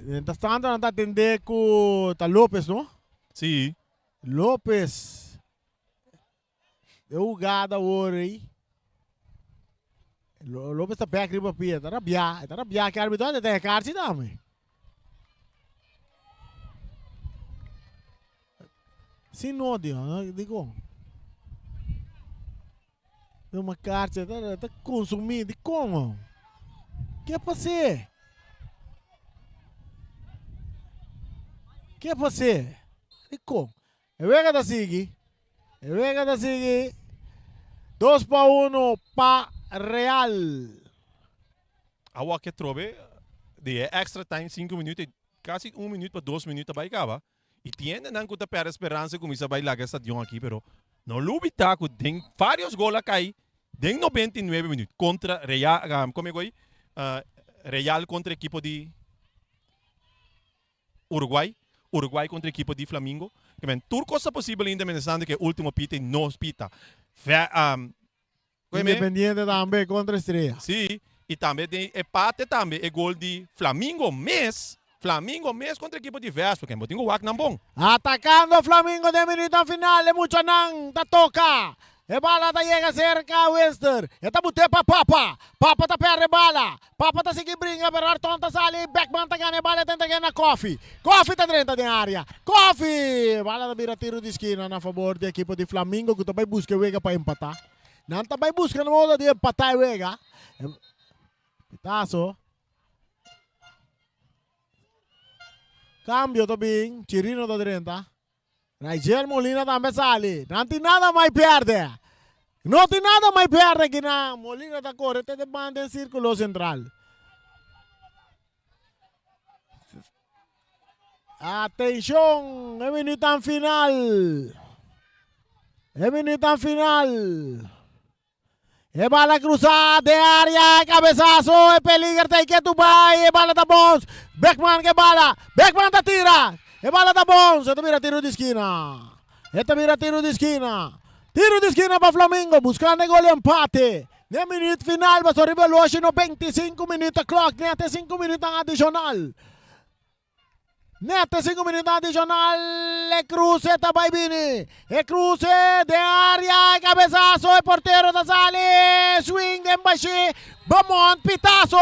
Mientras tanto, não está atendendo com tá Lopes, não? Sim. Lopes. É o gada hoje aí. Lopes está pé aqui para pia. Tá rabiar que a arbitral tem carta também. Sim, não, digo. Tem uma carta, tá consumindo, como? O que é para ser? O que é para ser? E como? É vega da Sigui. 2-1 para Real. Awa que trobe de extra time 5 minutos, quase 1 minuto para 2 minutos vai acabar. E tiene nan kuta per esperança como isso vai lá stadion aqui, pero no lubita ko tem vários gols cai em 99 minutos contra Real, como é que Real contra a equipe de Uruguai contra a equipe de Flamengo. Que men tudo coisa possível ainda mencionando que o último pita não pita. Independiente também contra Estrela. Sim, e também tem empate também, é gol de Flamengo mês contra a equipe de Vespa, que é muito guac não bom. Atacando Flamengo de minuto final, é muito nang, tá toca. E bala tá chega cerca Wester. E tá bute pa Papa. Papa tá perde bala. Papa tá seguir brinca, pero Arton tá sali. Beckman tá ganha bala, tenta ganhar Coffee. Coffee tá dentro da área. Coffee! Bala tá vira tiro de esquina na favor da equipe de Flamengo, que também busca o Vega para empatar. Não também busca no modo de empatar o Vega. Pitazo. Cambio também. Chirino tá dentro. Nigel Molina também sale. Não tem nada mais perde. Não tem nada mais perde que na Molina da corre. Tem de banda em círculo central. Atenção. É minuto final. É minuto final. É bala cruzada de área. Cabeçazo. É peligro. Tem que tu vai. É bala da bons. Beckman que bala. Beckman da tira. E bala da bons, ito mira tiro de esquina. Tiro de esquina para Flamengo, buscando gol e empate. No minuto final, mas o relógio no 25 minutos clock, nete 5 minutos adicional. E cruce também bini. E cruce de área, cabeçazo, e porteiro da sale. Swing de embaixo, Bamont, pitazo.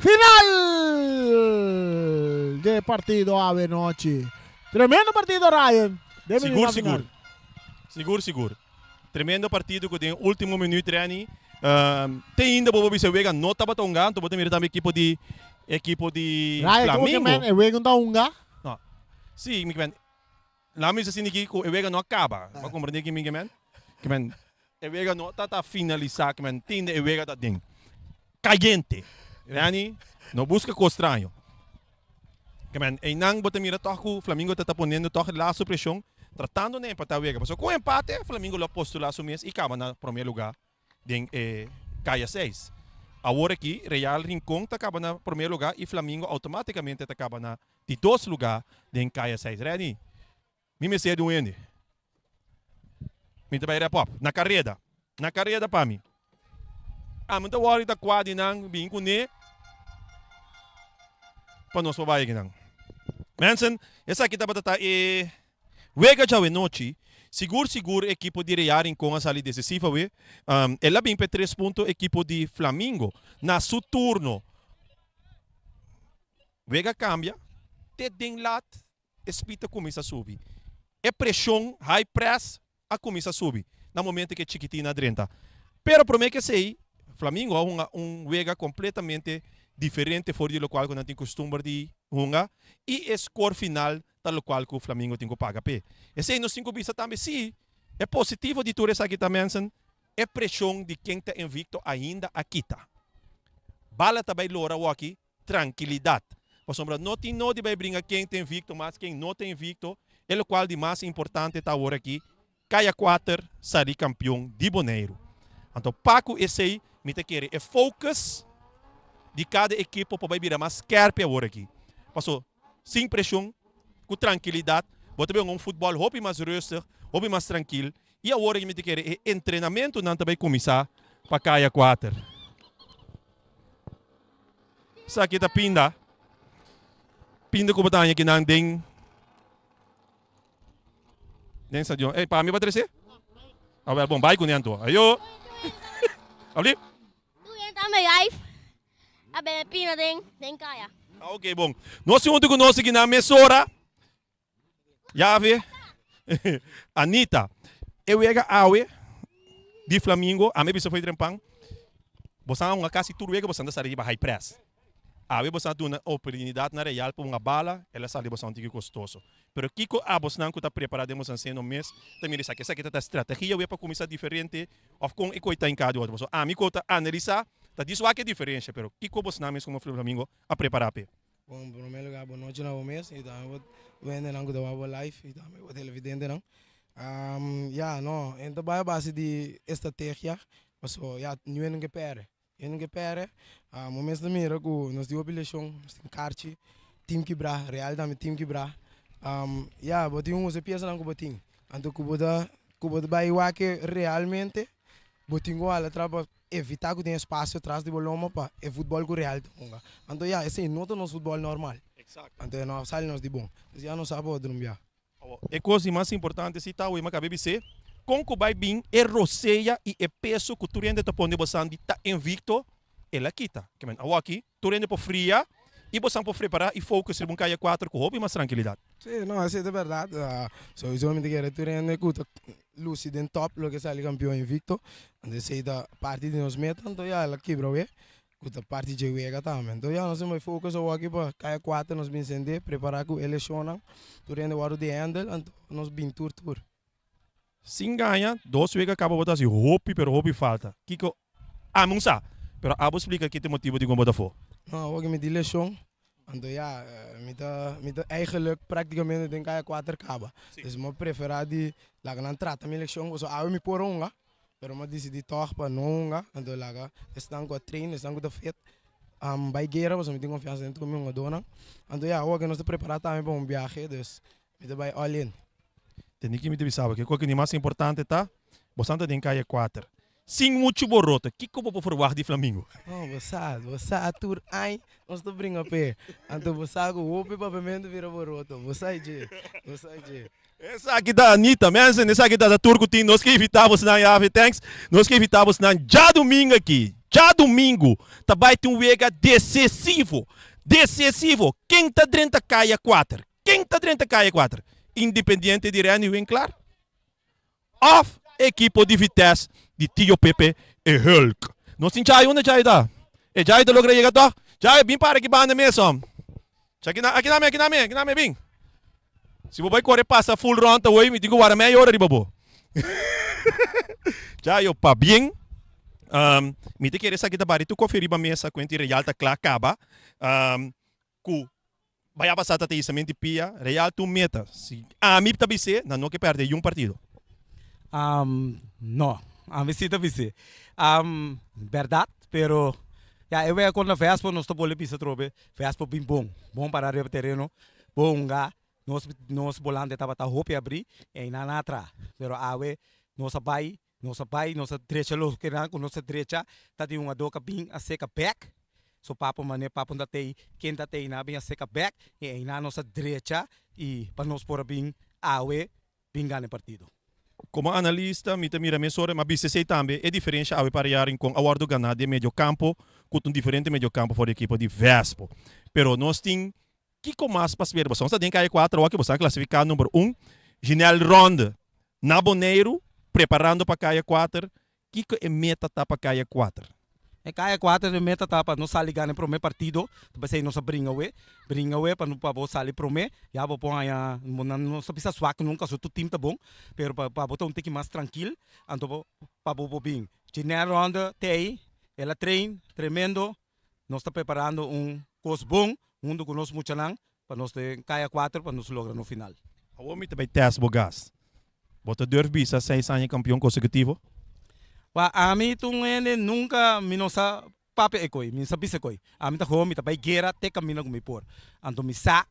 Final de partido ave noche. Tremendo partido, Ryan. Seguro. Tremendo partido que tem último minuto Rani. Tem ainda bobo se wega nota ba tonga, to botem também equipe de Flamengo. Ryan, é wega da unga? Não. Sim, me que lá me assim que o wega não acaba. Mas compreender que me que men o wega não tá finalizar, que men tem o wega da ding. Caliente. Rani, não busca coisa estranho. Que man, e nang bota mira toco, Flamengo está ponendo toque lá sua pressão, tratando de empatar o Vega. Mas com empate, Flamengo lo postula su mês e acaba no primeiro lugar, de caia 6. Agora aqui, Real Rincón acaba na primeiro lugar e Flamengo automaticamente acaba na de 2 lugar de Caia 6. Ready? Me sei do Ende. Me trabalha pop. Na carreira para mim. Muito worry da quadra nang bing kune. Para nós babae que nang. Mensen, essa aqui tá batata wega já noite. Seguro equipo de Real Rincón a salir decisiva we. Ela bem para 3 pontos equipo de Flamengo na seu turno. Wega cambia. Te den lat espita começa a subir. É pressão, high press, a começa a subir. No momento que chiquitina adrenta. Pero por mim que sei, Flamengo é wega completamente diferente fora do qual que não tem costume de jogar e score final tal qual que o Flamengo tem que pagar. Esse aí nos 5 bisa também sim, é positivo de tudo isso aqui também, é pressão de quem está invicto ainda aqui tá. Bala também lora aqui, tranquilidade. Por sombra, não tem nada de brincar quem tem invicto, mas quem não tem invicto, é o qual de mais importante está agora aqui, Caia 4 sair campeão de Boneiro. Então, Paco, esse aí, me te quer é focus de cada equipe para virar mais carpe agora aqui. Passou sem pressão, com tranquilidade, bota bem futebol hobby mais rustig, hobby mais tranquilo. E agora que me te quer é treinamento não também começar para Caia 4. Isso aqui tá pinda. Pinda ko batanya que não tem. Nem sa Dion. Para mim vai trazer? Ah, well, bom, vai com nianto. Ayo. Ali? Tu entra me live. A bem pina tem Caia. Ok, bom. Nós junto com nós aqui na mesora. Já vê? Anita. Eu ia awe de Flamengo, a minha pessoa foi trempang. Você não quase tudo que você anda sair para high press. Awe você tem uma oportunidade na Real para uma bala, ela sai bastante custoso. Pero Kiko abos não está preparado nos ensino mês, também diz que essa aqui tá estratégia é para começar diferente, ou com ecoita em cada outro. A mim conta analisar, tá disso aqui é diferença, pero Kiko você não mesmo como Flamengo a preparar pe. Bom, em primeiro lugar, boa noite na mês, e também vou vender não do live, e também vou televidente não. Não, então vai a base de estratégia, mas não é ninguém perde. Momentos da mira que nós temos obrigação, nós temos carte, time quebrar, Real também time quebrar. Botinho usa peça não botinho. Então que vai que realmente botinho ala traba evitar que tenha espaço atrás de boloma para é futebol com Real tunga. Então esse não é nosso futebol normal. Exato. Então nós saímos de bom. Já não sabe o drumbia. A coisa mais importante se tá o ima BBC. Com que vai bem, é roceia e é peso que tu rende tá pondo você tá invicto, ela quita. Que men, aqui, tu rende por fria e você pode preparar e focar se Caia 4 com hobby mais tranquilidade. Sim, não, isso é verdade. Usualmente que tu rende que lúcido em top, lo que sai campeão invicto, onde se da parte de nos meta, então ela quebra o que parte de Uega também. Então nós temos focus aqui para Caia 4 nos bem sender, preparar com eleição, tu rende o hora de handle, então nós bem tour. Sin ganha, 2 vezes acaba botar assim, hobby falta. Kiko, amunsa. Pero abo explica que tem motivo de como botar for. Não, hoje me dei lição. Então me tá eigenlijk praticamente tem Caia 4 acaba. Dus me preferar de lá na trata minha lição, so me por pero me decidi toch para não então lá estão com treino, estão com fit. Vai guerra, você me tem confiança em tudo meu dona. Então hoje nós estamos preparados também para viagem, dus me tá vai all in. Tem que me saber que o que é mais importante tá, você tem Caia 4. Sem muito borrota, que como por forward de Flamengo? Não, você atur ai, nós estamos brincando pé. Então você o ope para pimenta vira borrota, você je. Essa aqui da Anitta, mesmo, essa aqui da Turco Team, nós que evitamos na Yave Tanks, nós que evitamos na já domingo aqui, tá vai ter wega decisivo. Quem tá dentro da Caia 4? Independiente de Real bem claro. Of equipo de Vitesse de Tio Pepe e Hulk. Nós temos onde já está. E já está logo chegando. Já é bem para que banda mesmo. Aqui na me bem. Se você correr passa full round hoje, me digo agora meia hora de bobo. Já eu pa bem. Me te querer aqui da bari tu conferir ba mesa com ente Real tá claro acaba. Vai a passar até isso, mente pia, Real tu meta. Se a mim tá bise, não que perde partido. No, a mí sí te dice. Verdad, pero Ya, eu vejo quando a Vespa nós estamos ali pisa trobe, Vespa bem bom para o terreno, bom ga, nós volante estava a roupa abrir e na natra, pero awe nossa pai, nossa direita lo que na nossa direita, tá de uma doca bem a seca back, so papo da tei, quem tá tei na bem a seca back e na nossa direita e para nós por bem awe bem ganha partido. Como analista, me mira mesore, mas BCC também é diferente ao parearem com a do ganhar de meio campo, com um diferente meio campo para a equipe de Vespa. Pero nós temos que mais para ver, você tem que ir 4 aqui, você classificar número 1, Ginel Ronda, na Boneiro, preparando para caia 4, que é meta para caia 4. É caia 4 de meta para nós sair ganhar para o meu partido, depois aí nós bring away para nós sair para o meu, já vou pôr aí, não se precisa suar nunca, se o time tá bom, pero para botar um tique mais tranquilo, então para botar bem. Ginel Ronda tem, ela treina tremendo, nós está preparando coisa bom, do que nós muito lang, para nós ter caia 4 para nós lograr no final. O homem também teste bogas. Você deve bisa 6 anos campeão consecutivo? A mim nunca me nossa papo é coi, me sabe se coi. A mim tá com me tá vai guerra até caminho com me por. Então me sa,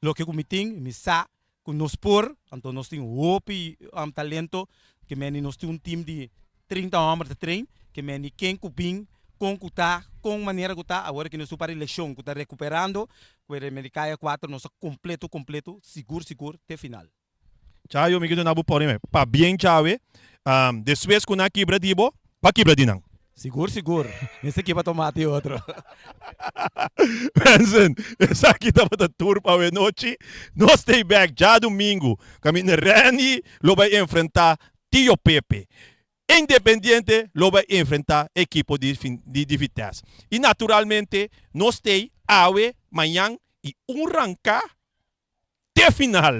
lo que me tem, me sa com nos por, então nós tem hope, talento que me nós tem time de 30 homens de treino, que me quem cupim com maneira que tá, agora que nós para eleição, que tá recuperando, que me caia 4 nós completo, seguro até final. Tchau, eu me quedo na boa porém, para bem tchau, depois que na quebra dibo, para quebra dinang. Seguro. Nesse aqui vai tomar até outro. Benson, essa aqui tá para tour para a noite. Nós stay back já domingo. Caminho Rani, lo vai enfrentar Tio Pepe. Independiente, lo vai enfrentar equipo de Vitesse. E naturalmente, nós stay awe amanhã e ranca de final.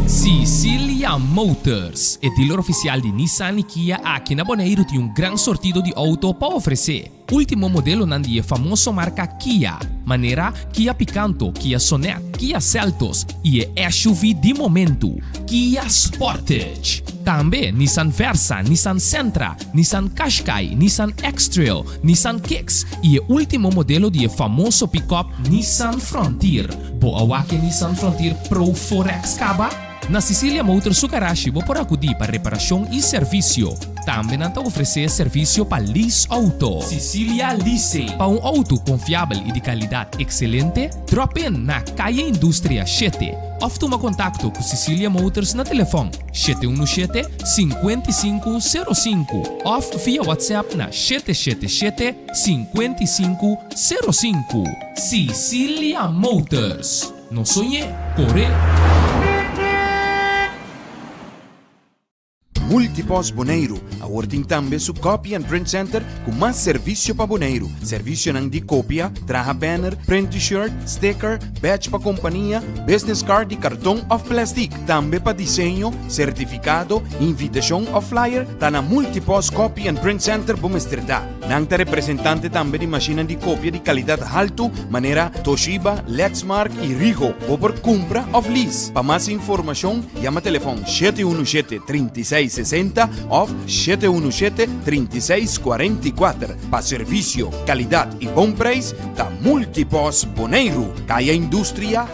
Sicilia Motors, o dealer oficial de Nissan e Kia aqui na Bonaire tem grande sortido de auto para oferecer. Último modelo nandi é famoso marca Kia, maneira Kia Picanto, Kia Sonet, Kia Seltos e SUV de momento, Kia Sportage. Também Nissan Versa, Nissan Sentra, Nissan Qashqai, Nissan X-Trail, Nissan Kicks e o último modelo de famoso pick-up Nissan Frontier. Boa que Nissan Frontier Pro 4X Kaba? Na Sicilia Motors Sukarashi vou por acudir para reparação e serviço. Também não oferecer serviço para lease auto. Sicilia Lease. Para auto confiável e de qualidade excelente, drop in na Caia Indústria 7. Ou toma contato com Sicilia Motors na telefone 717-5505 ou via WhatsApp na 777-5505. Sicilia Motors. Não sonhe, corre. Multipos Boneiro, awarting tambe su Copy and Print Center com mais serviço para Boneiro. Serviço nang de cópia, traha banner, print t-shirt, sticker, badge para companhia, business card e cartão of plastic. Tambe para desenho, certificado, invitação ou flyer, tá na Multipos Copy and Print Center Bumesterdá. Nang ta representante tambe de máquina de cópia de qualidade alto, maneira Toshiba, Lexmark e Rigo, ou por compra of lease. Para mais informação, chama telefone 717-3660 ou 717-3644. Para serviço, qualidade e bom preço, da Multipos Boneiro. Caia Indústria